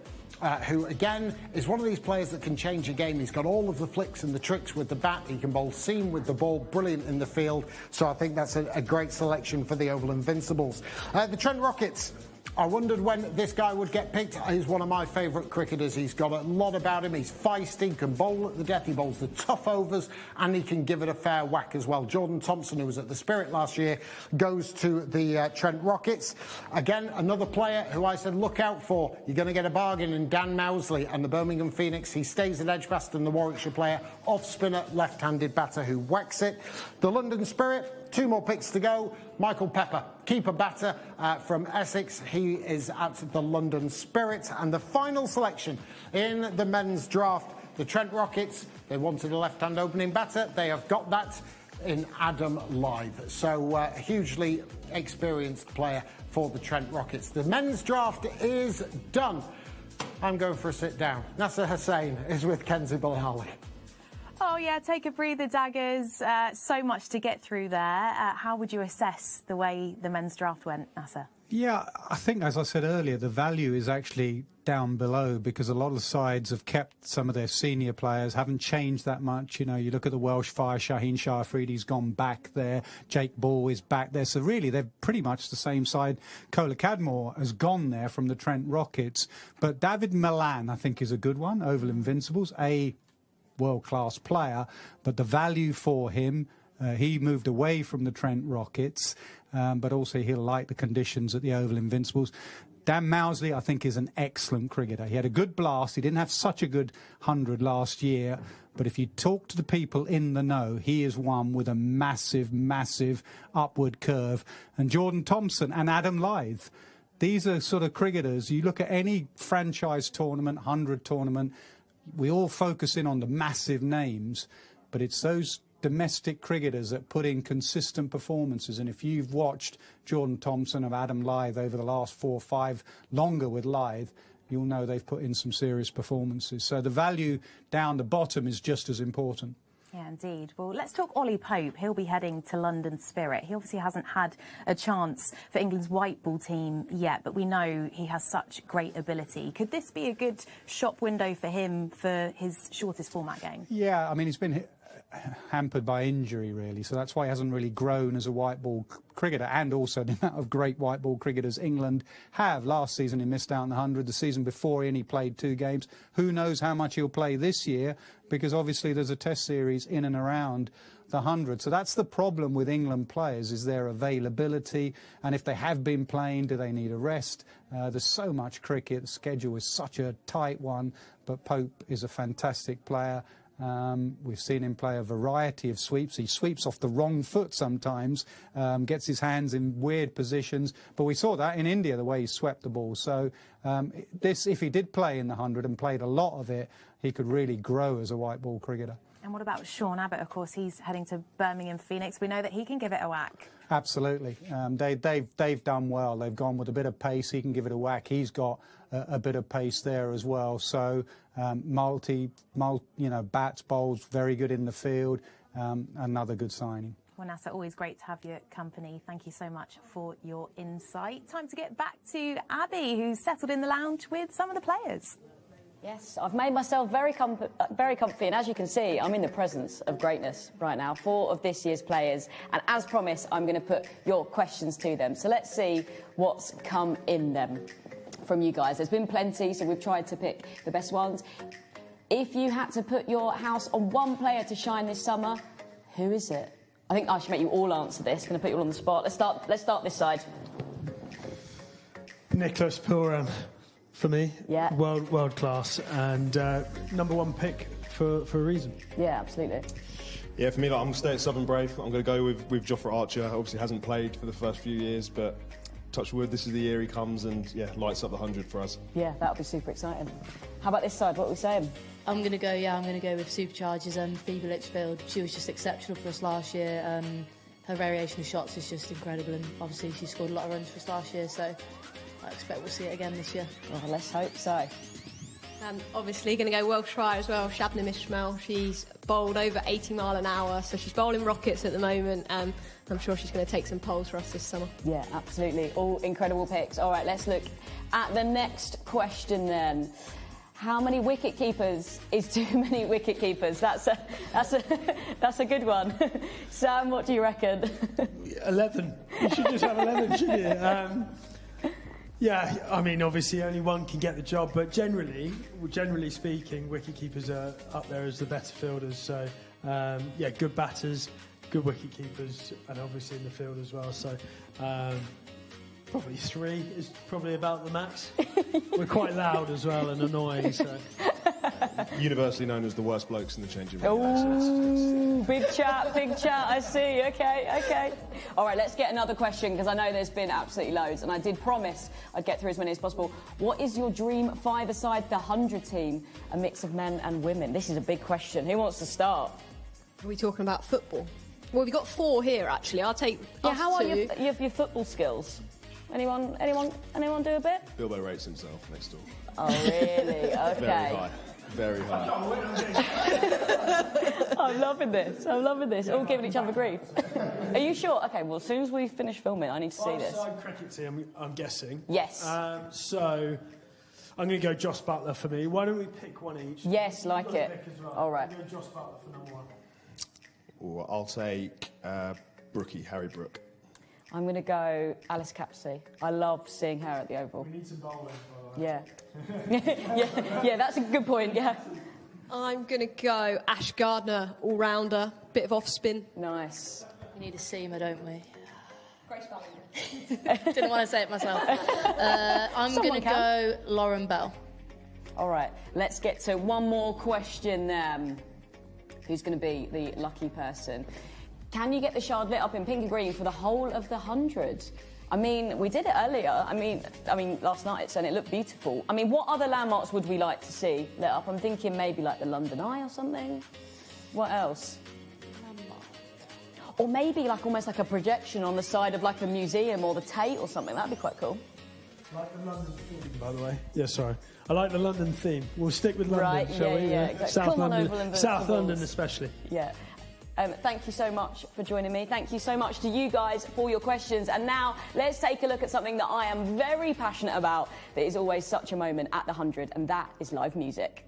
who again is one of these players that can change a game. He's got all of the flicks and the tricks with the bat. He can bowl seam with the ball, brilliant in the field. So I think that's a great selection for the Oval Invincibles. The Trent Rockets, I wondered when this guy would get picked. He's one of my favourite cricketers. He's got a lot about him. He's feisty, can bowl at the death. He bowls the tough overs, and he can give it a fair whack as well. Jordan Thompson, who was at the Spirit last year, goes to the Trent Rockets. Again, another player who I said, look out for. You're going to get a bargain in Dan Mousley and the Birmingham Phoenix. He stays at Edgbaston, the Warwickshire player, off-spinner, left-handed batter who whacks it. The London Spirit, 2 more picks to go. Michael Pepper, keeper batter from Essex. He is at the London Spirit. And the final selection in the men's draft, the Trent Rockets. They wanted a left-hand opening batter. They have got that in Adam Lythe. So a hugely experienced player for the Trent Rockets. The men's draft is done. I'm going for a sit down. Nasser Hussain is with Kenzie Bilali. Oh, yeah, take a breather, Daggers. So much to get through there. How would you assess the way the men's draft went, Nasser? Yeah, I think, as I said earlier, the value is actually down below because a lot of the sides have kept some of their senior players, haven't changed that much. You know, you look at the Welsh Fire, Shaheen Shah Afridi's gone back there, Jake Ball is back there. So really, they're pretty much the same side. Kola Cadmore has gone there from the Trent Rockets. But David Milan, I think, is a good one, Oval Invincibles, a world-class player, but the value for him, he moved away from the Trent Rockets, but also he'll like the conditions at the Oval Invincibles. Dan Mousley, I think, is an excellent cricketer. He had a good blast. He didn't have such a good 100 last year, but if you talk to the people in the know, he is one with a massive, massive upward curve. And Jordan Thompson and Adam Lythe, these are sort of cricketers. You look at any franchise tournament, 100 tournament, we all focus in on the massive names, but it's those domestic cricketers that put in consistent performances. And if you've watched Jordan Thompson or Adam Lythe over the last 4 or 5, longer with Lythe, you'll know they've put in some serious performances. So the value down the bottom is just as important. Yeah, indeed. Well, let's talk Ollie Pope. He'll be heading to London Spirit. He obviously hasn't had a chance for England's white ball team yet, but we know he has such great ability. Could this be a good shop window for him for his shortest format game? Yeah, I mean, he's been hampered by injury, really, so that's why he hasn't really grown as a white ball cricketer, and also the amount of great white ball cricketers England have. Last season he missed out on the 100, the season before he only played 2 games. Who knows how much he'll play this year, because obviously there's a test series in and around the 100. So that's the problem with England players, is their availability, and if they have been playing, do they need a rest? There's so much cricket, the schedule is such a tight one, but Pope is a fantastic player. We've seen him play a variety of sweeps. He sweeps off the wrong foot sometimes, gets his hands in weird positions. But we saw that in India, the way he swept the ball. So if he did play in the 100 and played a lot of it, he could really grow as a white ball cricketer. And what about Sean Abbott? Of course, he's heading to Birmingham Phoenix. We know that he can give it a whack. Absolutely. They've done well. They've gone with a bit of pace. He can give it a whack. He's got a bit of pace there as well. So bats, bowls, very good in the field. Another good signing. Well, Nasser, always great to have you at company. Thank you so much for your insight. Time to get back to Abby, who's settled in the lounge with some of the players. Yes, I've made myself very comfy, and as you can see, I'm in the presence of greatness right now. 4 of this year's players, and as promised, I'm going to put your questions to them. So let's see what's come in them from you guys. There's been plenty, so we've tried to pick the best ones. If you had to put your house on one player to shine this summer, who is it? I think I should make you all answer this. I'm going to put you all on the spot. Let's start this side. Nicholas Pooran. For me, yeah, world class, and #1 pick for a reason. Yeah, absolutely. Yeah, for me, I'm going to stay at Southern Brave. I'm going to go with Jofra Archer. Obviously hasn't played for the first few years, but touch wood, this is the year he comes and, yeah, lights up the 100 for us. Yeah, that'll be super exciting. How about this side? What are we saying? I'm going to go with Superchargers. Phoebe Litchfield, she was just exceptional for us last year. Her variation of shots is just incredible, and obviously she scored a lot of runs for us last year, so I expect we'll see it again this year. Oh, let's hope so. And obviously going to go Welsh try as well, Shabnam Ismail. She's bowled over 80 mile an hour, so she's bowling rockets at the moment. I'm sure she's going to take some poles for us this summer. Yeah, absolutely. All incredible picks. All right, let's look at the next question then. How many wicket keepers is too many wicket keepers? That's a good one. Sam, what do you reckon? 11. You should just have 11, shouldn't you? Yeah, I mean, obviously only one can get the job, but generally speaking, wicket-keepers are up there as the better fielders. So, yeah, good batters, good wicket-keepers, and obviously in the field as well. So, probably 3 is probably about the max. We're quite loud as well and annoying, so... Universally known as the worst blokes in the changing room. Oh, big chat, I see. Okay. All right, let's get another question, because I know there's been absolutely loads, and I did promise I'd get through as many as possible. What is your dream 5-a-side, the 100 team, a mix of men and women? This is a big question. Who wants to start? Are we talking about football? Well, we've got 4 here, actually. I'll take how are your football skills? Anyone do a bit? Bilbo rates himself next door. Oh, really? Okay. Very high. I'm loving this. All giving each other grief. Are you sure? Okay, well, as soon as we finish filming, I need to see this. 5-a-side cricket team, I'm guessing. Yes. So, I'm going to go Joss Butler for me. Why don't we pick one each? Yes, like it. Well. All right. I'll go Joss Butler for #1. Or I'll take Brookie, Harry Brook. I'm going to go Alice Capsey. I love seeing her at the Oval. We need some bowling. Yeah. yeah, that's a good point, yeah. I'm going to go Ash Gardner, all-rounder, bit of off-spin. Nice. We need a seamer, don't we? Grace Ballinger. Didn't want to say it myself. I'm going to go Lauren Bell. All right, let's get to one more question then. Who's going to be the lucky person? Can you get the shard lit up in pink and green for the whole of the 100? I mean, we did it earlier. I mean, last night, and it looked beautiful. I mean, what other landmarks would we like to see lit up? I'm thinking maybe like the London Eye or something. What else? Or maybe like almost like a projection on the side of like a museum or the Tate or something. That'd be quite cool. I like the London theme, by the way. Yeah, sorry. I like the London theme. We'll stick with London, right, shall we? Yeah, exactly. South London especially. Yeah. Thank you so much for joining me. Thank you so much to you guys for your questions. And now let's take a look at something that I am very passionate about, that is always such a moment at the 100, and that is live music.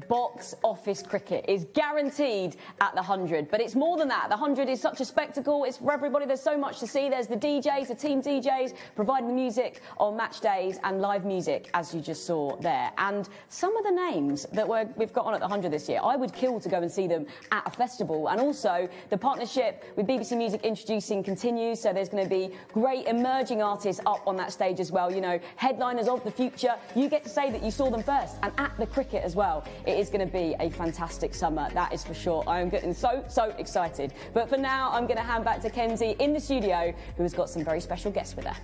box office cricket is guaranteed at the 100. But it's more than that. The 100 is such a spectacle. It's for everybody. There's so much to see. There's the DJs, the team DJs, providing the music on match days and live music, as you just saw there. And some of the names that we've got on at the 100 this year, I would kill to go and see them at a festival. And also, the partnership with BBC Music Introducing continues. So there's going to be great emerging artists up on that stage as well. You know, headliners of the future. You get to say that you saw them first. And at the cricket as well. It is going to be a fantastic summer, that is for sure. I am getting so excited. But for now, I'm going to hand back to Kenzie in the studio, who has got some very special guests with her.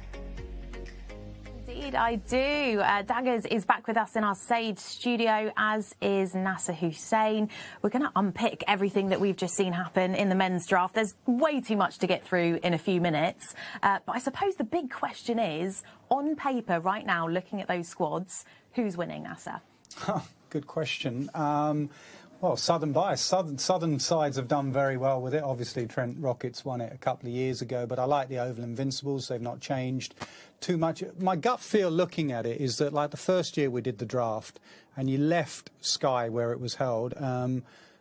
Indeed, I do. Daggers is back with us in our Sage studio, as is Nasser Hussain. We're going to unpick everything that we've just seen happen in the men's draft. There's way too much to get through in a few minutes. But I suppose the big question is, on paper right now, looking at those squads, who's winning, Nasser? Good question. Well, Southern bias. Southern sides have done very well with it. Obviously, Trent Rockets won it a couple of years ago, but I like the Oval Invincibles. They've not changed too much. My gut feel looking at it is that, like the first year we did the draft, and you left Sky where it was held,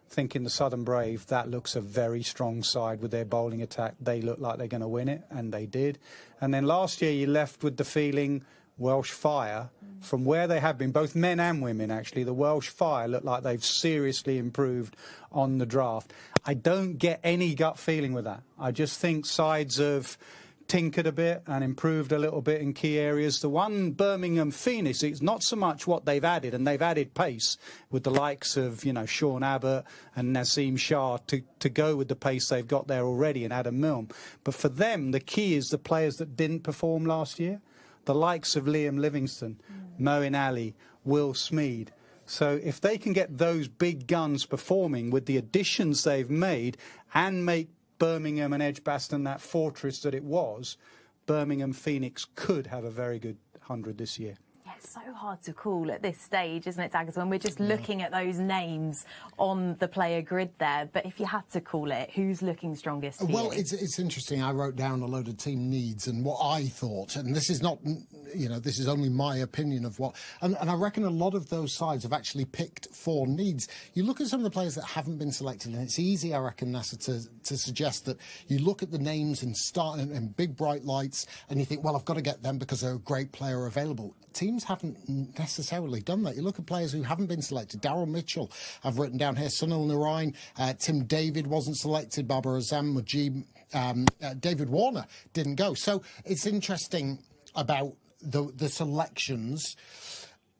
thinking the Southern Brave, that looks a very strong side with their bowling attack. They look like they're going to win it, and they did. And then last year you left with the feeling Welsh Fire, from where they have been, both men and women actually, the Welsh Fire look like they've seriously improved on the draft. I don't get any gut feeling with that. I just think sides have tinkered a bit and improved a little bit in key areas. The one Birmingham Phoenix, it's not so much what they've added, and they've added pace with the likes of, you know, Sean Abbott and Naseem Shah to go with the pace they've got there already, and Adam Milne. But for them, the key is the players that didn't perform last year. The likes of Liam Livingstone, Moeen Ali, Will Smeed. So if they can get those big guns performing with the additions they've made and make Birmingham and Edgbaston that fortress that it was, Birmingham Phoenix could have a very good 100 this year. Yeah, it's so hard to call at this stage, isn't it, Daggers, when we're just looking at those names on the player grid there. But if you had to call it, who's looking strongest for Well, you? it's interesting. I wrote down a load of team needs and what I thought, and this is not, you know, this is only my opinion of what, and I reckon a lot of those sides have actually picked for needs. You look at some of the players that haven't been selected, and it's easy, I reckon, Nasser, to suggest that you look at the names and start and big bright lights, and you think, well, I've got to get them because they're a great player available. Teams haven't necessarily done that. You look at players who haven't been selected. Daryl Mitchell, I've written down here, Sunil Narine, Tim David wasn't selected, Babar Azam, Mujib, David Warner didn't go. So it's interesting about the selections.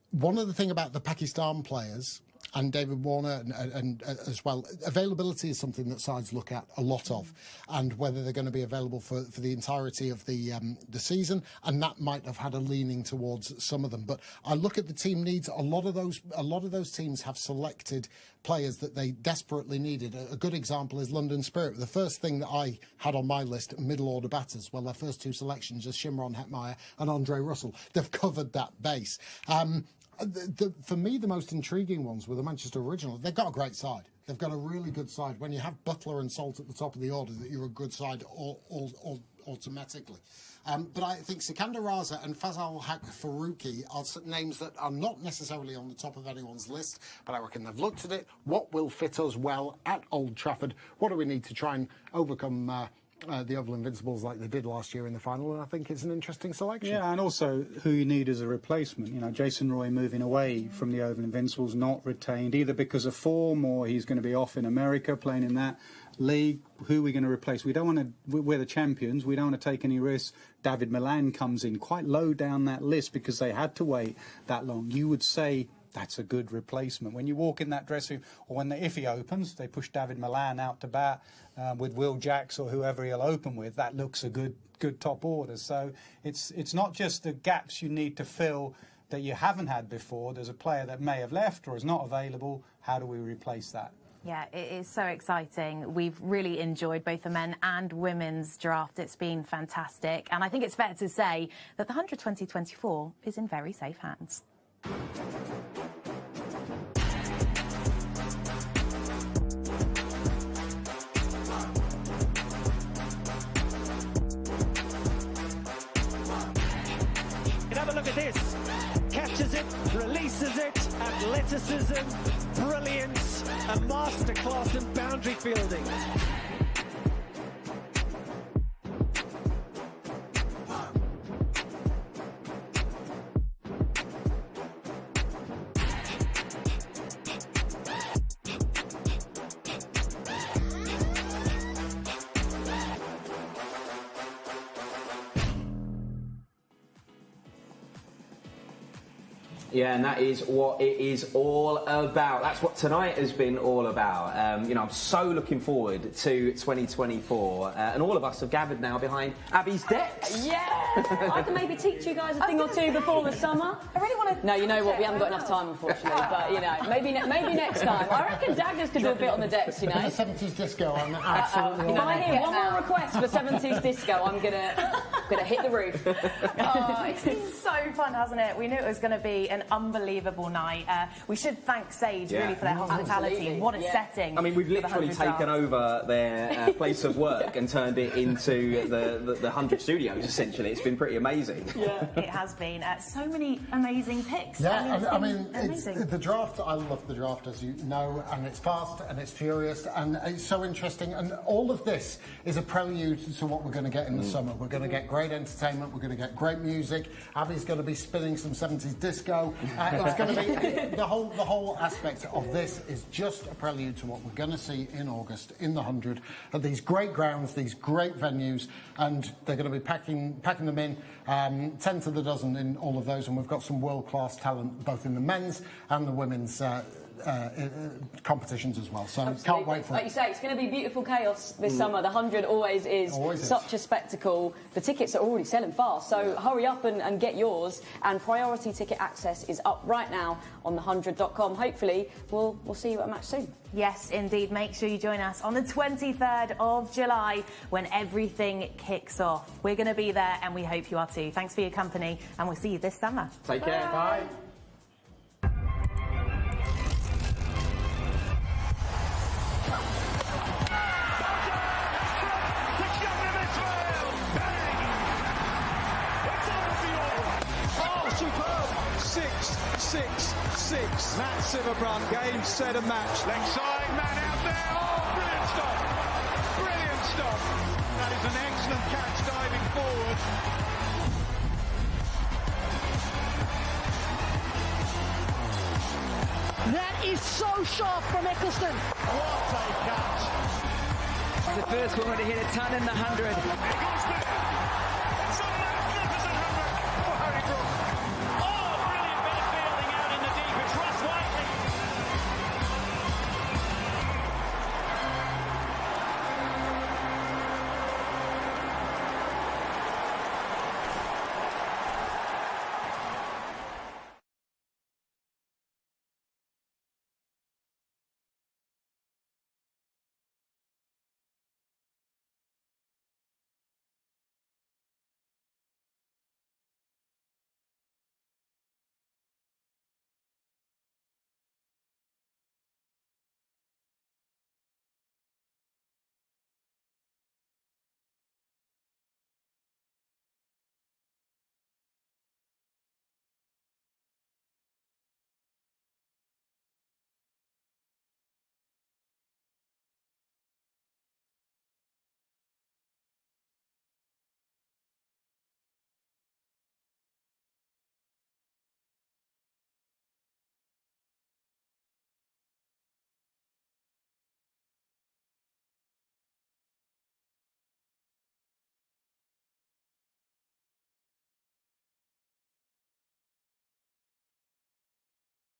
One of the things about the Pakistan players and David Warner and as well, availability is something that sides look at a lot of, and whether they're going to be available for the entirety of the season, and that might have had a leaning towards some of them. But I look at the team needs. A lot of those teams have selected players that they desperately needed. A good example is London Spirit. The first thing that I had on my list, middle order batters. Well, their first two selections are Shimron Hetmeyer and Andre Russell. They've covered that base. For me, the most intriguing ones were the Manchester Original. They've got a great side. They've got a really good side. When you have Butler and Salt at the top of the order, that you're a good side automatically. But I think Sikandar Raza and Fazal Haq Faruqi are names that are not necessarily on the top of anyone's list, but I reckon they've looked at it. What will fit us well at Old Trafford? What do we need to try and overcome the Oval Invincibles like they did last year in the final? And I think it's an interesting selection. Yeah, and also who you need as a replacement. You know, Jason Roy moving away from the Oval Invincibles, not retained either because of form or he's going to be off in America playing in that league. Who are we going to replace? We don't want to. We're the champions. We don't want to take any risks. David Milan comes in quite low down that list because they had to wait that long. You would say that's a good replacement. When you walk in that dressing room, or if he opens, they push David Milan out to bat with Will Jacks or whoever he'll open with. That looks a good top order. So it's not just the gaps you need to fill that you haven't had before. There's a player that may have left or is not available. How do we replace that? Yeah, it is so exciting. We've really enjoyed both the men and women's draft. It's been fantastic. And I think it's fair to say that the 100 2024 is in very safe hands. And have a look at this. Catches it, releases it, and athleticism, brilliance, a masterclass in boundary fielding. Yeah, and that is what it is all about. That's what tonight has been all about. I'm so looking forward to 2024, and all of us have gathered now behind Abby's decks. Yeah! I can maybe teach you guys a thing or two before the summer. I really want to... No, you know what? We haven't got enough time, unfortunately. But, maybe next time. I reckon Daggers could do a bit on the decks, The 70s disco, I'm absolutely If I hear one more request for 70s disco, I'm gonna hit the roof. It's been so fun, hasn't it? We knew it was going to be an unbelievable night. We should thank Sage really for their hospitality. Absolutely. What a setting! I mean, we've literally taken over their place of work and turned it into the 100 studios. Essentially, it's been pretty amazing. Yeah, it has been. So many amazing picks. Yeah, I mean, amazing. it's the draft. I love the draft, as you know, and it's fast and it's furious and it's so interesting. And all of this is a prelude to what we're going to get in the summer. We're going to get great entertainment. We're going to get great music. Abby's going to be spinning some 70s disco. It's going to be the whole aspect of this is just a prelude to what we're going to see in August in the 100 at these great grounds, these great venues, and they're going to be packing them in 10 to the dozen in all of those. And we've got some world-class talent both in the men's and the women's competitions as well. So can't wait for it. Like you say, it's going to be beautiful chaos this summer. The 100 always is such a spectacle. The tickets are already selling fast, so hurry up and get yours. And priority ticket access is up right now on the100.com. Hopefully, we'll see you at a match soon. Yes, indeed. Make sure you join us on the 23rd of July when everything kicks off. We're going to be there, and we hope you are too. Thanks for your company, and we'll see you this summer. Take care. Bye. Six. Matt Silverbrand, game, set and match. Leg side, man out there. Oh, brilliant stop. Brilliant stop. That is an excellent catch diving forward. That is so sharp from Eccleston. What a catch. The first woman to hit a ton in the 100.